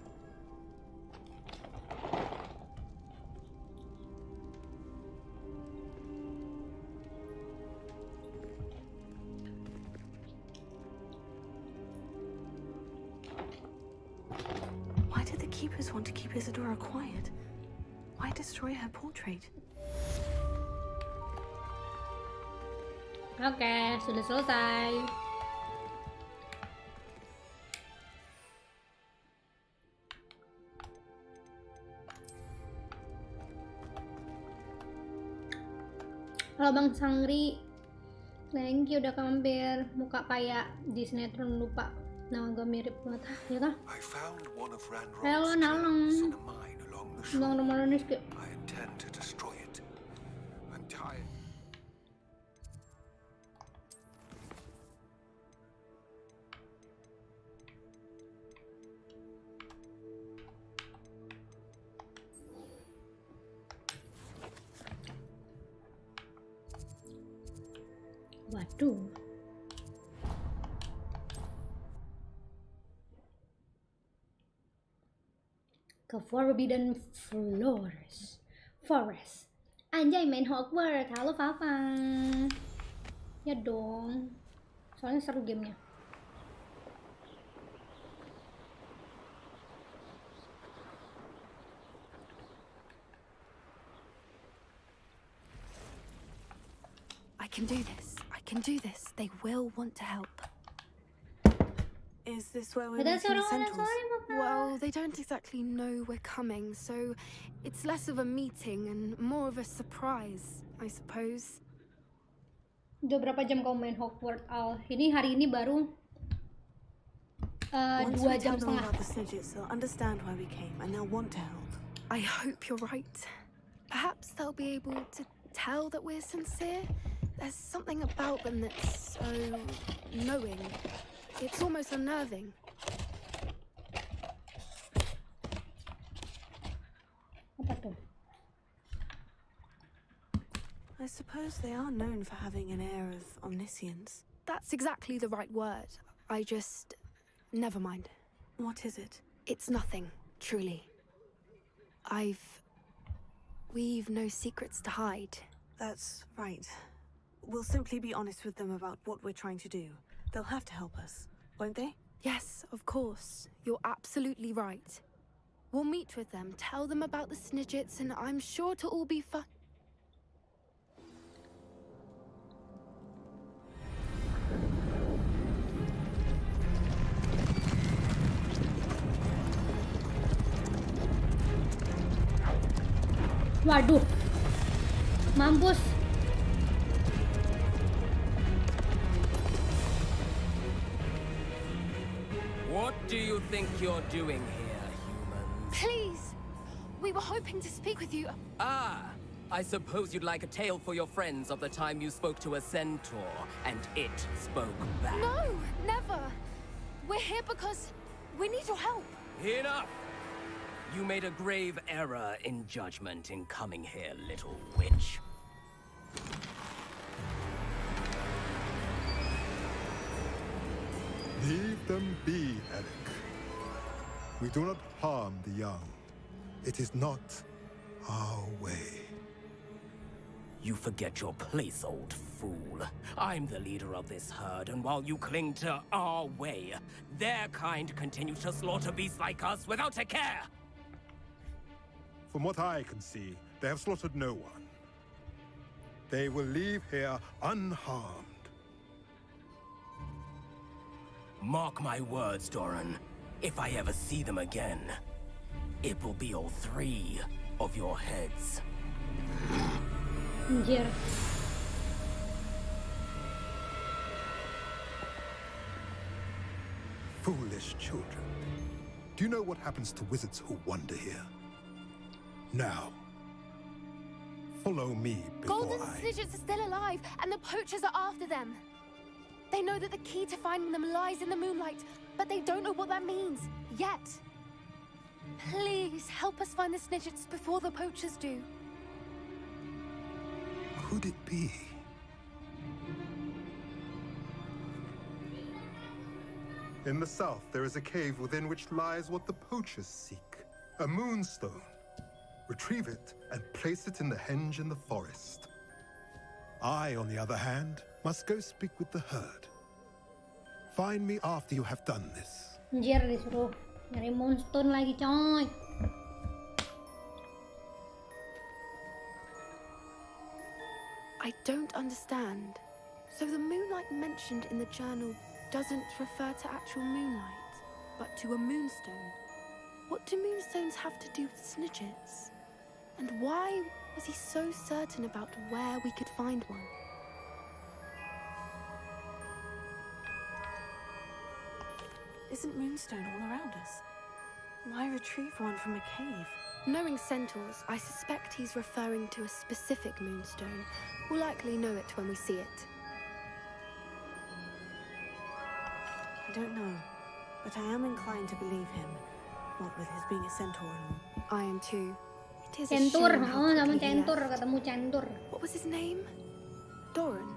Why did the Keepers want to keep Isadora quiet? Why destroy her portrait? Oke, sudah selesai. Halo Bang Sangri, thank you udah mampir. Muka kayak di sinetron, lupa nama gue mirip banget, ya kan? Halo Nalong, Nalong Rizky. I intend to destroy it. I'm tired. Waduh. Ke Forbidden Forest. Anjay, main Hogwarts. Halo Fafa. Ya dong. Soalnya seru gamenya. I can do this. I can do this. They will want to help. Is this where we're meeting the Centaurs? Well, they don't exactly know we're coming, so it's less of a meeting and more of a surprise, I suppose. Udah berapa jam kau main Hogwarts, Al? Ini hari ini baru 2 jam setengah. About the Snidgets, they'll understand why we came and they'll want to help. I hope you're right. Perhaps they'll be able to tell that we're sincere. There's something about them that's so knowing. It's almost unnerving. Apa tuh? I suppose they are known for having an air of omniscience. That's exactly the right word. I just... never mind. What is it? It's nothing, truly. We've no secrets to hide. That's right. We'll simply be honest with them about what we're trying to do. They'll have to help us, won't they? Yes, of course. You're absolutely right. We'll meet with them, tell them about the Snidgets, and I'm sure to all be fun. Waduh. Mampus. What do you think you're doing here, humans? Please! We were hoping to speak with you. Ah, I suppose you'd like a tale for your friends of the time you spoke to a centaur, and it spoke back. No, never. We're here because we need your help. Enough! You made a grave error in judgment in coming here, little witch. Leave them be, Eric. We do not harm the young. It is not our way. You forget your place, old fool. I'm the leader of this herd, and while you cling to our way, their kind continue to slaughter beasts like us without a care! From what I can see, they have slaughtered no one. They will leave here unharmed. Mark my words, Doran. If I ever see them again, it will be all 3 of your heads. Anjir. Foolish children. Do you know what happens to wizards who wander here? Now, follow me before Golden Snidgets are still alive, and the poachers are after them. They know that the key to finding them lies in the moonlight, but they don't know what that means, yet. Please, help us find the Snidgets before the poachers do. Could it be? In the south, there is a cave within which lies what the poachers seek. A moonstone. Retrieve it and place it in the henge in the forest. I, on the other hand, must go speak with the herd. Find me after you have done this. Anjir, disuruh nyari moonstone lagi, coy. I don't understand. So the moonlight mentioned in the journal doesn't refer to actual moonlight, but to a moonstone. What do moonstones have to do with Snidgets? And why was he so certain about where we could find one? Isn't moonstone all around us? Why retrieve one from a cave? Knowing centaurs, I suspect he's referring to a specific moonstone. We'll likely know it when we see it. I don't know, but I am inclined to believe him. What with his being a centaur and all. I am too. It is a Centur, shame how sama quickly he centur, left. ketemu centur. What was his name? Doran.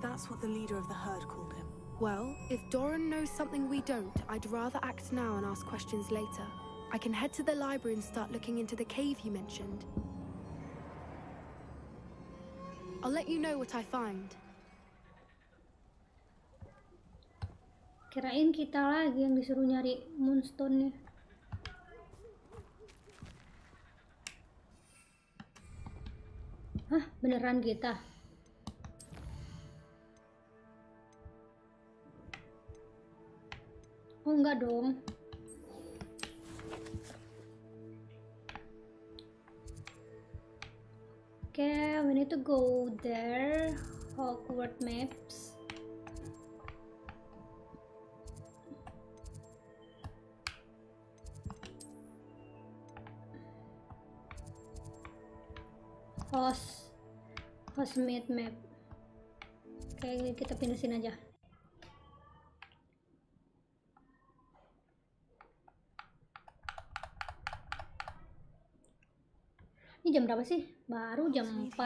That's what the leader of the herd called him. Well, if Doran knows something we don't, I'd rather act now and ask questions later. I can head to the library and start looking into the cave you mentioned. I'll let you know what I find. Kirain kita lagi yang disuruh nyari moonstone-nya. Hah, beneran kita? Oh enggak dong. Okay, we need to go there. Hogwarts maps. Hogsmeade map. Oke, kita pindah sini aja. Ini jam berapa sih? Baru jam 4.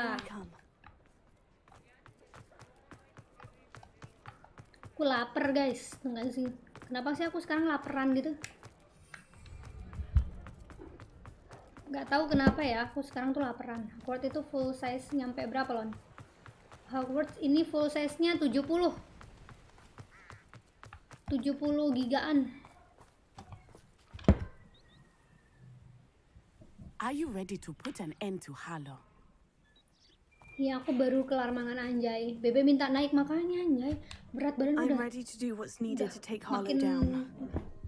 Aku lapar guys, enggak sih? Kenapa sih aku sekarang laparan gitu? Nggak tahu kenapa ya, aku sekarang tuh laparan. Hogwarts itu full size nyampe berapa lon? Hogwarts ini full size-nya 70 gigaan. Are you ready to put an end to Hal-hal? Ya, aku baru kelar mangan anjay. Bebe minta naik makanya anjay. Berat badan I'm udah. ready to do what's needed to take Hal-hal Makin down.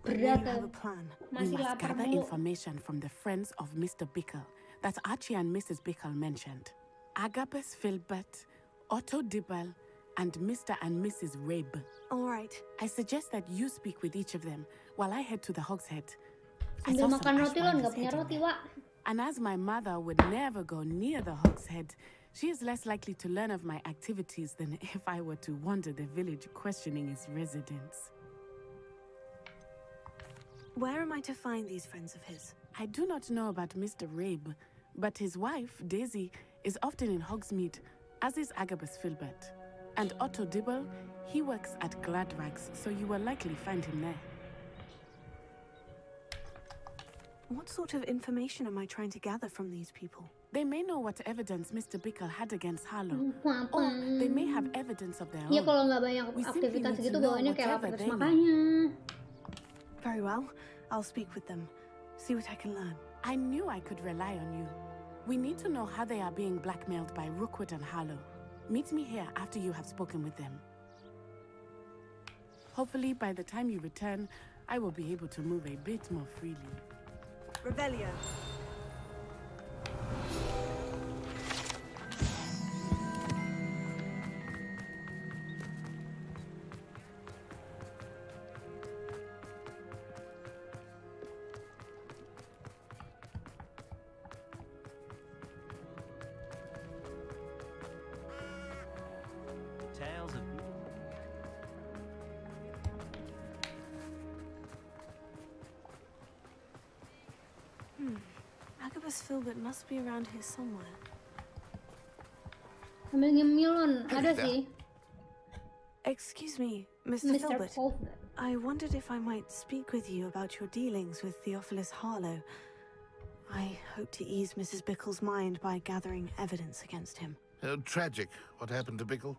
berat. I have a plan. Masih We must lapar gather mulu. information from the friends of Mr. Bickle that Archie and Mrs. Bickle mentioned. Agabus Filbert, Otto Dibble, and Mr. and Mrs. Rabe. All right. I suggest that you speak with each of them while I head to the Hogshead. Sambil makan roti lon, nggak punya roti, Wak. And as my mother would never go near the Hogshead, she is less likely to learn of my activities than if I were to wander the village questioning its residents. Where am I to find these friends of his? I do not know about Mr. Rabe, but his wife, Daisy, is often in Hogsmeade, as is Agabus Filbert. And Otto Dibble, he works at Gladrags, so you will likely find him there. What sort of information am I trying to gather from these people? They may know what evidence Mr. Bickle had against Harlow, or they may have evidence of their Ya own. kalau nggak banyak We simply aktivitas need gitu to know bawaannya kayak whatever laptop they know. makanya. Very well. I'll speak with them. See what I can learn. I knew I could rely on you. We need to know how they are being blackmailed by Rookwood and Harlow. Meet me here after you have spoken with them. Hopefully, by the time you return, I will be able to move a bit more freely. Revelio. Tales of... Agabus Filbert must be around here somewhere. Sambil nyemilon, ada sih. Excuse me, Mr. Mr. Filbert. Filbert. I wondered if I might speak with you about your dealings with Theophilus Harlow. I hope to ease Mrs. Bickle's mind by gathering evidence against him. Tragic, what happened to Bickle.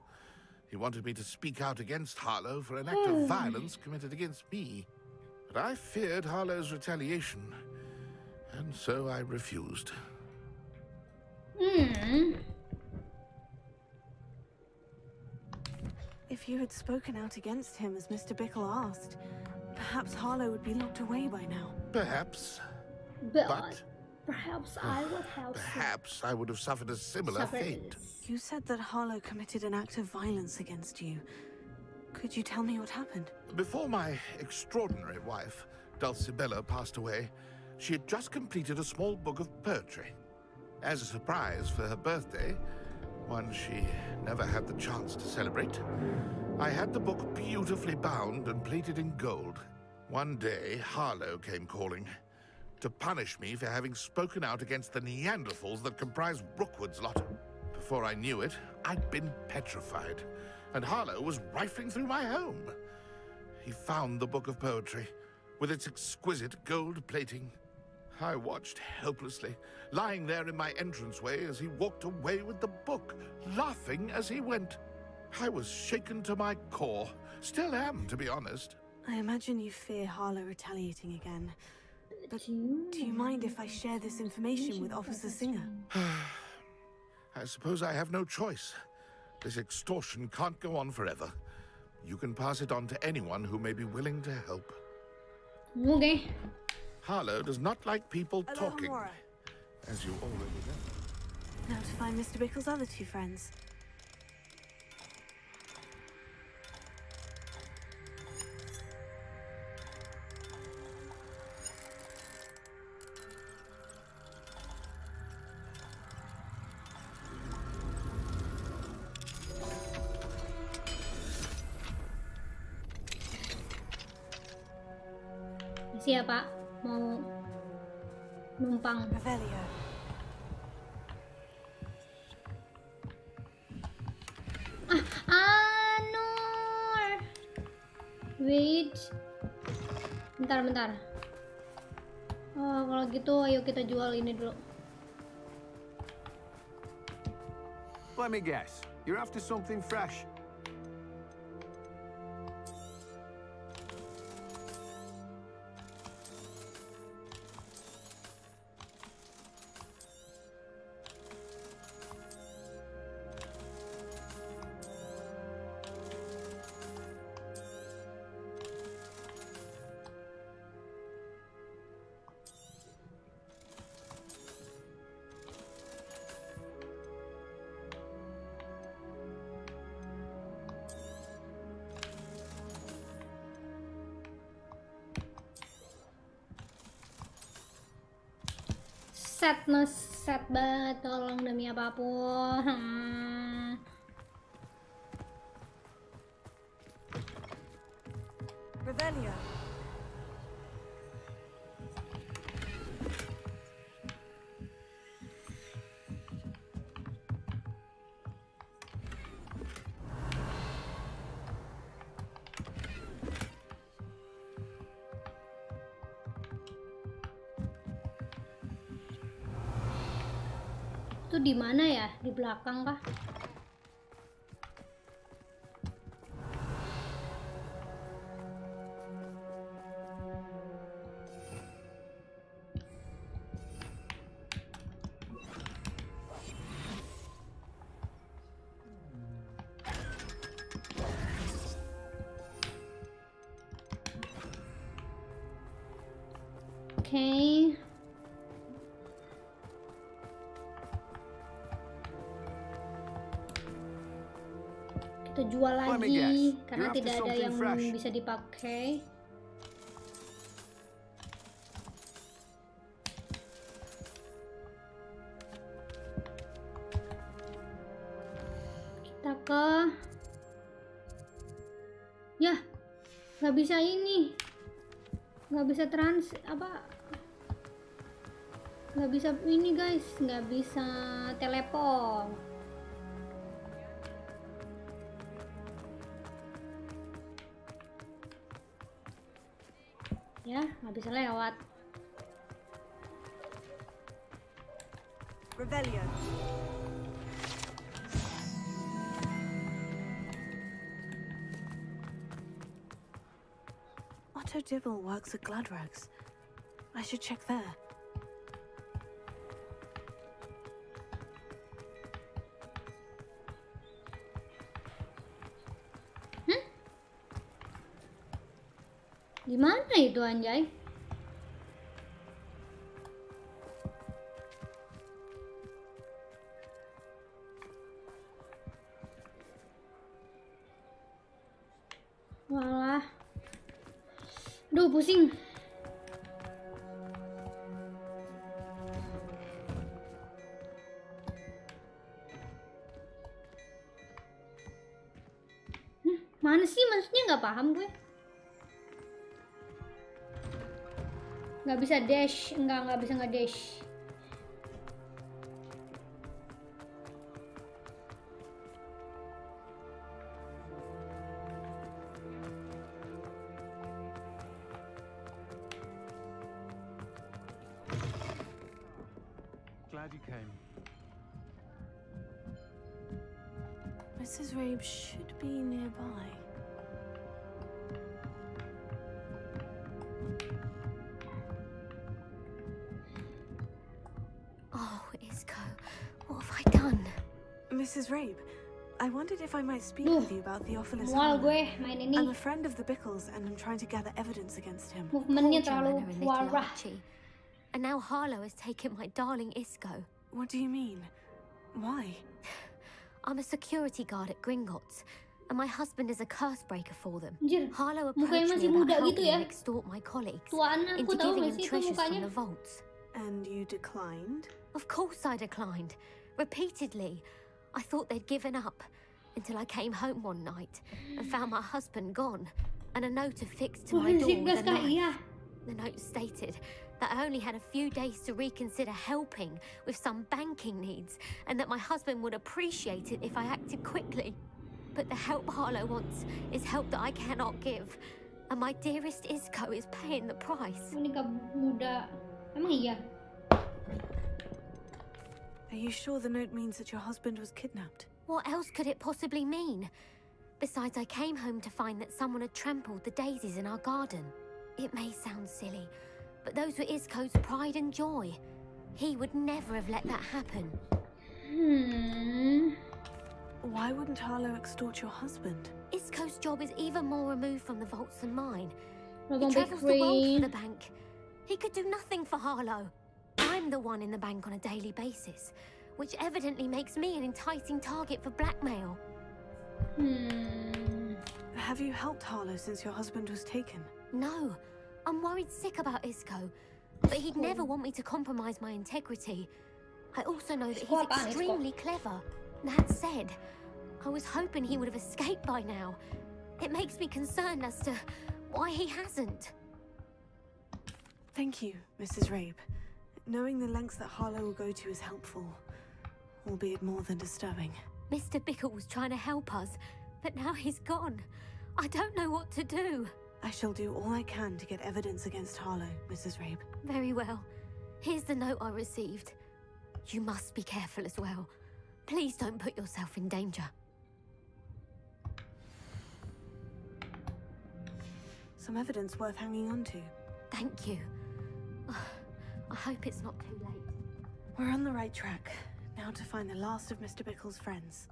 He wanted me to speak out against Harlow for an act of violence committed against me. But I feared Harlow's retaliation, and so I refused. If you had spoken out against him as Mr. Bickle asked, perhaps Harlow would be locked away by now. Perhaps. But perhaps I would help. Perhaps I would have suffered a similar fate. You said that Harlow committed an act of violence against you. Could you tell me what happened? Before my extraordinary wife, Dulcibella, passed away, she had just completed a small book of poetry. As a surprise for her birthday, one she never had the chance to celebrate, I had the book beautifully bound and plated in gold. One day, Harlow came calling to punish me for having spoken out against the Neanderthals that comprise Rookwood's lot. Before I knew it, I'd been petrified, and Harlow was rifling through my home. He found the book of poetry, with its exquisite gold plating. I watched helplessly, lying there in my entranceway as he walked away with the book, laughing as he went. I was shaken to my core. Still am, to be honest. I imagine you fear Harlow retaliating again. But do you mind if I share this information with Officer Singer? I suppose I have no choice. This extortion can't go on forever. You can pass it on to anyone who may be willing to help. Okay. Harlow does not like people talking, Alohomora. as you already know. Now to find Mr. Bickle's other two friends. Siapa mau numpang? Revelio. Anur. Wait. Bentar. Oh, kalau gitu ayo kita jual ini dulu. Let me guess. You're after something fresh. Set banget, tolong demi apapun. Revelio. di mana ya? Di belakang kah? Oke. Kita jual lagi karena tidak ada yang bisa dipakai. Kita ke ya, nggak bisa ini, nggak bisa nggak bisa ini guys, nggak bisa telepon. Ya, nggak bisa lewat. Rebellion. Otto Dibble works at Gladrags. I should check there. Di mana itu anjay? Walah. Duh, pusing. Mana sih maksudnya, nggak paham gue. Nggak bisa dash, nggak bisa nge-dash. Glad you came. Mrs. Rabe should be nearby. Mrs. Rabe, I wondered if I might speak with you about Theophilus Harlow. I'm a friend of the Bickles and I'm trying to gather evidence against him. Movementnya terlalu warah. And now Harlow has taken my darling Isco. What do you mean? Why? I'm a security guard at Gringotts, and my husband is a curse breaker for them. Harlow mukanya approached masih me muda about gitu helping ya. him extort my colleagues Tuaan aku into tahu giving nggak him sih itu treasures from mukanya? the vaults. And you declined? Of course I declined. Repeatedly. I thought they'd given up until I came home one night and found my husband gone and a note affixed to my door with a knife. The note stated that I only had a few days to reconsider helping with some banking needs and that my husband would appreciate it if I acted quickly. But the help Harlow wants is help that I cannot give. And my dearest Isco is paying the price. Menikah muda. Emang iya? Are you sure the note means that your husband was kidnapped? What else could it possibly mean? Besides, I came home to find that someone had trampled the daisies in our garden. It may sound silly, but those were Isco's pride and joy. He would never have let that happen. Why wouldn't Harlow extort your husband? Isco's job is even more removed from the vaults than mine. He Robong travels the world Bakery. for the bank. He could do nothing for Harlow. I'm the one in the bank on a daily basis, which evidently makes me an enticing target for blackmail. Have you helped Harlow since your husband was taken? No, I'm worried sick about Isco, but he'd never want me to compromise my integrity. I also know that he's extremely clever. That said, I was hoping he would have escaped by now. It makes me concerned as to why he hasn't. Thank you, Mrs. Rabe. Knowing the lengths that Harlow will go to is helpful, albeit more than disturbing. Mr. Bickle was trying to help us, but now he's gone. I don't know what to do. I shall do all I can to get evidence against Harlow, Mrs. Rabe. Very well. Here's the note I received. You must be careful as well. Please don't put yourself in danger. Some evidence worth hanging on to. Thank you. I hope it's not too late. We're on the right track. Now to find the last of Mr. Bickle's friends.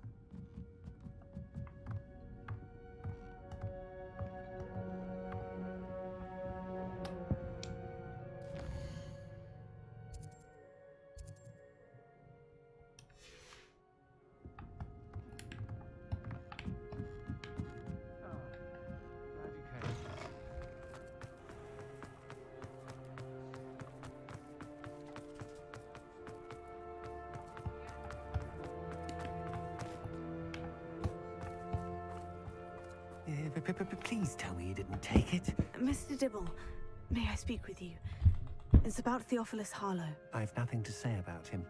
Please tell me you didn't take it. Mr. Dibble, may I speak with you? It's about Theophilus Harlow. I've nothing to say about him.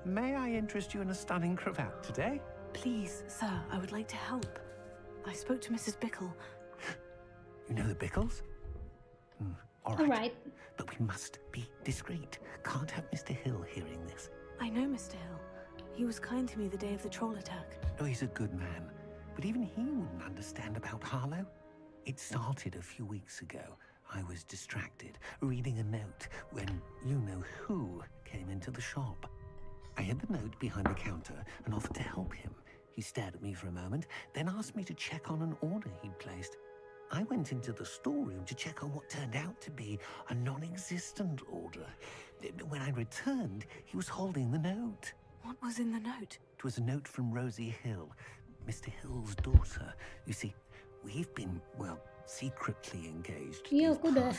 May I interest you in a stunning cravat today? Please, sir, I would like to help. I spoke to Mrs. Bickle. You know the Bickles? All right. But we must be discreet. Can't have Mr. Hill hearing this. I know Mr. Hill. He was kind to me the day of the troll attack. Oh, he's a good man. But even he wouldn't understand about Harlow. It started a few weeks ago. I was distracted, reading a note, when you-know-who came into the shop. I hid the note behind the counter and offered to help him. He stared at me for a moment, then asked me to check on an order he'd placed. I went into the storeroom to check on what turned out to be a non-existent order. When I returned, he was holding the note. What was in the note? It was a note from Rosie Hill, Mr. Hill's daughter. You see, we've been, well, secretly engaged. Iya, aku udah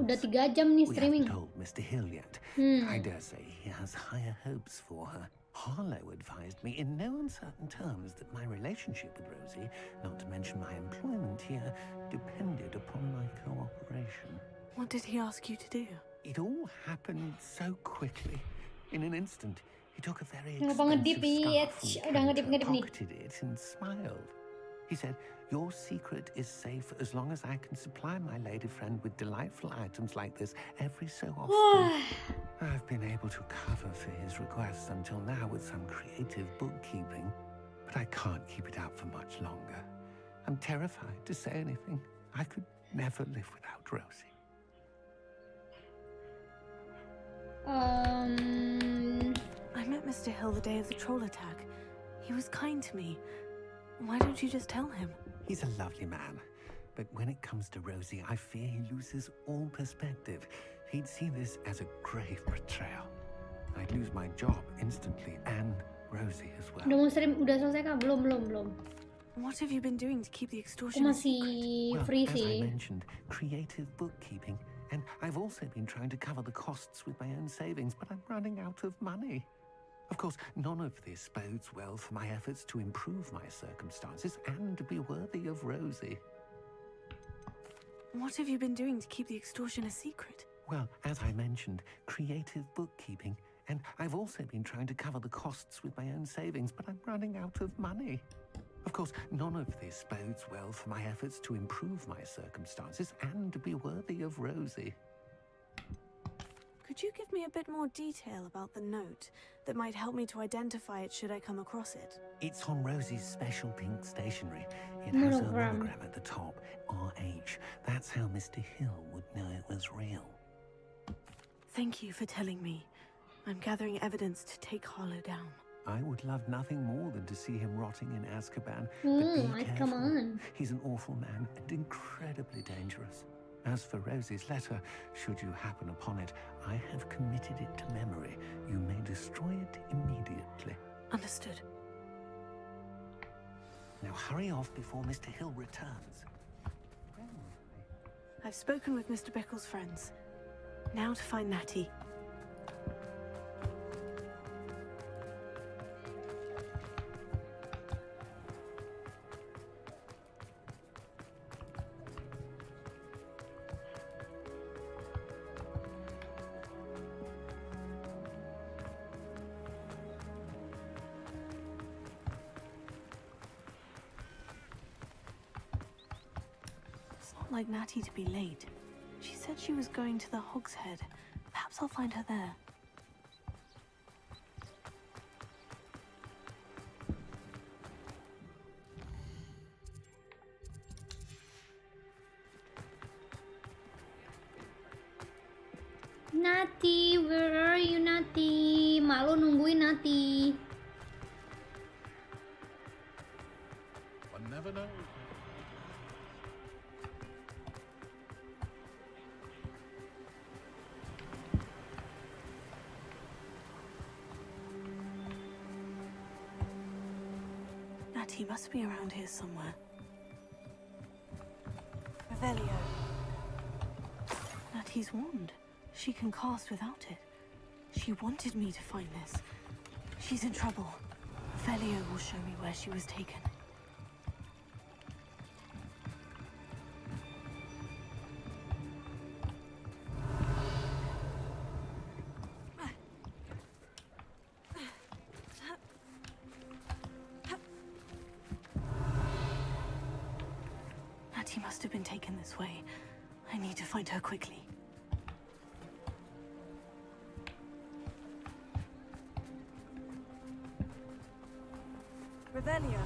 3 jam nih streaming. We haven't told Mr. Hill yet. I dare say he has higher hopes for her. Harlow advised me in no uncertain terms that my relationship with Rosie, not to mention my employment here, depended upon my cooperation. What did he ask you to do? It all happened so quickly. In an instant, he took a very Ngapa ngedip expensive nih? scarf Udah ngedip nih. pocketed it and smiled. He said, "Your secret is safe as long as I can supply my lady friend with delightful items like this every so often." I've been able to cover for his requests until now with some creative bookkeeping, but I can't keep it up for much longer. I'm terrified to say anything. I could never live without Rosie. I met Mr. Hill the day of the troll attack. He was kind to me. Why don't you just tell him? He's a lovely man, but when it comes to Rosie, I fear he loses all perspective. He'd see this as a grave betrayal. I'd lose my job instantly, and Rosie as well. Udah mau stream, udah selesai kah? Belum. What have you been doing to keep the Aku extortion a masih secret? free As I sih. mentioned, creative bookkeeping, and I've also been trying to cover the costs with my own savings, but I'm running out of money. Of course, none of this bodes well for my efforts to improve my circumstances and to be worthy of Rosie. What have you been doing to keep the extortion a secret? Well, as I mentioned, creative bookkeeping, and I've also been trying to cover the costs with my own savings, but I'm running out of money. Of course, none of this bodes well for my efforts to improve my circumstances and to be worthy of Rosie. Could you give me a bit more detail about the note that might help me to identify it should I come across it? It's on Rosie's special pink stationery. It has a Monogram. monogram at the top, RH. That's how Mr. Hill would know it was real. Thank you for telling me. I'm gathering evidence to take Harlow down. I would love nothing more than to see him rotting in Azkaban. But be come careful. on. He's an awful man and incredibly dangerous. As for Rosie's letter, should you happen upon it, I have committed it to memory. You may destroy it immediately. Understood. Now hurry off before Mr. Hill returns. I've spoken with Mr. Bickle's friends. Now to find Natty. Like Natty to be late. She said she was going to the Hogshead. Perhaps I'll find her there. Nati, where are you, Nati? Malu nungguin Nati. One never knows. Natty must be around here somewhere. Revelio. Natty's wand. She can cast without it. She wanted me to find this. She's in trouble. Revelio will show me where she was taken. Natty must have been taken this way. I need to find her quickly. Revelio.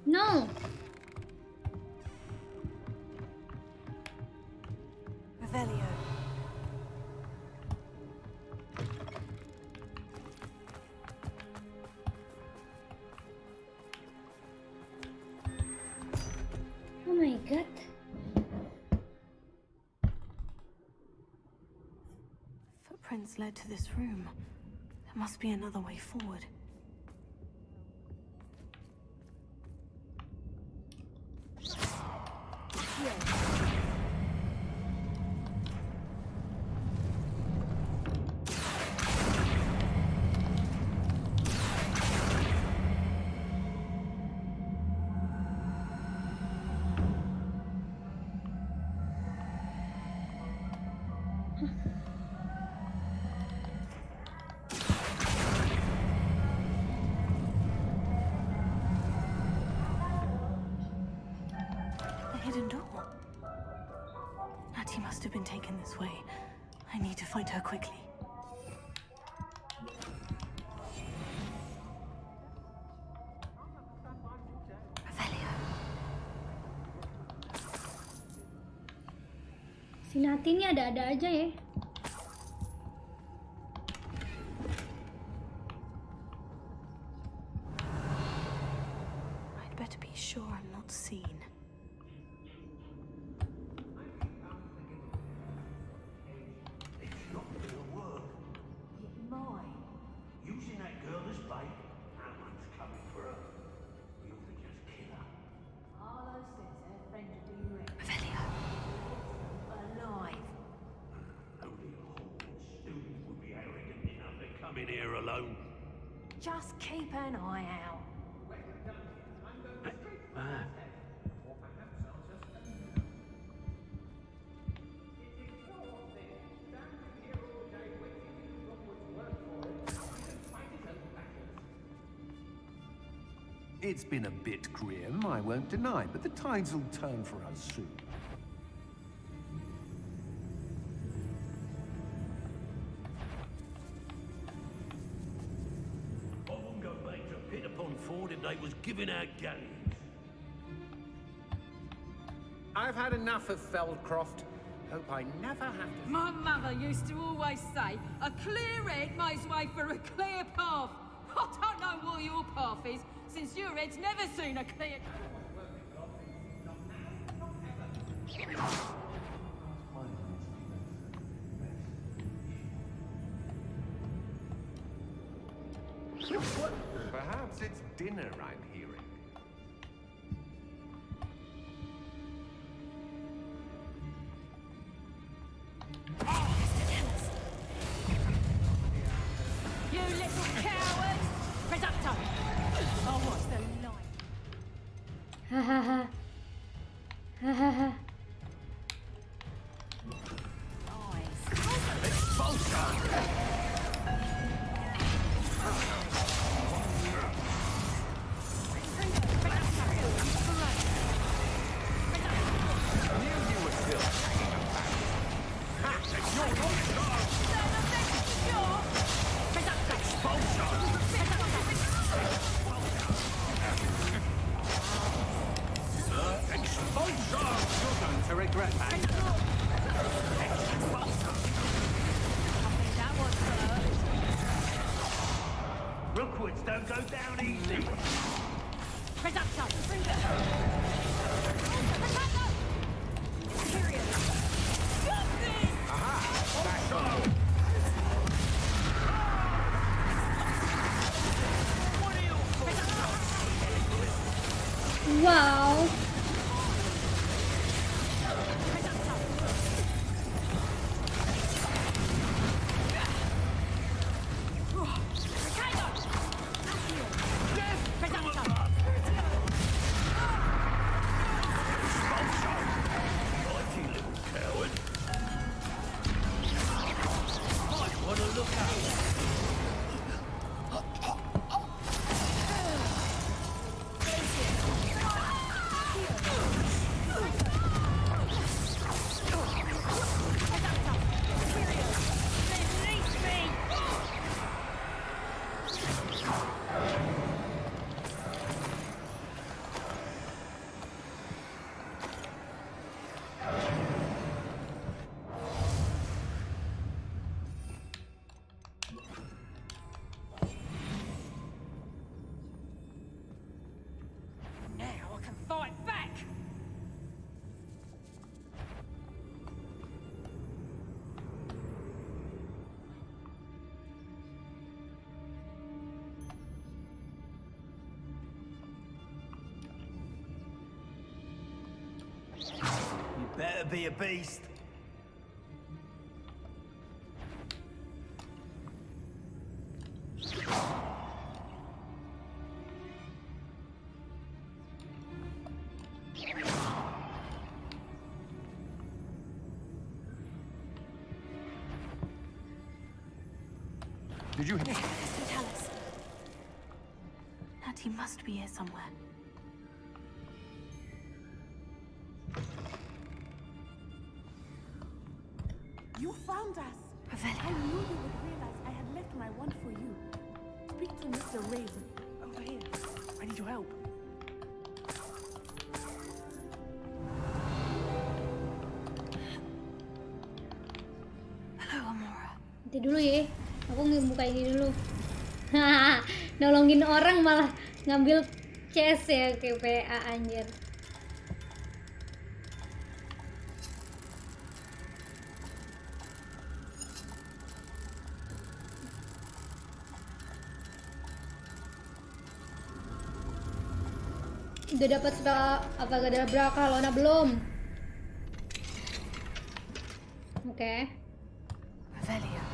No. Revelio. Oh my god. Footprints led to this room. There must be another way forward. Hidden door. Natty must have been taken this way. I need to find her quickly. Revelio. Si Nati ini ada-ada aja ya. I'd better be sure I'm not seen. In here alone. Just keep an eye out. It's been a bit grim, I won't deny, but the tides will turn for us soon. They was giving out galleys. I've had enough of Feldcroft. Hope I never have to... My mother used to always say, a clear head makes way for a clear path. I don't know what your path is, since your head's never seen a clear... Perhaps it's dinner I'm hearing. You little coward! Reducto! Oh, what's the line? Ha ha ha. Ha ha ha. Rookwoods don't go down easy. Reduction! Wow. Better be a beast. Did you hear? Tell us. Natty must be here somewhere. You found us! I knew you would realize I had left my wand for you. Speak to Mr. Raven. Over here. I need your help. Hello, Amora. Nanti dulu ya. Aku ngebuka ini dulu. Nolongin orang malah ngambil chest ya, kayak PA anjir. Udah dapat spell apa gak ada berapa Alona belum? Oke. Revelia.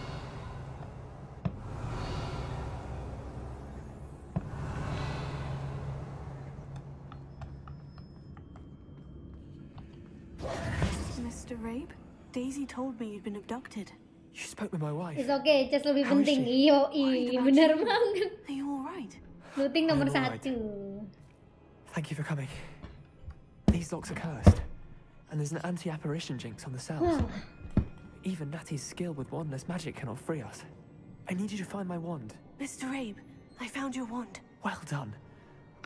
Mr. Rabe, Daisy told me you'd been abducted. You spoke with my wife. It's okay, just lebih How is penting. she? Iyo, bener banget. Are you alright? Looting nomor I'm alright. 1. Thank you for coming. These locks are cursed, and there's an anti-apparition jinx on the cells. Even Natty's skill with wandless magic cannot free us. I need you to find my wand. Mr. Rabe, I found your wand. Well done.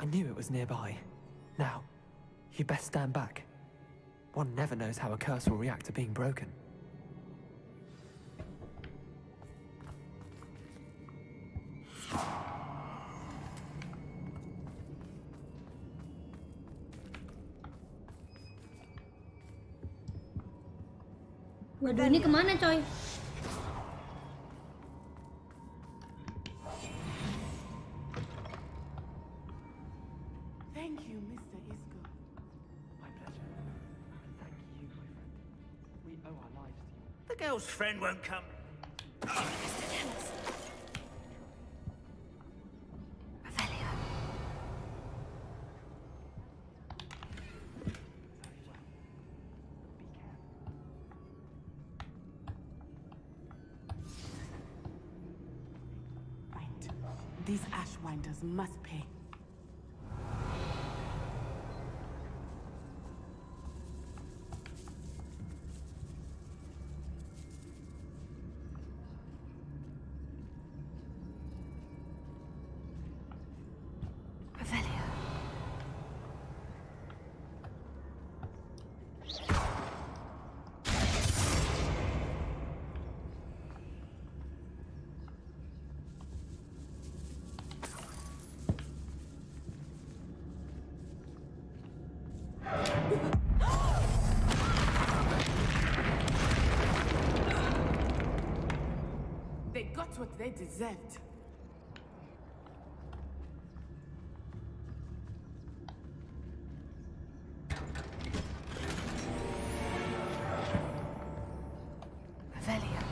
I knew it was nearby. Now, you best stand back. One never knows how a curse will react to being broken. Waduh, ini kemana coy? Thank you, Mr. Isco. My pleasure. And thank you, my friend. We owe our lives to you. The girl's friend won't come. These Ashwinders must pay. Revelia. They got what they deserved. Revelio.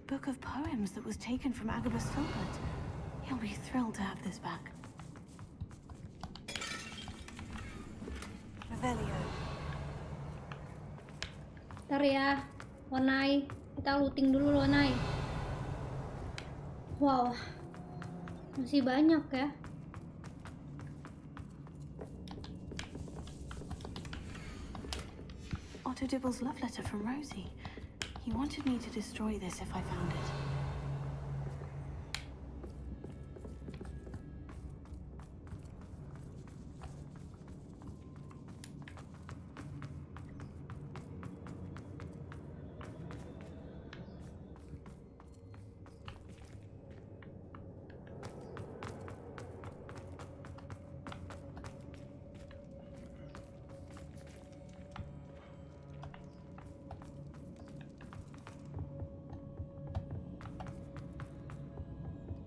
Book of poems that was taken from Agabus Filbert. He'll be thrilled to have this back. Revelio. Ntar ya, Lonai. Kita looting dulu Lonai. Wow, masih banyak ya. Otto Dibble's love letter from Rosie. He wanted me to destroy this if I found it.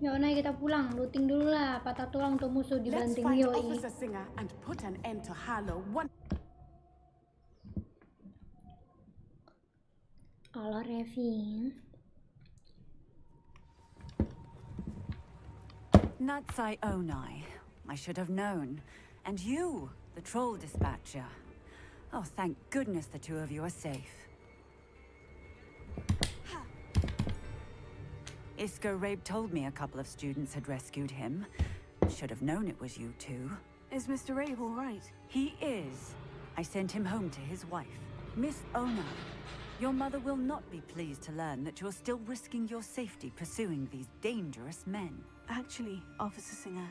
Ya Onai, kita pulang, looting dulu lah, patah tulang untuk musuh Let's dibanting find yoi. Officer Singer and put an end to Harlow one. Kalau Revin. Natsai Onai. I should have known. And you, the troll dispatcher. Oh, thank goodness the two of you are safe. Isco Rabe told me a couple of students had rescued him. Should have known it was you two. Is Mr. Rabe all right? He is. I sent him home to his wife. Miss Onai, your mother will not be pleased to learn that you're still risking your safety pursuing these dangerous men. Actually, Officer Singer,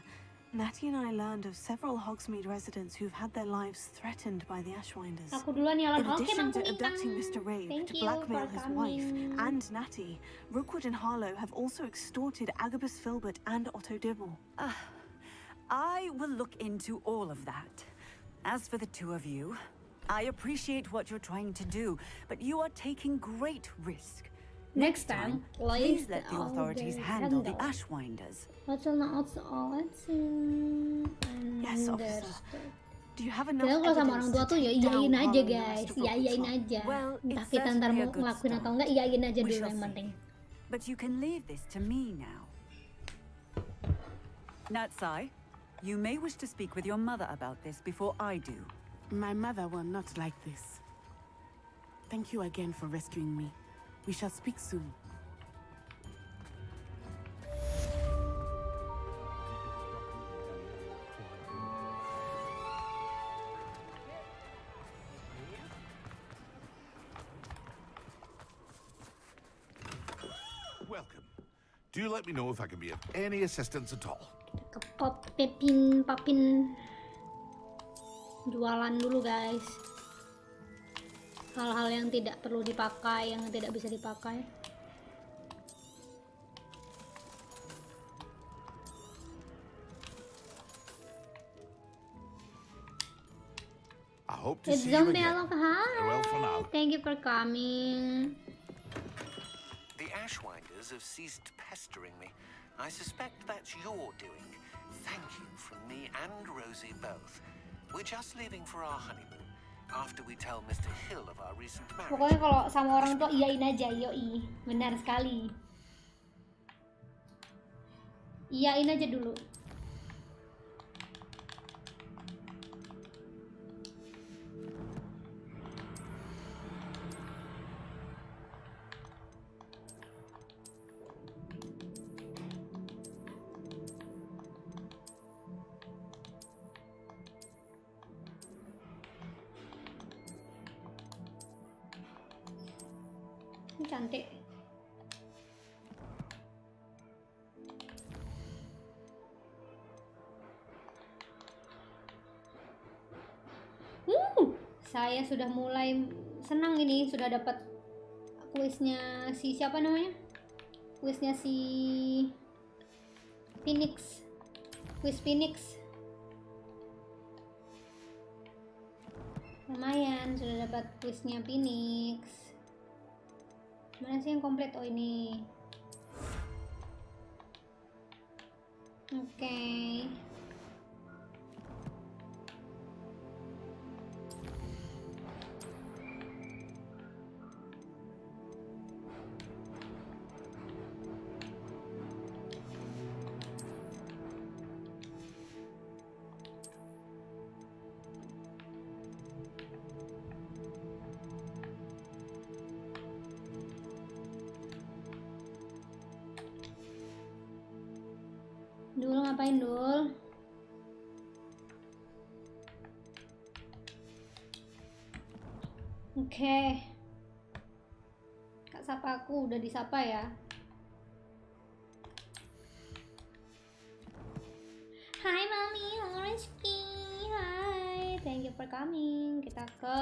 Natty and I learned of several Hogsmeade residents who've had their lives threatened by the Ashwinders. Aku duluan ya, In Lon. Oke, addition to Bang abducting Kunintang. Mr. Rabe Thank to you blackmail for his wife coming. and Natty, Rookwood and Harlow have also extorted Agabus Filbert and Otto Dibble. I will look into all of that. As for the two of you, I appreciate what you're trying to do, but you are taking great risk. Next time, please let the authorities handle the Ashwinders. What's on the outside? Yes, officer. Do you have enough Kita kalau sama orang evidence tua to tuh ya take iyain down aja Harlow and the guys, rest of iyain Rookwood's aja. Well, Entah it's kita ntar certainly mau a good ngelakuin atau start. enggak, iyain aja We dulu shall yang see. penting. But you can leave this to me now. Natsai, you may wish to speak with your mother about this before I do. My mother will not like this. Thank you again for rescuing me. We shall speak soon. Welcome. Do let me know if I can be of any assistance at all. Ke papin jualan dulu guys. Hal-hal yang tidak perlu dipakai, yang tidak bisa dipakai. I hope to It's see you zombie again. Alok, hi. Farewell for now. Thank you for coming. The Ashwinders have ceased pestering me. I suspect that's your doing. Thank you from me and Rosie both. We're just leaving for our honeymoon after we tell Mr. Hill of our recent marriage. Pokoknya kalau sama orang tua iyain aja, yoi. Benar sekali. Iyain aja dulu. Ini cantik. Saya sudah mulai senang ini, sudah dapat kuisnya si siapa namanya? Kuisnya si Phoenix. Quiz Phoenix. Lumayan, sudah dapat quiznya Phoenix. Mana sih yang komplit? Oh ini. Oke. Dul ngapain Dul? Oke. Kak sapa aku, udah disapa ya. Hai Mami, Rizky. Hai, thank you for coming. Kita ke,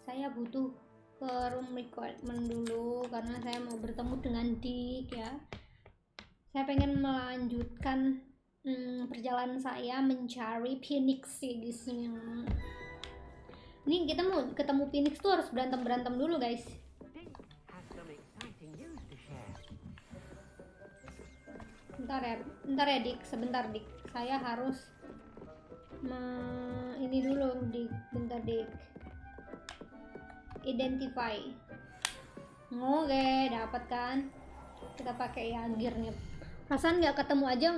saya butuh ke room recordment dulu karena saya mau bertemu dengan Dik ya. Saya pengen melanjutkan perjalanan saya mencari Phoenix sih di sini. Ini kita mau ketemu Phoenix tuh harus berantem dulu guys. Bentar ya Dik, sebentar Dik. Saya harus ini dulu Dik, bentar Dik. Identify. Oke, dapat kan? Kita pakai ya gearnya. Perasaan nggak ketemu aja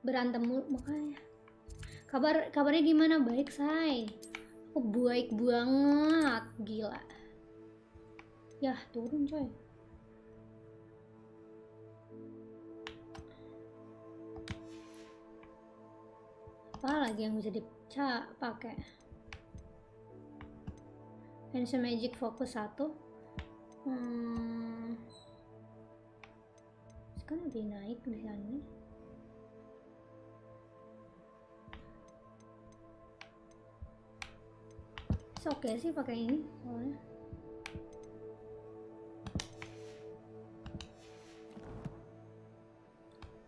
berantem makanya. Kabarnya gimana? Baik say. Oh baik banget, gila. Yah turun coy. Apa lagi yang bisa dipakai? Pencil Magic fokus 1. Kan lebih naik di sana. Oke sih pakai ini soalnya.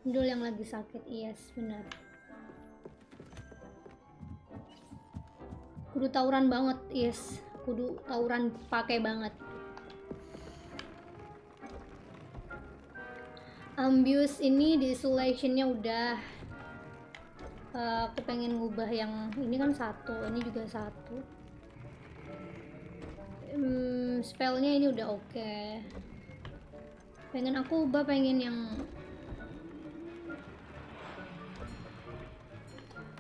Dul yang lagi sakit, yes benar. Kudu tawuran banget, yes. Kudu tawuran pakai banget. Ambius ini di selection-nya udah. Aku pengen ngubah yang ini kan 1, ini juga 1. Spellnya ini udah oke. Pengen aku ubah, pengen yang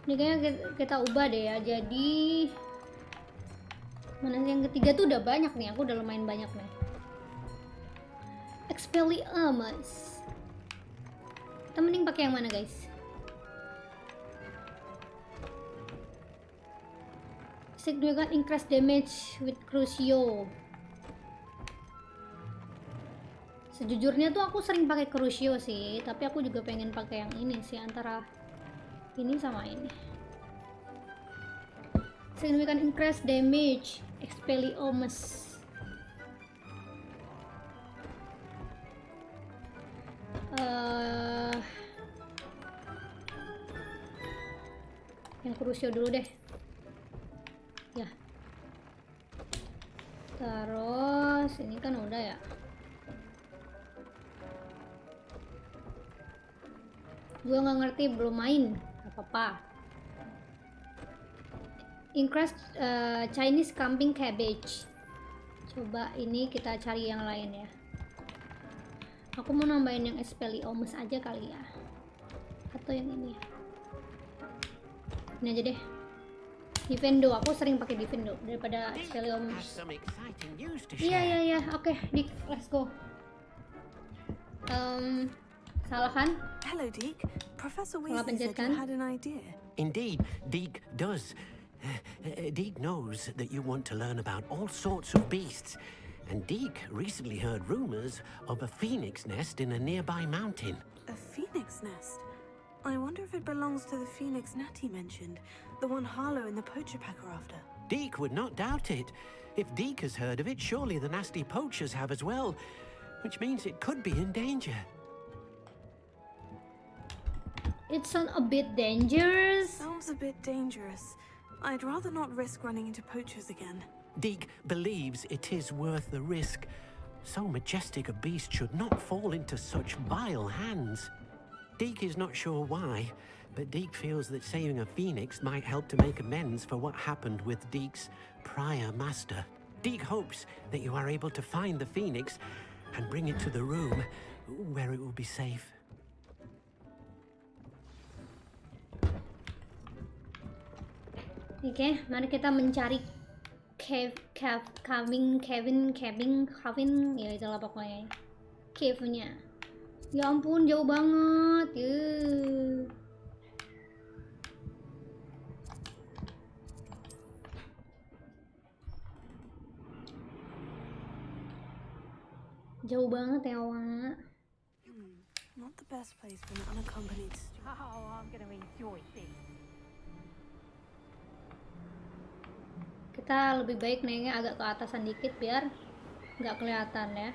ini kayaknya kita ubah deh ya. Jadi mana yang ketiga tuh udah banyak nih, aku udah lumayan banyak nih. Expelliarmus. Kita mending pakai yang mana guys? Significant increase damage with Crucio. Sejujurnya tuh aku sering pakai Crucio sih, tapi aku juga pengen pakai yang ini sih, antara ini sama ini. Significant increase damage Expelliarmus. Yang Crucio dulu deh ya. Terus ini kan udah ya. Gue nggak ngerti, belum main apa-apa. Increase Chinese Camping Cabbage. Coba ini kita cari yang lain ya. Aku mau nambahin yang Expelliarmus aja kali ya, atau yang ini. Ini aja deh. Defendo, aku sering pakai Defendo daripada Expelliarmus. Iya, oke, Dick, let's go. Salah kan? Hello, Deke. Professor Weasley said you had an idea. Indeed, Deke does. Deke knows that you want to learn about all sorts of beasts. And Deke recently heard rumors of a phoenix nest in a nearby mountain. A phoenix nest? I wonder if it belongs to the phoenix Natty mentioned, the one Harlow and the poacher pack are after. Deke would not doubt it. If Deke has heard of it, surely the nasty poachers have as well, which means it could be in danger. It sounds a bit dangerous. Sounds a bit dangerous. I'd rather not risk running into poachers again. Deke believes it is worth the risk. So majestic a beast should not fall into such vile hands. Deke is not sure why, but Deke feels that saving a phoenix might help to make amends for what happened with Deke's prior master. Deke hopes that you are able to find the phoenix and bring it to the room where it will be safe. Oke, mari kita mencari Kevin, ya itulah pokoknya. Cave-nya. Ya ampun, jauh banget. Jauh banget ya, Wak. Not the best place for an unaccompanied student. Oh, I'm gonna enjoy this. Kita lebih baik naiknya agak ke atasan dikit biar nggak kelihatan ya.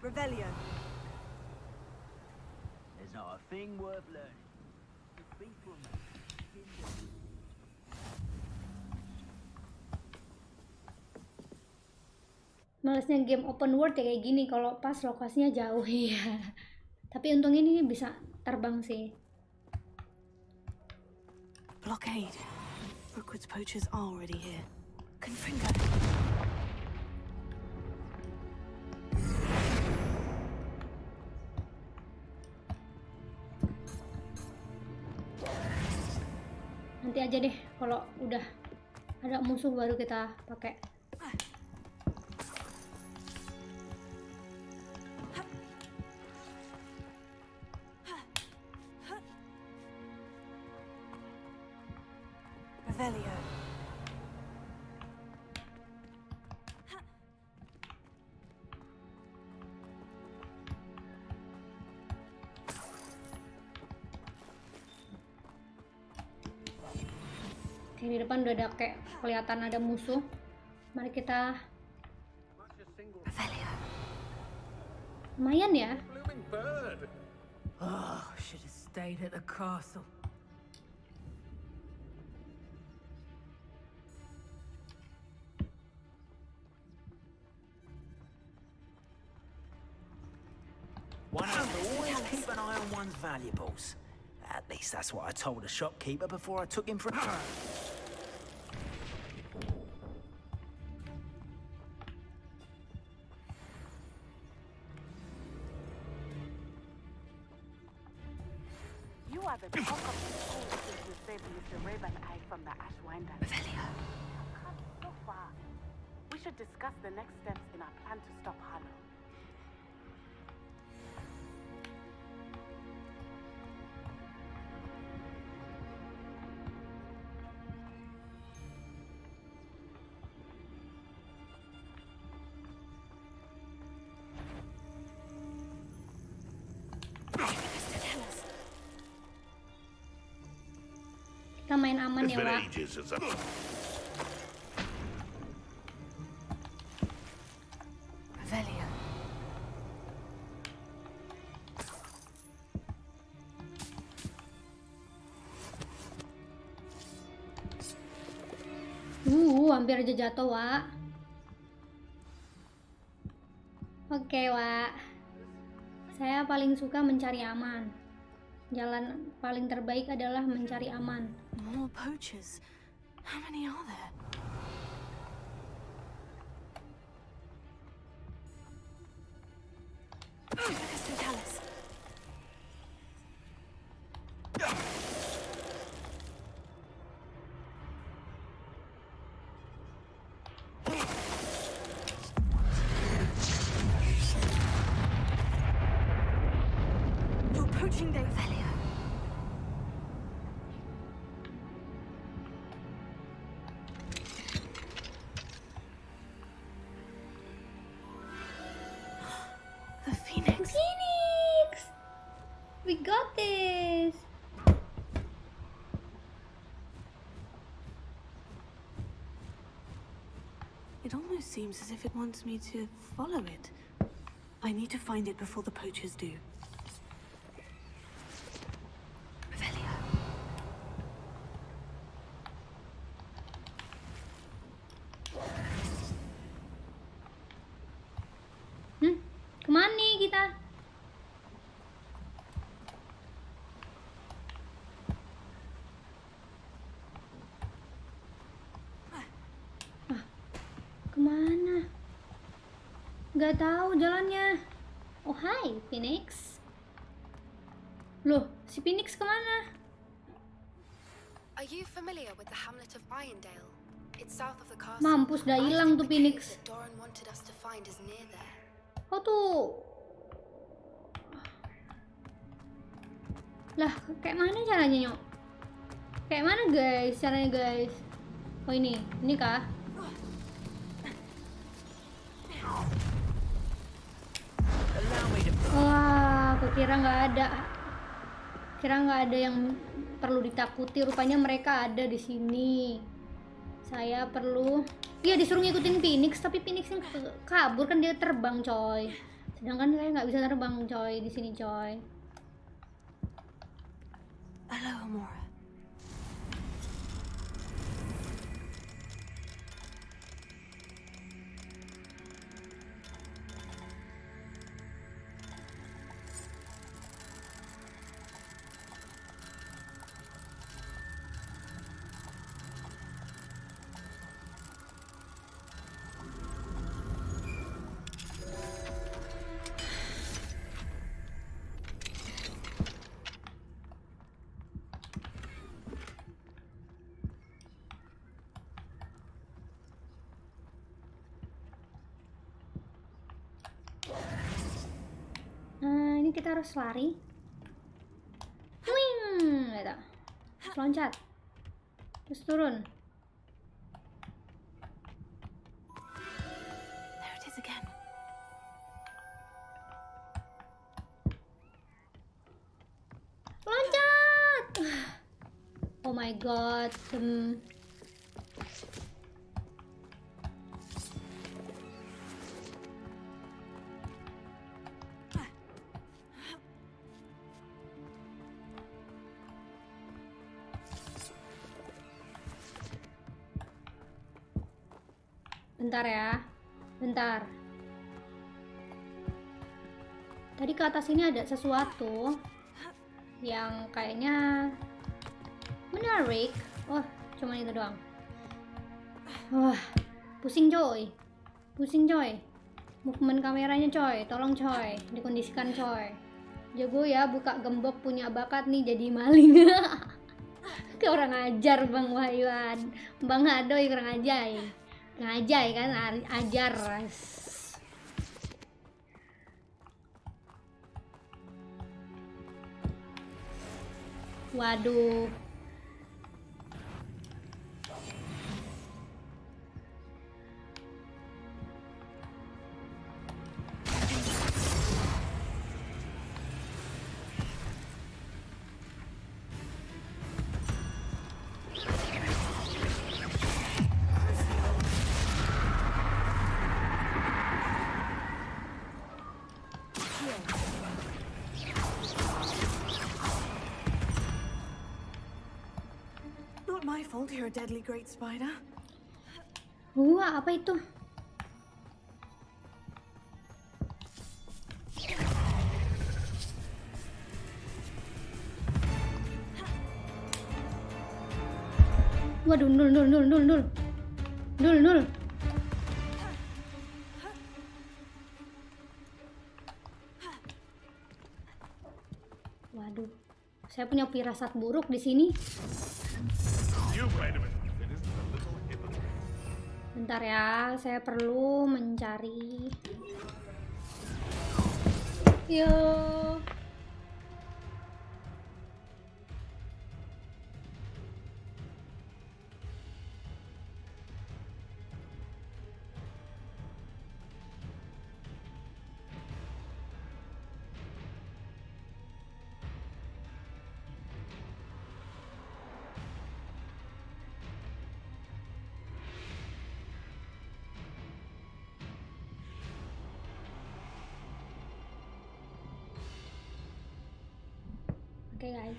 Revelio. There's not a thing worth learning. Speak for me. Malesnya game open world ya kayak gini kalau pas lokasinya jauh ya. Tapi untungnya ini bisa terbang sih. Blockade. Rookwood's poachers are already here. Confringo. Nanti aja deh kalau udah ada musuh baru kita pakai. Revelio. Oke, di depan udah ada kayak kelihatan ada musuh. Mari kita. Lumayan ya. Oh, should have stayed at the castle. One has to always keep an eye on one's valuables. At least that's what I told the shopkeeper before I took him for... You are the talk of the school since you saved Mr. Rib and I from the Ashwinder. Revelio. You've come so far. We should discuss the next steps in our plan to stop Harlow. Kita main aman ya, Wak. Revelio. Hampir aja jatuh, Wak. Oke, Wak. Saya paling suka mencari aman. Jalan paling terbaik adalah mencari aman. More poachers. How many are there? approaching day. The Phoenix. We got this. It almost seems as if it wants me to follow it. I need to find it before the poachers do. Kemana nih kita? Kemana? Gak tahu jalannya. Oh hai Phoenix. Loh, si Phoenix kemana? Are you familiar with the hamlet of Irondale? It's south of the castle. Mampus, dah hilang tuh Phoenix. Doran wanted us to find is near there. Oh tuh. Lah, kayak mana caranya, Nyok? Kayak mana guys caranya guys? Oh ini kah? Wah, aku kira nggak ada. Kira nggak ada yang perlu ditakuti. Rupanya mereka ada di sini. Saya perlu. Iya, disuruh ngikutin Phoenix, tapi Phoenix yang kabur kan, dia terbang coy. Sedangkan saya nggak bisa terbang coy di sini coy. Hello, Amora. Ini kita harus lari. Wing, gitu. Loncat. Terus turun. There it is again. Loncat. Oh my god. Bentar ya, bentar. Tadi ke atas ini ada sesuatu yang kayaknya menarik. Oh, cuma itu doang. Wah, pusing coy. Pusing coy. Movement kameranya coy, tolong coy, dikondisikan coy. Jago ya, buka gembok, punya bakat nih jadi maling. Ke orang ajar Bang Wahyuan. Bang Adoy kurang ajar. Ngajai kan, ajar. Waduh. My fault you're a deadly great spider. Wah, apa itu? Waduh, nul. Waduh, saya punya firasat buruk di sini. Bentar ya, saya perlu mencari. Yo. Oke guys.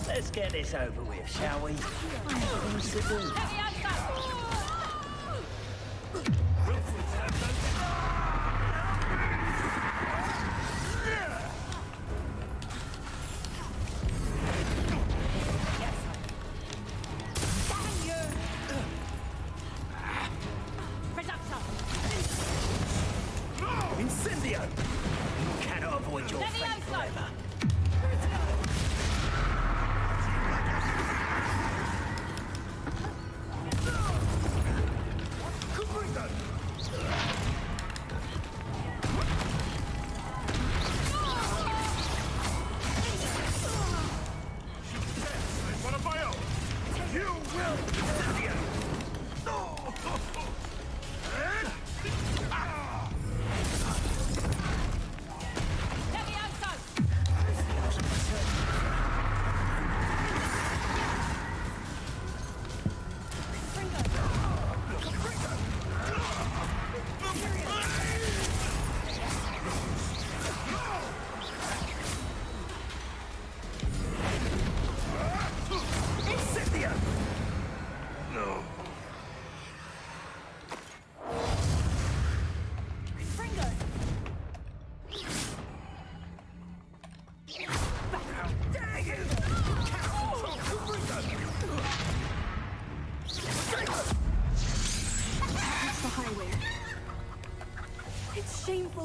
Let's get this over with, shall we? Incendio! You cannot avoid your fate forever.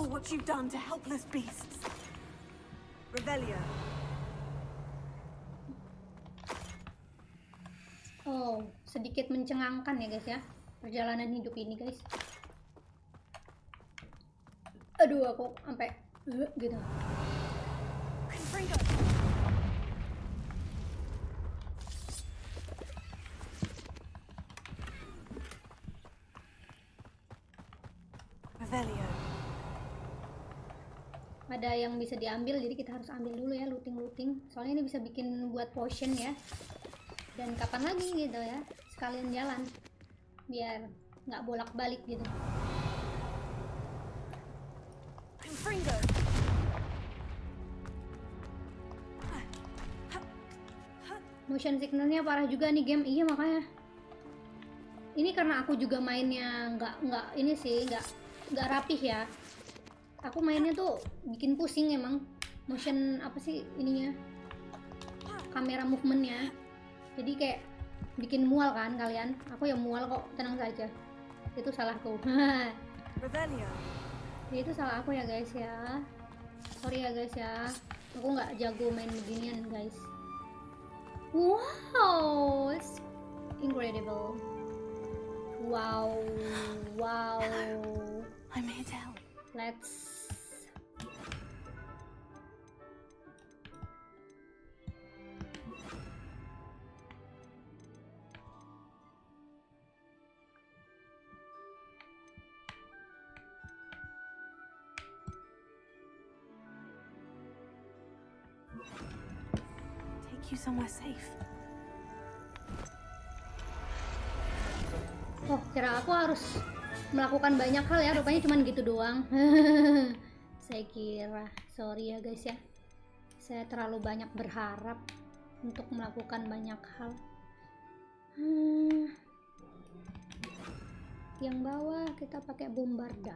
What you've done to helpless beasts. Revelio. Oh, sedikit mencengangkan ya guys ya, perjalanan hidup ini guys. Aduh, aku sampai gitu. Revelio. Ada yang bisa diambil, jadi kita harus ambil dulu ya, looting. Soalnya ini bisa bikin buat potion ya. Dan kapan lagi gitu ya, sekalian jalan biar nggak bolak-balik gitu. Motion sickness-nya parah juga nih game. Iya makanya. Ini karena aku juga mainnya nggak ini sih, nggak rapih ya. Aku mainnya tuh bikin pusing emang. Motion apa sih ininya, kamera movementnya, jadi kayak bikin mual kan kalian. Aku ya mual kok, tenang saja, itu salahku. Ya, itu salah aku ya guys ya, sorry ya guys ya, aku nggak jago main beginian guys. Wow, it's incredible. Wow. I'm here to help. Let's take you somewhere safe. Oh, kira aku harus melakukan banyak hal ya, rupanya cuman gitu doang. Saya kira, sorry ya guys ya, saya terlalu banyak berharap untuk melakukan banyak hal. Yang bawah kita pakai bombarda.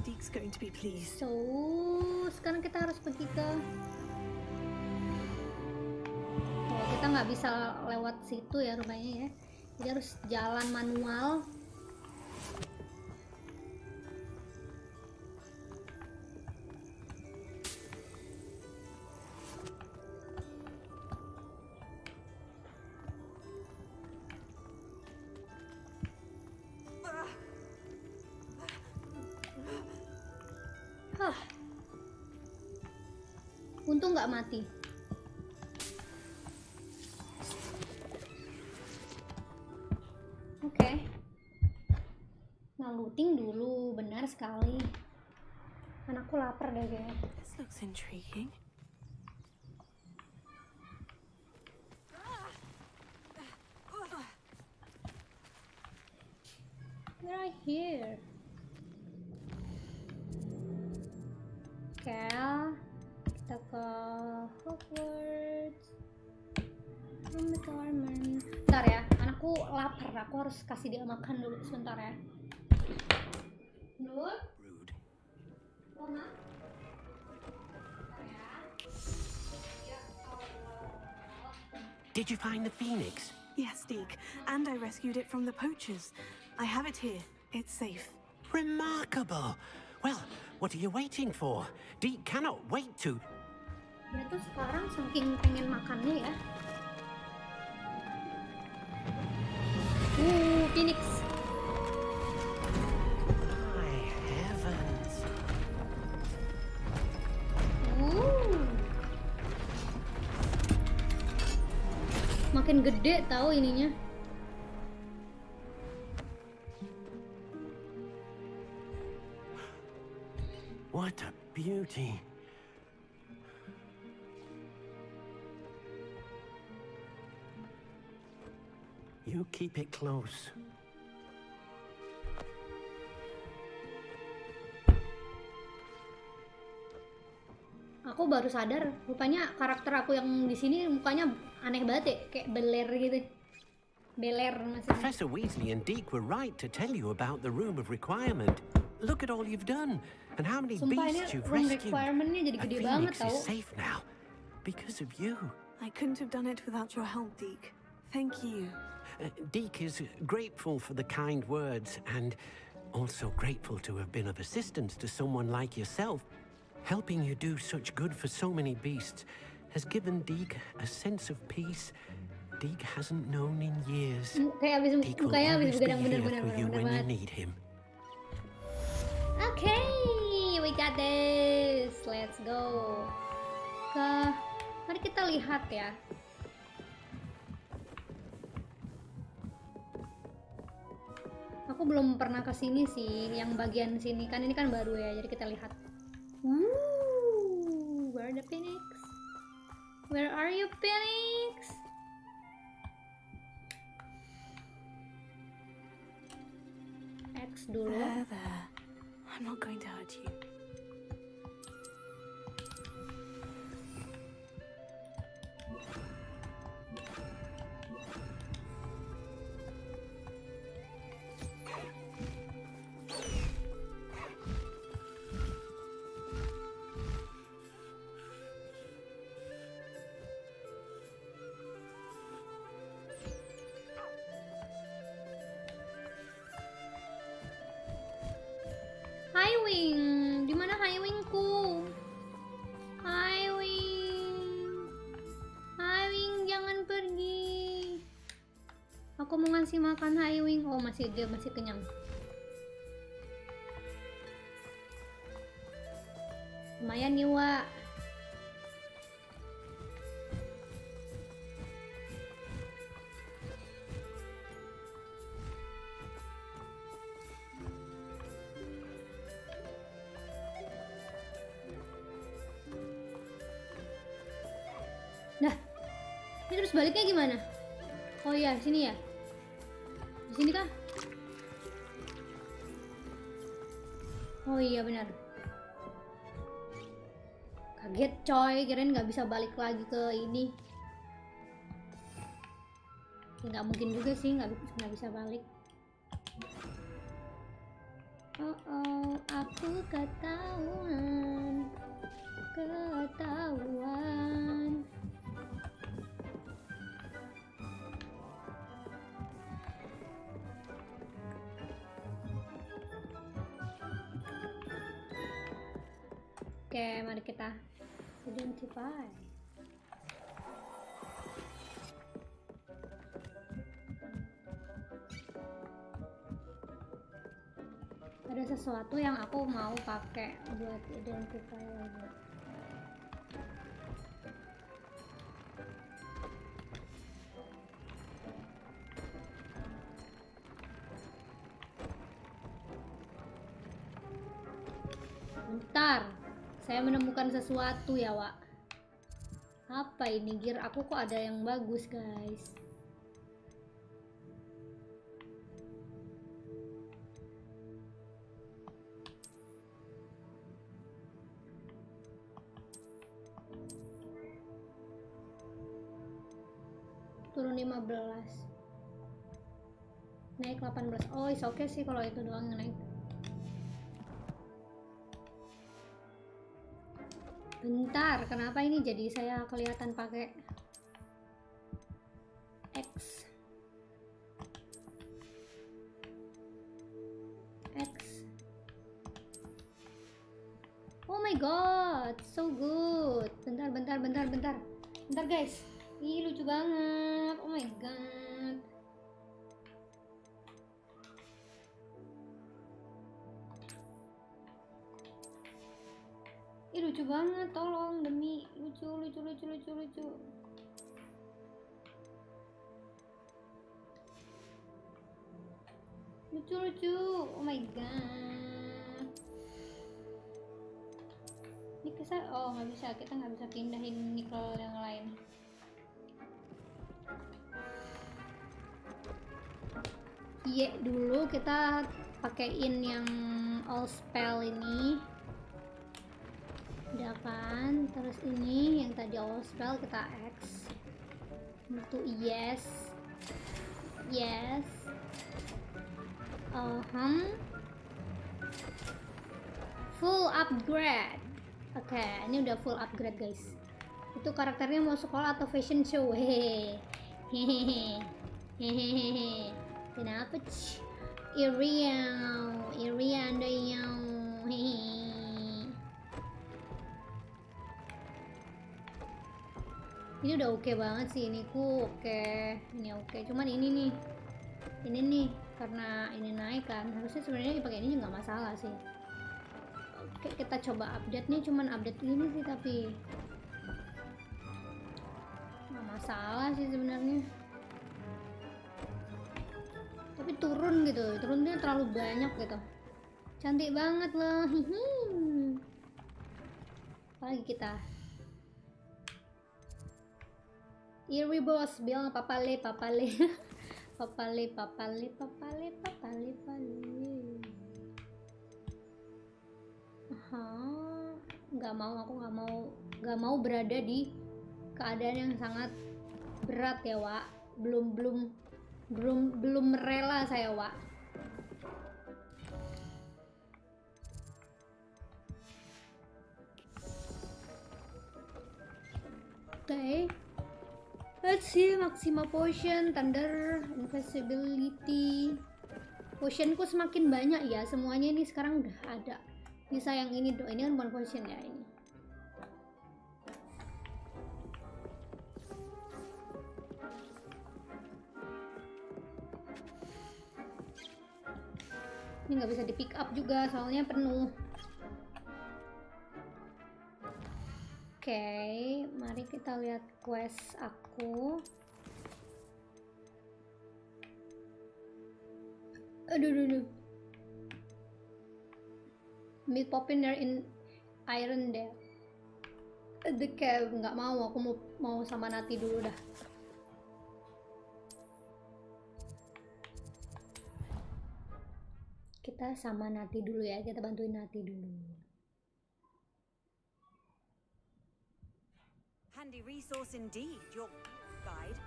Deke's going to be pleased. So, sekarang kita harus pergi ke, oh, kita nggak bisa lewat situ ya rupanya ya, jadi harus jalan manual. Untung nggak mati. Oke. Nah, looting dulu, benar sekali. Anakku lapar deh kayaknya. This looks intriguing. Right here. Kel. Hogwarts Requirement. Bentar ya, anakku lapar, aku harus kasih dia makan dulu sebentar ya. Nur? Mama? Did you find the phoenix? Yes, Deke, and I rescued it from the poachers. I have it here. It's safe. Remarkable. Well, what are you waiting for? Deke cannot wait to... Dia tuh sekarang saking pengen makannya ya. Phoenix. My heavens. Makin gede tahu ininya. What a beauty. You keep it close. Aku baru sadar, rupanya karakter aku yang di sini mukanya aneh banget ya, kayak beler gitu. Beler maksudnya. Professor Weasley and Deke were right to tell you about the room of requirement. Look at all you've done and how many Sumpah, beasts you've room rescued. requirement-nya jadi A gede phoenix banget tau. is safe now because of you. I couldn't have done it without your help, Deke. Thank you. Deke is grateful for the kind words and also grateful to have been of assistance to someone like yourself. Helping you do such good for so many beasts has given Deke a sense of peace Deke hasn't known in years. Kayak abis Deke will mukanya abis always be begadang here bener-bener for you when you banget. need him. Okay, we got this. Let's go. Mari kita lihat ya. Aku belum pernah ke sini sih, yang bagian sini kan ini kan baru ya, jadi kita lihat. Where are the phoenix? Where are you, phoenix? X dulu. There. I'm not going to hurt you. Highwing, di mana Highwingku? Highwing, Highwing jangan pergi. Aku mau ngasih makan Highwing. Oh dia masih kenyang. Lumayan nih Wak. Nah, ini terus baliknya gimana? Oh iya, sini ya. Di sini kah? Oh iya benar. Kaget coy, kirain nggak bisa balik lagi ke ini. Ya, nggak mungkin juga sih, nggak bisa balik. Oh, aku ketahuan. Oke, mari kita identify. Ada sesuatu yang aku mau pakai buat identify lagi. Bentar, saya menemukan sesuatu ya Wak. Apa ini? Gear aku kok ada yang bagus guys. turun 15. Naik 18. Oh, is oke sih kalau itu doang yang naik. Bentar, kenapa ini jadi saya kelihatan pakai X? Oh my god, so good. Bentar guys. Ih, lucu banget. Oh my god. Ih, lucu banget, tolong demi lucu. Lucu. Oh my god. Ini nggak bisa, kita nggak bisa pindahin ini ke yang lain. Iya, dulu kita pakein yang all spell ini, udah kan? Terus ini yang tadi all spell kita X untuk yes. Full upgrade. Oke, ini udah full upgrade guys. Itu karakternya mau sekolah atau fashion show? Hehehe. Kenapa? Irian dayang. Ini udah oke banget sih, ini ini oke. Cuman ini nih karena ini naik kan, harusnya sebenarnya dipakai ini juga nggak masalah sih. Oke, kita coba update nih, cuman update ini sih tapi nggak masalah sih sebenarnya. Tapi turunnya terlalu banyak gitu. Cantik banget loh. Apalagi kita Iri bos bilang papale. papale. Aku nggak mau berada di keadaan yang sangat berat ya, Wak. Belum rela saya, Wak. Oke. Let's see, maximal potion, thunder, invisibility. Potionku semakin banyak ya, semuanya ini sekarang udah ada. Bisa yang ini ini kan bukan potion ya ini. Ini nggak bisa di pick up juga, soalnya penuh. Oke, mari kita lihat quest aku. Aduh. Meet Popiner in Iron Dale. Kayak nggak mau, aku mau sama Nati dulu dah. Kita sama Nati dulu ya, kita bantuin Nati dulu. Handy resource indeed, your guide.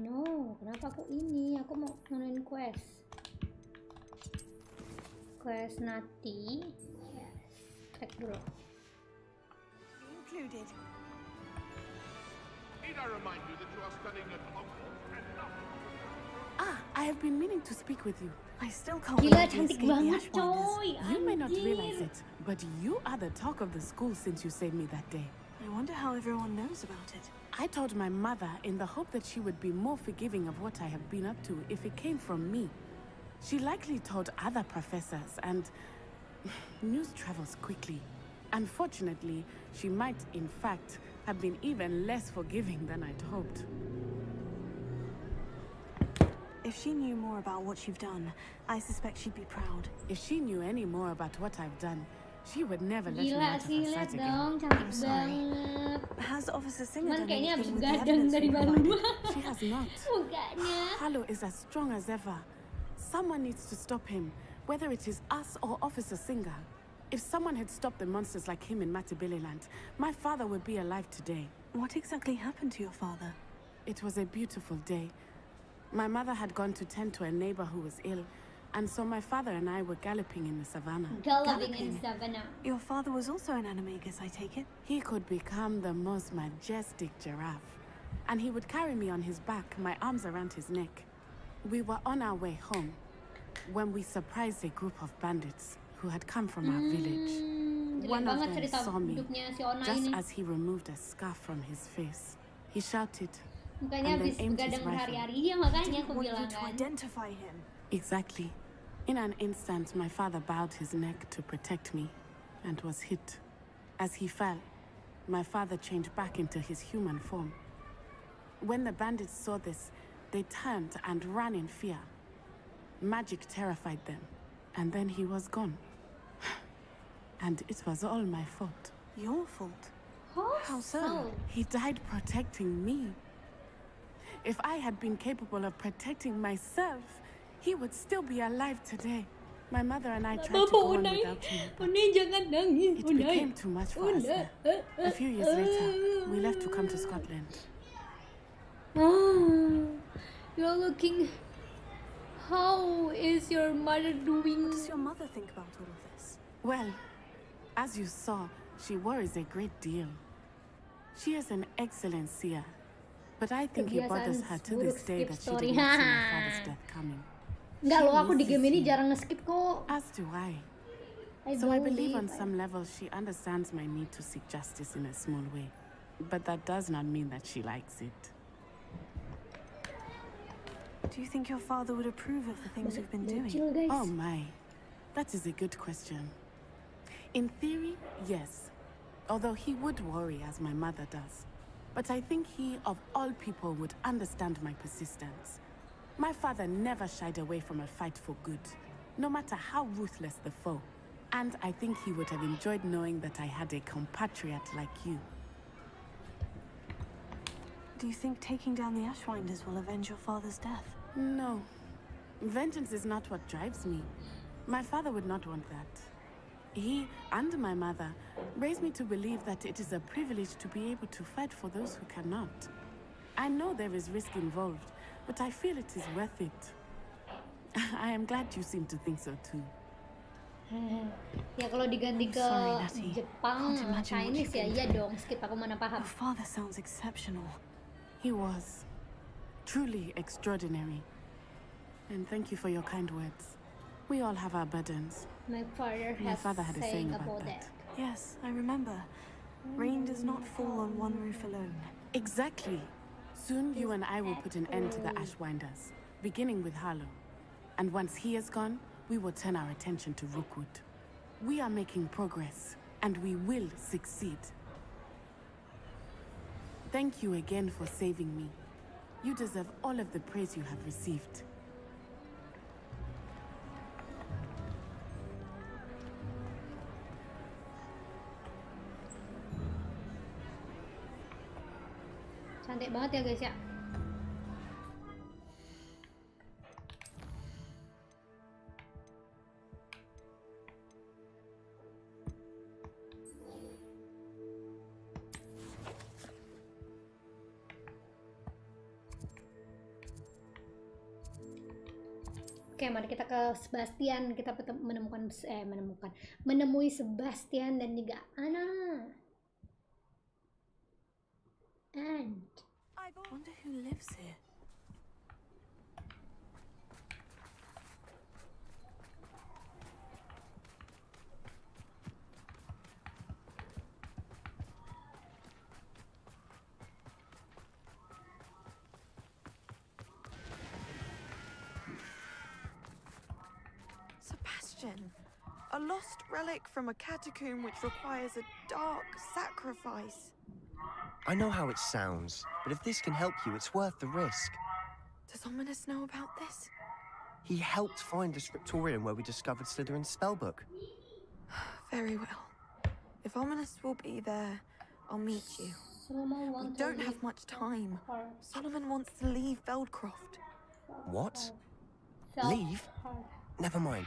No, kenapa aku ini? Aku mau ngelakuin quest. Quest Nati. Yes, cek dulu. Included. Need I remind you that you are studying at Hogwarts and not... I have been meaning to speak with you. I still can't Gila, believe you cantik escaped the banget, Ashwinders. coy. You may not Anjir. realize it, but you are the talk of the school since you saved me that day. I wonder how everyone knows about it. I told my mother in the hope that she would be more forgiving of what I have been up to if it came from me. She likely told other professors, and news travels quickly. Unfortunately, she might, in fact, have been even less forgiving than I'd hoped. If she knew more about what you've done, I suspect she'd be proud. If she knew any more about what I've done, she would never let me Gila out of sih, her lihat sight again. dong, cantik I'm sorry. banget. Has Officer Singer Cuman done kayaknya habis anything with the begadang evidence dari we baru. provided? She has not. Mukanya. Harlow is as strong as ever. Someone needs to stop him, whether it is us or Officer Singer. If someone had stopped the monsters like him in Matabeleland, my father would be alive today. What exactly happened to your father? It was a beautiful day. My mother had gone to tend to a neighbor who was ill, and so my father and I were galloping in the savannah. Galloping in savannah. Your father was also an animagus, I take it? He could become the most majestic giraffe, and he would carry me on his back, my arms around his neck. We were on our way home when we surprised a group of bandits who had come from our village. One of them saw me just as he removed a scarf from his face. He shouted, Mukanya habis begadang berhari-hari, iya makanya aku bilang to kan. identify him. Exactly. In an instant, my father bowed his neck to protect me and was hit. As he fell, my father changed back into his human form. When the bandits saw this, they turned and ran in fear. Magic terrified them, and then he was gone. And it was all my fault. Your fault? How so? He died protecting me. If I had been capable of protecting myself, he would still be alive today. My mother and I tried to go on without him, but it became too much for us there. A few years later, we left to come to Scotland. You're looking... How is your mother doing? What does your mother think about all of this? Well, as you saw, she worries a great deal. She is an excellent seer, but I think it bothers her to this day that she didn't see my father's death coming. Enggak loh, aku di game ini jarang nge-skip kok. As do I. So I believe on some level she understands my need to seek justice in a small way. But that does not mean that she likes it. Do you think your father would approve of the things we've been doing? Oh my, that is a good question. In theory, yes. Although he would worry as my mother does. But I think he, of all people, would understand my persistence. My father never shied away from a fight for good, no matter how ruthless the foe. And I think he would have enjoyed knowing that I had a compatriot like you. Do you think taking down the Ashwinders will avenge your father's death? No. Vengeance is not what drives me. My father would not want that. He and my mother raised me to believe that it is a privilege to be able to fight for those who cannot. I know there is risk involved, but I feel it is worth it. I am glad you seem to think so too. Ya kalau diganti ke Jepang, Chinese ya iya dong, skip aku mana paham. Your father sounds exceptional. He was truly extraordinary. And thank you for your kind words. We all have our burdens. My father had a saying about that. Yes, I remember. Rain does not fall on one roof alone. Exactly. Soon you and I will put an end to the Ashwinders, beginning with Harlow. And once he is gone, we will turn our attention to Rookwood. We are making progress, and we will succeed. Thank you again for saving me. You deserve all of the praise you have received. Cantik banget ya guys ya. Oke, mari kita ke Sebastian. Kita menemui Sebastian dan juga Anna. And I wonder who lives here. Sebastian, a lost relic from a catacomb which requires a dark sacrifice. I know how it sounds, but if this can help you, it's worth the risk. Does Ominous know about this? He helped find the scriptorium where we discovered Slytherin's spellbook. Very well. If Ominous will be there, I'll meet you. We don't have much time. Solomon wants to leave Veldcroft. What? Leave? Never mind.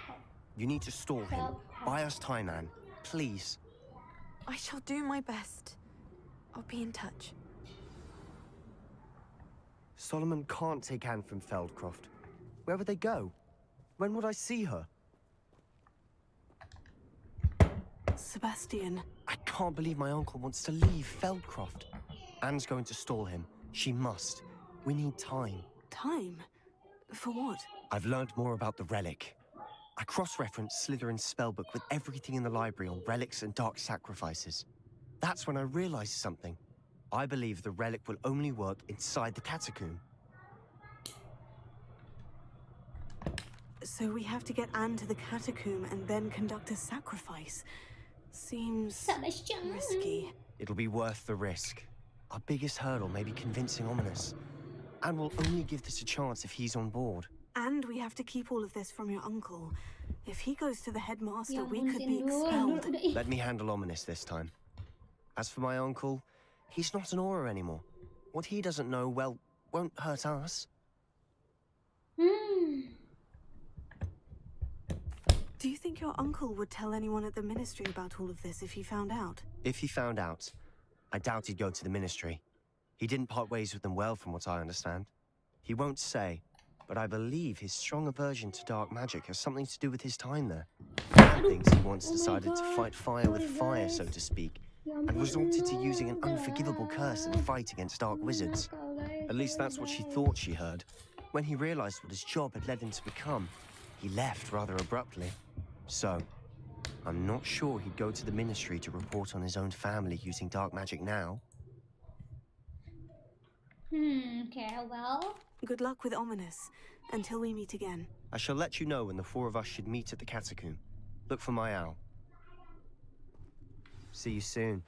You need to stall him. Buy us time, Anne. please. I shall do my best. I'll be in touch. Solomon can't take Anne from Feldcroft. Where would they go? When would I see her? Sebastian. I can't believe my uncle wants to leave Feldcroft. Anne's going to stall him. She must. We need time. Time? For what? I've learned more about the relic. I cross-referenced Slytherin's spellbook with everything in the library on relics and dark sacrifices. That's when I realized something. I believe the relic will only work inside the catacomb. So we have to get Anne to the catacomb and then conduct a sacrifice. Seems risky. It'll be worth the risk. Our biggest hurdle may be convincing Ominous. And we'll only give this a chance if he's on board. And we have to keep all of this from your uncle. If he goes to the headmaster, we could be expelled. Let me handle Ominous this time. As for my uncle, he's not an Auror anymore. What he doesn't know, well, won't hurt us. Do you think your uncle would tell anyone at the ministry about all of this if he found out? If he found out, I doubt he'd go to the ministry. He didn't part ways with them well, from what I understand. He won't say, but I believe his strong aversion to dark magic has something to do with his time there. He thinks he once decided to fight fire with fire, so to speak, and resorted to using an unforgivable curse in the fight against dark wizards. At least that's what she thought she heard. When he realized what his job had led him to become, he left rather abruptly. So, I'm not sure he'd go to the ministry to report on his own family using dark magic now. Okay, well. Good luck with Ominous, until we meet again. I shall let you know when the four of us should meet at the catacomb. Look for my owl. See you soon.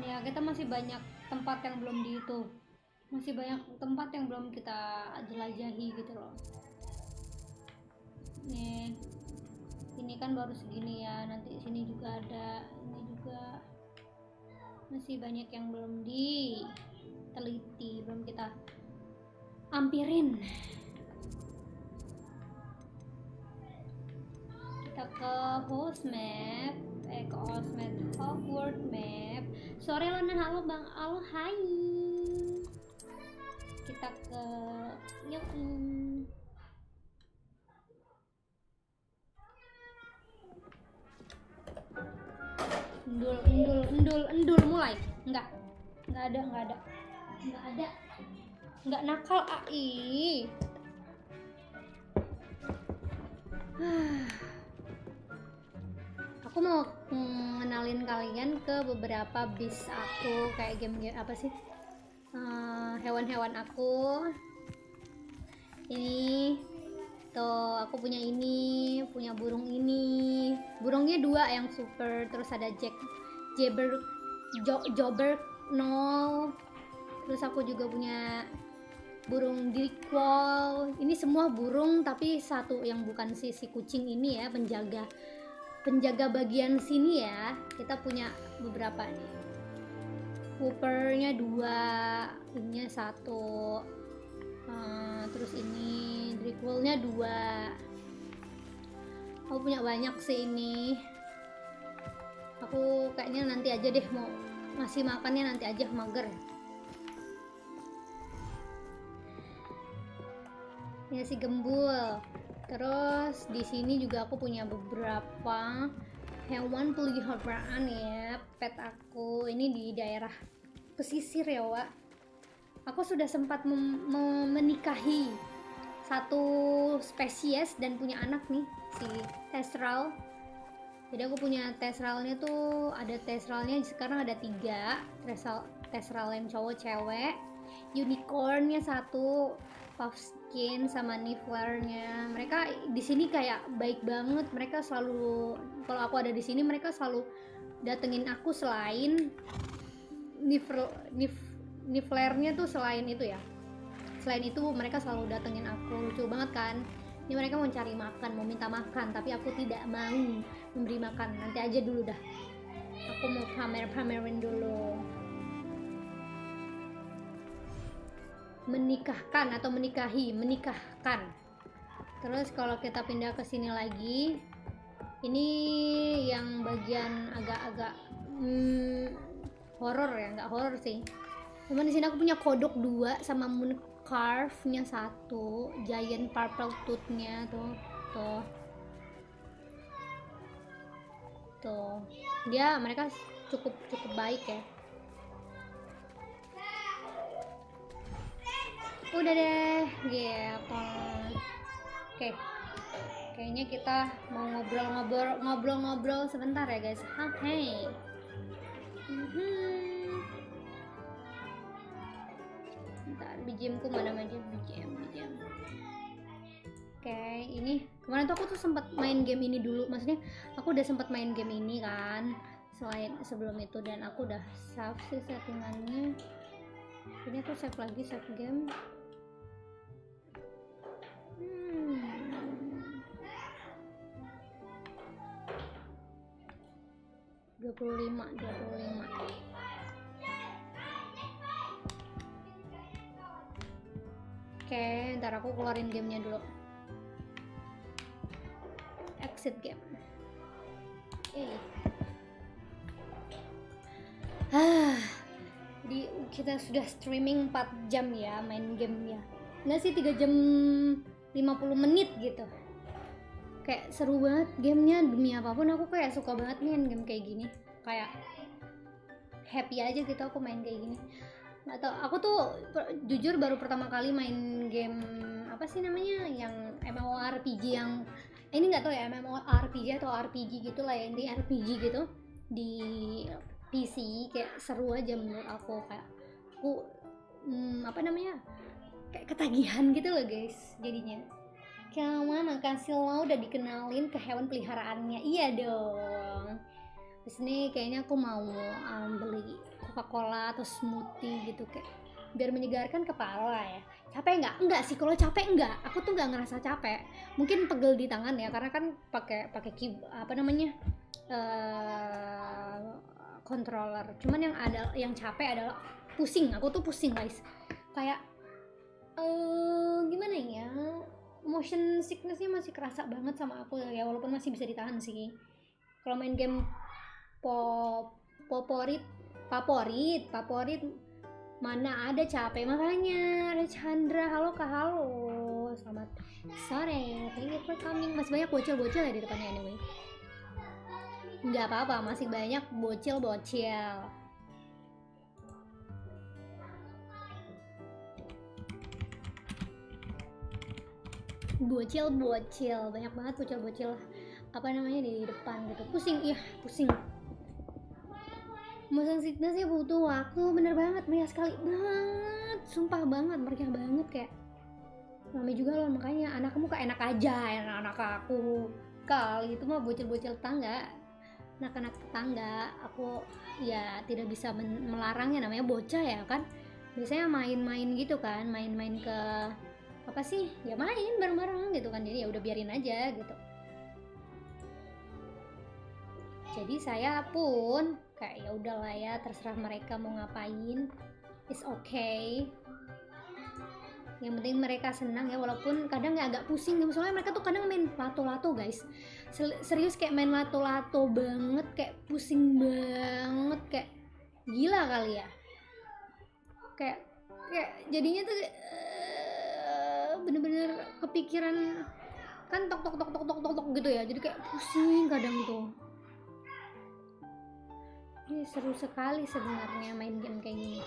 Ya, kita masih banyak tempat yang belum masih banyak tempat yang belum kita jelajahi gitu loh. Nih, ini kan baru segini ya, nanti sini juga ada, ini juga masih banyak yang belum diteliti, belum kita ampirin. Kita ke host map, ke host map, Hogwarts map. Sore Lona, halo Bang Al, hai. Kita ke yuk. Endul mulai. Enggak ada. Enggak nakal AI. Aku mau ngenalin kalian ke beberapa bis aku, kayak game apa sih? Hewan-hewan aku. Ini tuh, aku punya ini, punya burung ini. Burungnya 2 yang super, terus ada Jobber 0. Terus aku juga punya burung Dickwall. Ini semua burung, tapi satu yang bukan si kucing ini ya, penjaga bagian sini ya. Kita punya beberapa nih. Whoopernya 2, ininya 1. Terus ini Dickwallnya 2. Aku punya banyak sih ini. Aku kayaknya nanti aja deh, mau ngasih makannya nanti aja, mager. Ini si gembul. Terus di sini juga aku punya beberapa hewan peliharaan ya, pet aku. Ini di daerah pesisir ya, Wak. Aku sudah sempat menikahi satu spesies dan punya anak nih, si Tesral. Jadi aku punya Tesralnya tuh, ada Tesralnya sekarang ada 3, Tesral yang cowok cewek, unicornnya 1, puffskin sama nifflernya. Mereka di sini kayak baik banget. Mereka selalu, kalau aku ada di sini mereka selalu datengin aku. Selain nifflernya tuh, selain itu mereka selalu datengin aku. Lucu banget kan? Ini mereka mau cari makan, mau minta makan, tapi aku tidak mau memberi makan. Nanti aja dulu dah. Aku mau pamerin dulu. menikahkan atau menikahkan. Terus kalau kita pindah ke sini lagi, ini yang bagian agak-agak horor ya, nggak horor sih. Cuman di sini aku punya kodok 2 sama moon carve-nya 1, giant purple tooth-nya tuh. Dia mereka cukup baik ya. Udah deh gitu. Oke. Kayaknya kita mau ngobrol sebentar ya guys. Oke. Bentar, BGM-ku mana BGM. Oke, ini kemarin tuh aku tuh sempat main game ini dulu. Maksudnya aku udah sempat main game ini kan sebelum itu, dan aku udah save sih settingannya. Ini aku save lagi, save game. 25. Oke, ntar aku keluarin gamenya dulu. Exit game. Jadi kita sudah streaming 4 jam ya main game ya. Nggak sih 3 jam 50 menit gitu. Kayak seru banget gamenya, demi apapun aku kayak suka banget main game kayak gini. Kayak happy aja gitu aku main kayak gini. Nggak tau, aku tuh jujur baru pertama kali main game apa sih namanya, yang MMORPG yang ini nggak tau ya, MMORPG atau RPG gitu lah ya, di RPG gitu di PC. Kayak seru aja menurut aku, kayak aku apa namanya, kayak ketagihan gitu loh guys jadinya. Kawan, makasih lo udah dikenalin ke hewan peliharaannya. Iya dong. Terus nih kayaknya aku mau beli Coca-Cola atau smoothie gitu, kayak biar menyegarkan kepala ya. Capek nggak? Enggak sih, kalau capek enggak. Aku tuh nggak ngerasa capek. Mungkin pegel di tangan ya, karena kan pakai apa namanya, controller. Cuman yang capek adalah pusing. Aku tuh pusing guys. Kayak gimana ya? Motion sickness-nya masih kerasa banget sama aku ya, walaupun masih bisa ditahan sih. Kalau main game favorit mana ada capek, makanya ada Chandra. Halo Kak, halo, selamat sore, thank you for coming. Masih banyak bocil-bocil ya di depannya anyway. Nggak apa-apa, masih banyak bocil-bocil. Banyak banget bocil-bocil apa namanya di depan gitu. Pusing. Motion sickness-nya butuh waktu, bener banget, meriah sekali banget, sumpah banget, meriah banget. Kayak namanya juga loh, makanya anakmu kayak enak aja, anak aku kali itu mah bocil-bocil tetangga, anak-anak tetangga. Aku ya tidak bisa melarangnya, namanya bocah ya kan, biasanya main-main gitu kan, main-main ke apa sih ya, main bareng-bareng gitu kan, jadi ya udah biarin aja gitu. Jadi saya pun kayak ya udahlah ya, terserah mereka mau ngapain, it's okay, yang penting mereka senang ya, walaupun kadang ya agak pusing. Soalnya mereka tuh kadang main lato-lato guys, serius kayak main lato-lato banget, kayak pusing banget, kayak gila kali ya, kayak jadinya tuh bener-bener kepikiran kan, tok gitu ya, jadi kayak pusing kadang tuh. Ini seru sekali sebenarnya main game kayak gini.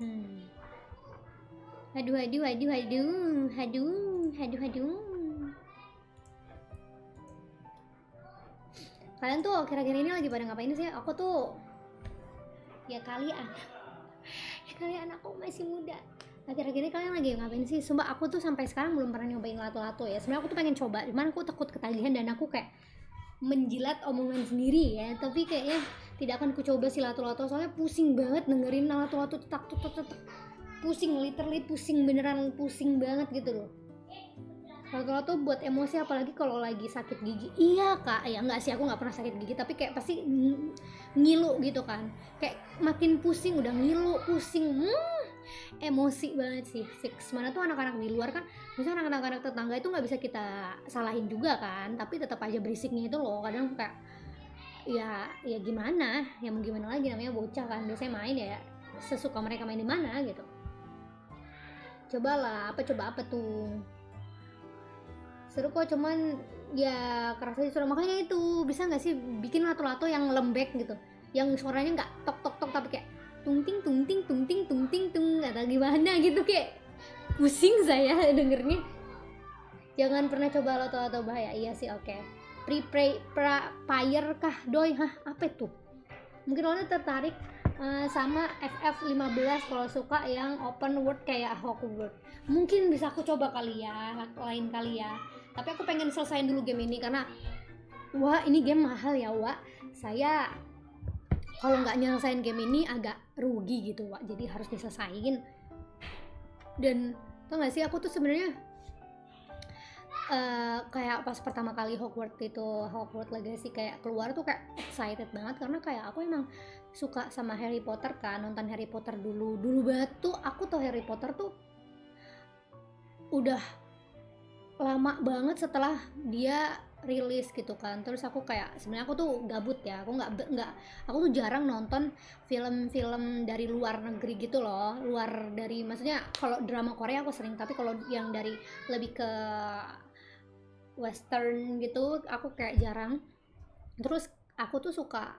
Aduh. Kalian tuh kira-kira ini lagi pada ngapain sih? Aku tuh ya kalian aku masih muda. Akhir-akhir ini kalian lagi ngapain sih? Sumpah aku tuh sampai sekarang belum pernah nyobain lato-lato ya. Sebenarnya aku tuh pengen coba, cuman aku takut ketagihan dan aku kayak menjilat omongan sendiri ya. Tapi kayaknya tidak akan kucoba si lato-lato, soalnya pusing banget dengerin lato-lato tak. Pusing, literally pusing, beneran pusing banget gitu loh. Lato-lato buat emosi, apalagi kalau lagi sakit gigi. Iya kak, ya enggak sih, aku nggak pernah sakit gigi, tapi kayak pasti ngilu gitu kan, kayak makin pusing, udah ngilu, pusing, emosi banget sih, fix. Mana tuh anak-anak di luar kan, misalnya anak-anak tetangga itu nggak bisa kita salahin juga kan, tapi tetap aja berisiknya itu loh, kadang kayak ya gimana, ya mau gimana lagi, namanya bocah kan, biasanya main ya sesuka mereka main di mana gitu. Coba apa tuh seru kok, cuman ya kerasa disuruh. Makanya itu bisa nggak sih bikin lato-lato yang lembek gitu, yang suaranya nggak tok tok tok tapi kayak tung ting tung ting tung ting tung ting tung, atau gimana gitu, kayak pusing saya dengernya. Jangan pernah coba lato-lato bahaya. Iya sih, oke. Prayer kah doi, apa itu? Mungkin Lona tertarik sama FF15 kalau suka yang open world kayak Hogwarts. Mungkin bisa aku coba kali ya, lain kali ya. Tapi aku pengen selesain dulu game ini karena wah, ini game mahal ya, Wak. Saya kalau nggak nyelesain game ini agak rugi gitu, Wak. Jadi harus diselesain. Dan tau gak sih, aku tuh sebenarnya kayak pas pertama kali Hogwarts Legacy kayak keluar tuh kayak excited banget, karena kayak aku emang suka sama Harry Potter kan, nonton Harry Potter dulu banget tuh. Aku tau Harry Potter tuh udah lama banget setelah dia rilis gitu kan. Terus aku kayak sebenarnya aku tuh gabut ya, aku tuh jarang nonton film-film dari luar negeri gitu loh, luar dari, maksudnya kalau drama Korea aku sering, tapi kalau yang dari lebih ke western gitu aku kayak jarang. Terus aku tuh suka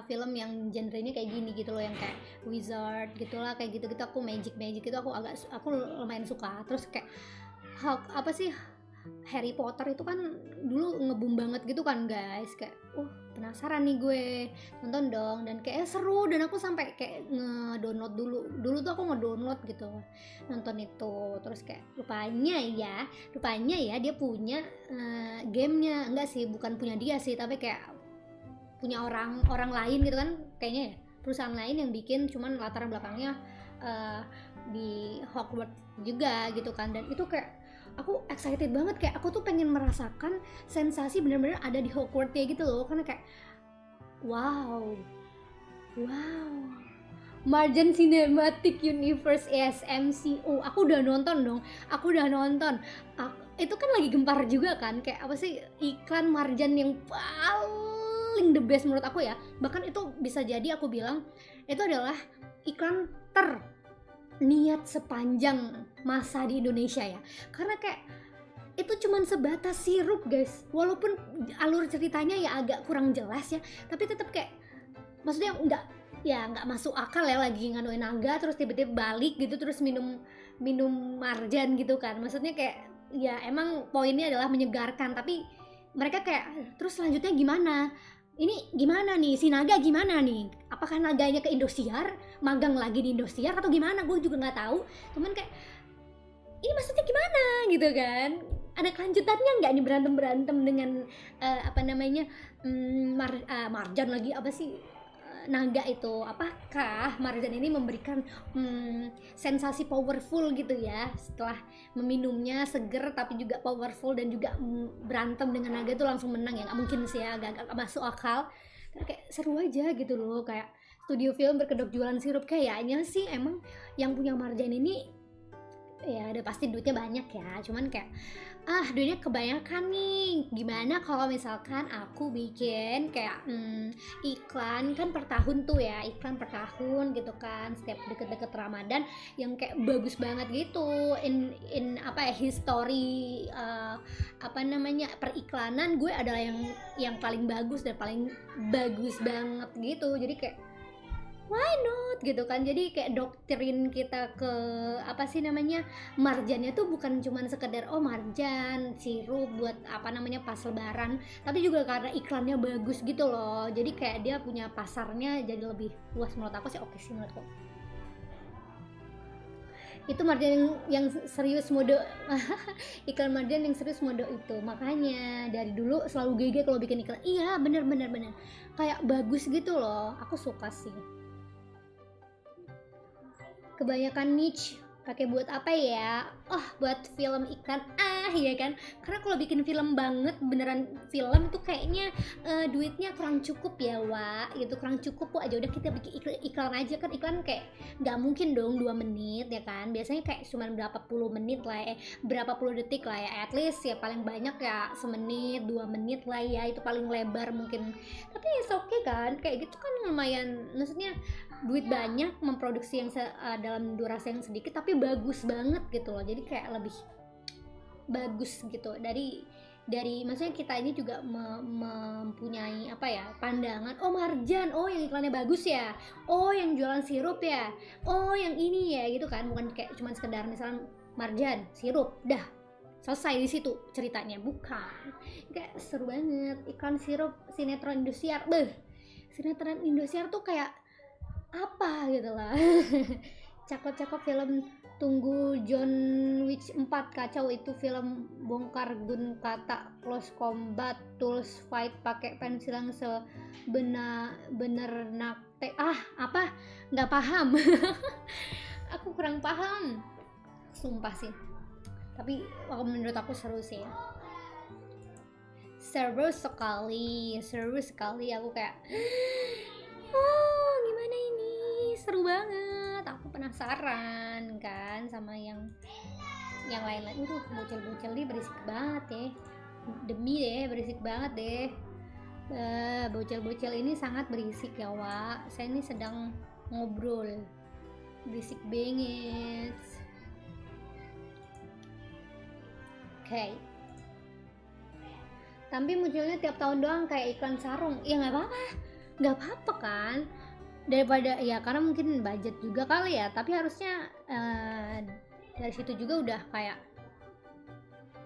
film yang genrenya kayak gini gitu loh, yang kayak wizard gitulah, kayak gitu-gitu. Aku magic gitu, aku lumayan suka. Terus kayak apa sih, Harry Potter itu kan dulu nge-boom banget gitu kan guys, kayak penasaran nih gue, nonton dong, dan kayak seru, dan aku sampai kayak nge-download dulu tuh aku nge-download gitu nonton itu. Terus kayak rupanya ya dia punya gamenya, enggak sih, bukan punya dia sih, tapi kayak punya orang lain gitu kan, kayaknya ya perusahaan lain yang bikin, cuman latar belakangnya di Hogwarts juga gitu kan. Dan itu kayak aku excited banget, kayak aku tuh pengen merasakan sensasi bener-bener ada di Hogwarts ya gitu loh, karena kayak wow, Margin Cinematic Universe MCU, aku udah nonton. Itu kan lagi gempar juga kan, kayak apa sih, iklan Marjan yang paling the best menurut aku ya. Bahkan itu bisa jadi aku bilang itu adalah iklan niat sepanjang masa di Indonesia ya, karena kayak itu cuman sebatas sirup guys, walaupun alur ceritanya ya agak kurang jelas ya, tapi tetap kayak, maksudnya nggak masuk akal ya, lagi nganuin naga terus tiba-tiba balik gitu, terus minum marjan gitu kan. Maksudnya kayak ya emang poinnya adalah menyegarkan, tapi mereka kayak terus selanjutnya gimana? Ini gimana nih, si naga gimana nih? Apakah naganya ke Indosiar, magang lagi di Indosiar atau gimana? Gue juga nggak tahu. Cuman kayak ini maksudnya gimana gitu kan? Ada kelanjutannya nggak nih berantem dengan Marjan lagi, apa sih, naga itu? Apakah Marjan ini memberikan sensasi powerful gitu ya, setelah meminumnya seger tapi juga powerful, dan juga berantem dengan naga itu langsung menang ya? Nggak mungkin sih ya, agak masuk akal. Tapi kayak seru aja gitu loh, kayak studio film berkedok jualan sirup. Kayaknya sih emang yang punya Marjan ini ya udah pasti duitnya banyak ya, cuman kayak duitnya kebanyakan nih. Gimana kalau misalkan aku bikin kayak iklan kan per tahun tuh ya, iklan per tahun gitu kan, setiap deket-deket Ramadan, yang kayak bagus banget gitu, in history periklanan gue adalah yang paling bagus dan paling bagus banget gitu. Jadi kayak why not gitu kan. Jadi kayak doktrin kita ke marjannya tuh bukan cuman sekedar marjan sirup buat pas lebaran, tapi juga karena iklannya bagus gitu loh. Jadi kayak dia punya pasarnya jadi lebih luas. Menurut aku sih oke sih menurutku. Itu marjan yang serius mode iklan marjan yang serius mode itu. Makanya dari dulu selalu GG kalau bikin iklan. Iya bener kayak bagus gitu loh, aku suka sih. Kebanyakan niche pakai buat apa ya? Buat film iklan. ya kan, karena kalau bikin film banget beneran film itu kayaknya duitnya kurang cukup ya Wak gitu, kurang cukup aja udah kita bikin iklan aja kan, iklan kayak nggak mungkin dong 2 menit ya kan, biasanya kayak cuma berapa puluh menit lah berapa puluh detik lah ya, at least ya paling banyak ya semenit 2 menit lah ya, itu paling lebar mungkin, tapi it's okay kan, kayak gitu kan lumayan, maksudnya duit banyak memproduksi yang dalam durasi yang sedikit tapi bagus banget gitu loh, jadi kayak lebih bagus gitu dari maksudnya kita ini juga mempunyai apa ya, pandangan, oh Marjan, oh yang iklannya bagus ya, oh yang jualan sirup ya, oh yang ini ya gitu kan, bukan kayak cuman sekedar misalnya Marjan sirup dah selesai di situ ceritanya, bukan, kayak seru banget iklan sirup sinetron Indosiar, sinetron Indosiar tuh kayak apa gitu lah. Cakep-cakep film Tunggu John Wick 4 kacau itu film, bongkar gun kata, close combat, tools fight pakai pensil yang bener nakte, apa nggak paham. Aku kurang paham sumpah sih, tapi menurut aku seru sih, seru sekali aku kayak gimana ini, seru banget, aku penasaran kan sama yang lain-lain. Bocil-bocil nih berisik banget ya, demi deh berisik banget deh, bocil-bocil ini sangat berisik ya Wak, saya ini sedang ngobrol, berisik banget. Oke. Tapi munculnya tiap tahun doang kayak iklan sarung, ya nggak apa-apa kan, daripada ya karena mungkin budget juga kali ya, tapi harusnya dari situ juga udah kayak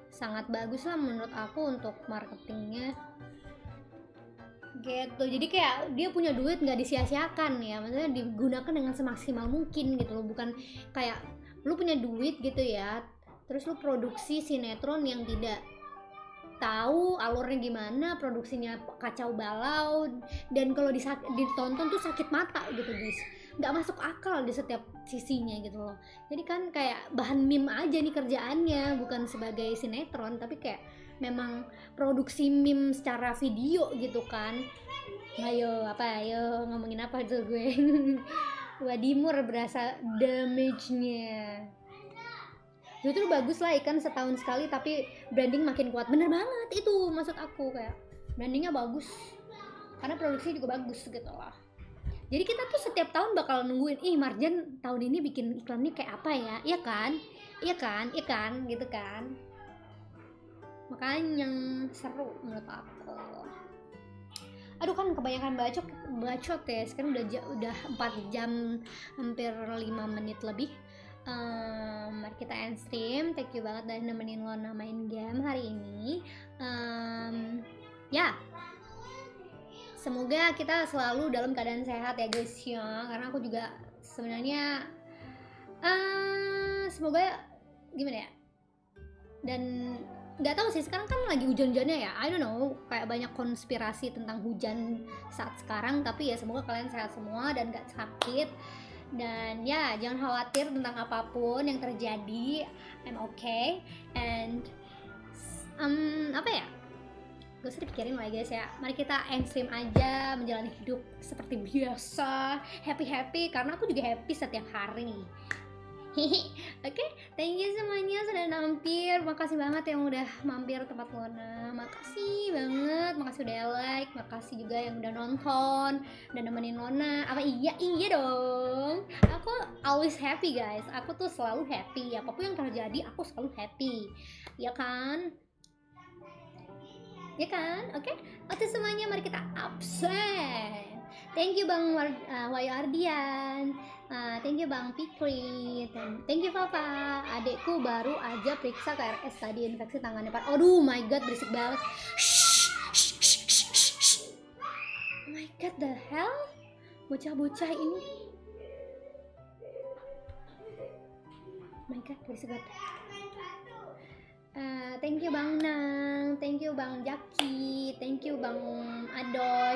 sangat bagus lah menurut aku untuk marketingnya gitu. Jadi kayak dia punya duit nggak disia-siakan ya, maksudnya digunakan dengan semaksimal mungkin gitu loh, bukan kayak lu punya duit gitu ya terus lu produksi sinetron yang tidak tahu alurnya gimana, produksinya kacau balau, dan kalau ditonton tuh sakit mata gitu guys, nggak masuk akal di setiap sisinya gitu loh. Jadi kan kayak bahan meme aja nih kerjaannya, bukan sebagai sinetron, tapi kayak memang produksi meme secara video gitu kan. Ayo ngomongin apa tuh gue. Wadimur berasa damage-nya. Justru bagus lah ikan setahun sekali tapi branding makin kuat, bener banget itu maksud aku, kayak brandingnya bagus karena produksi juga bagus gitu lah. Jadi kita tuh setiap tahun bakal nungguin, Marjan tahun ini bikin iklannya kayak apa ya, iya kan gitu kan, makanya seru menurut aku. Aduh kan kebanyakan bacot ya, sekarang udah 4 jam hampir 5 menit lebih. Mari kita end stream. Thank you banget udah nemenin Lona main game hari ini. Ya, semoga kita selalu dalam keadaan sehat ya guys ya, karena aku juga sebenarnya semoga gimana ya, dan nggak tahu sih sekarang kan lagi hujan-hujannya ya, I don't know, kayak banyak konspirasi tentang hujan saat sekarang, tapi ya semoga kalian sehat semua dan nggak sakit. Dan ya jangan khawatir tentang apapun yang terjadi, I'm okay. And apa ya, gak usah dipikirin lah guys ya, mari kita end stream aja, menjalani hidup seperti biasa, happy karena aku juga happy setiap hari. Oke, thank you semuanya sudah mampir, makasih banget yang udah mampir tempat Lona, makasih banget, makasih udah like, makasih juga yang udah nonton dan nemenin Lona. Apa iya dong, aku always happy guys, aku tuh selalu happy, apapun yang terjadi aku selalu happy, ya kan? Oke, semuanya mari kita absen. Thank you Bang Wayu Ardian, thank you Bang Pikri, thank you Papa. Adekku baru aja periksa KRS tadi, infeksi tangan depan. Aduh my god, berisik banget. Oh my god, the hell, bocah-bocah ini. Oh my god, berisik banget. Thank you Bang Nang, thank you Bang Jaki, thank you Bang Hadoy,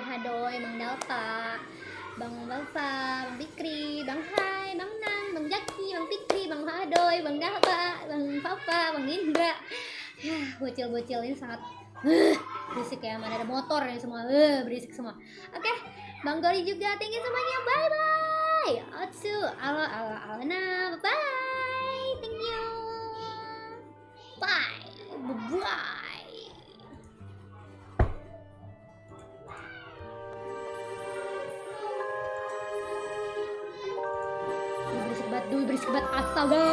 Bang Dalta, Bang Balsa, Bang Fikri, Bang Hai, Bang Nang, Bang Jaki, Bang Fikri, Bang Hadoy, Bang Dalta, Bang Papa, Bang Indra. Bocil-bocil ini sangat berisik ya, mana ada motor ya semua, berisik semua. Oke, Bang Doli juga, thank you semuanya, bye bye. Otsu, Alona, bye, thank you, bye, bye. Berisik banget, astaga.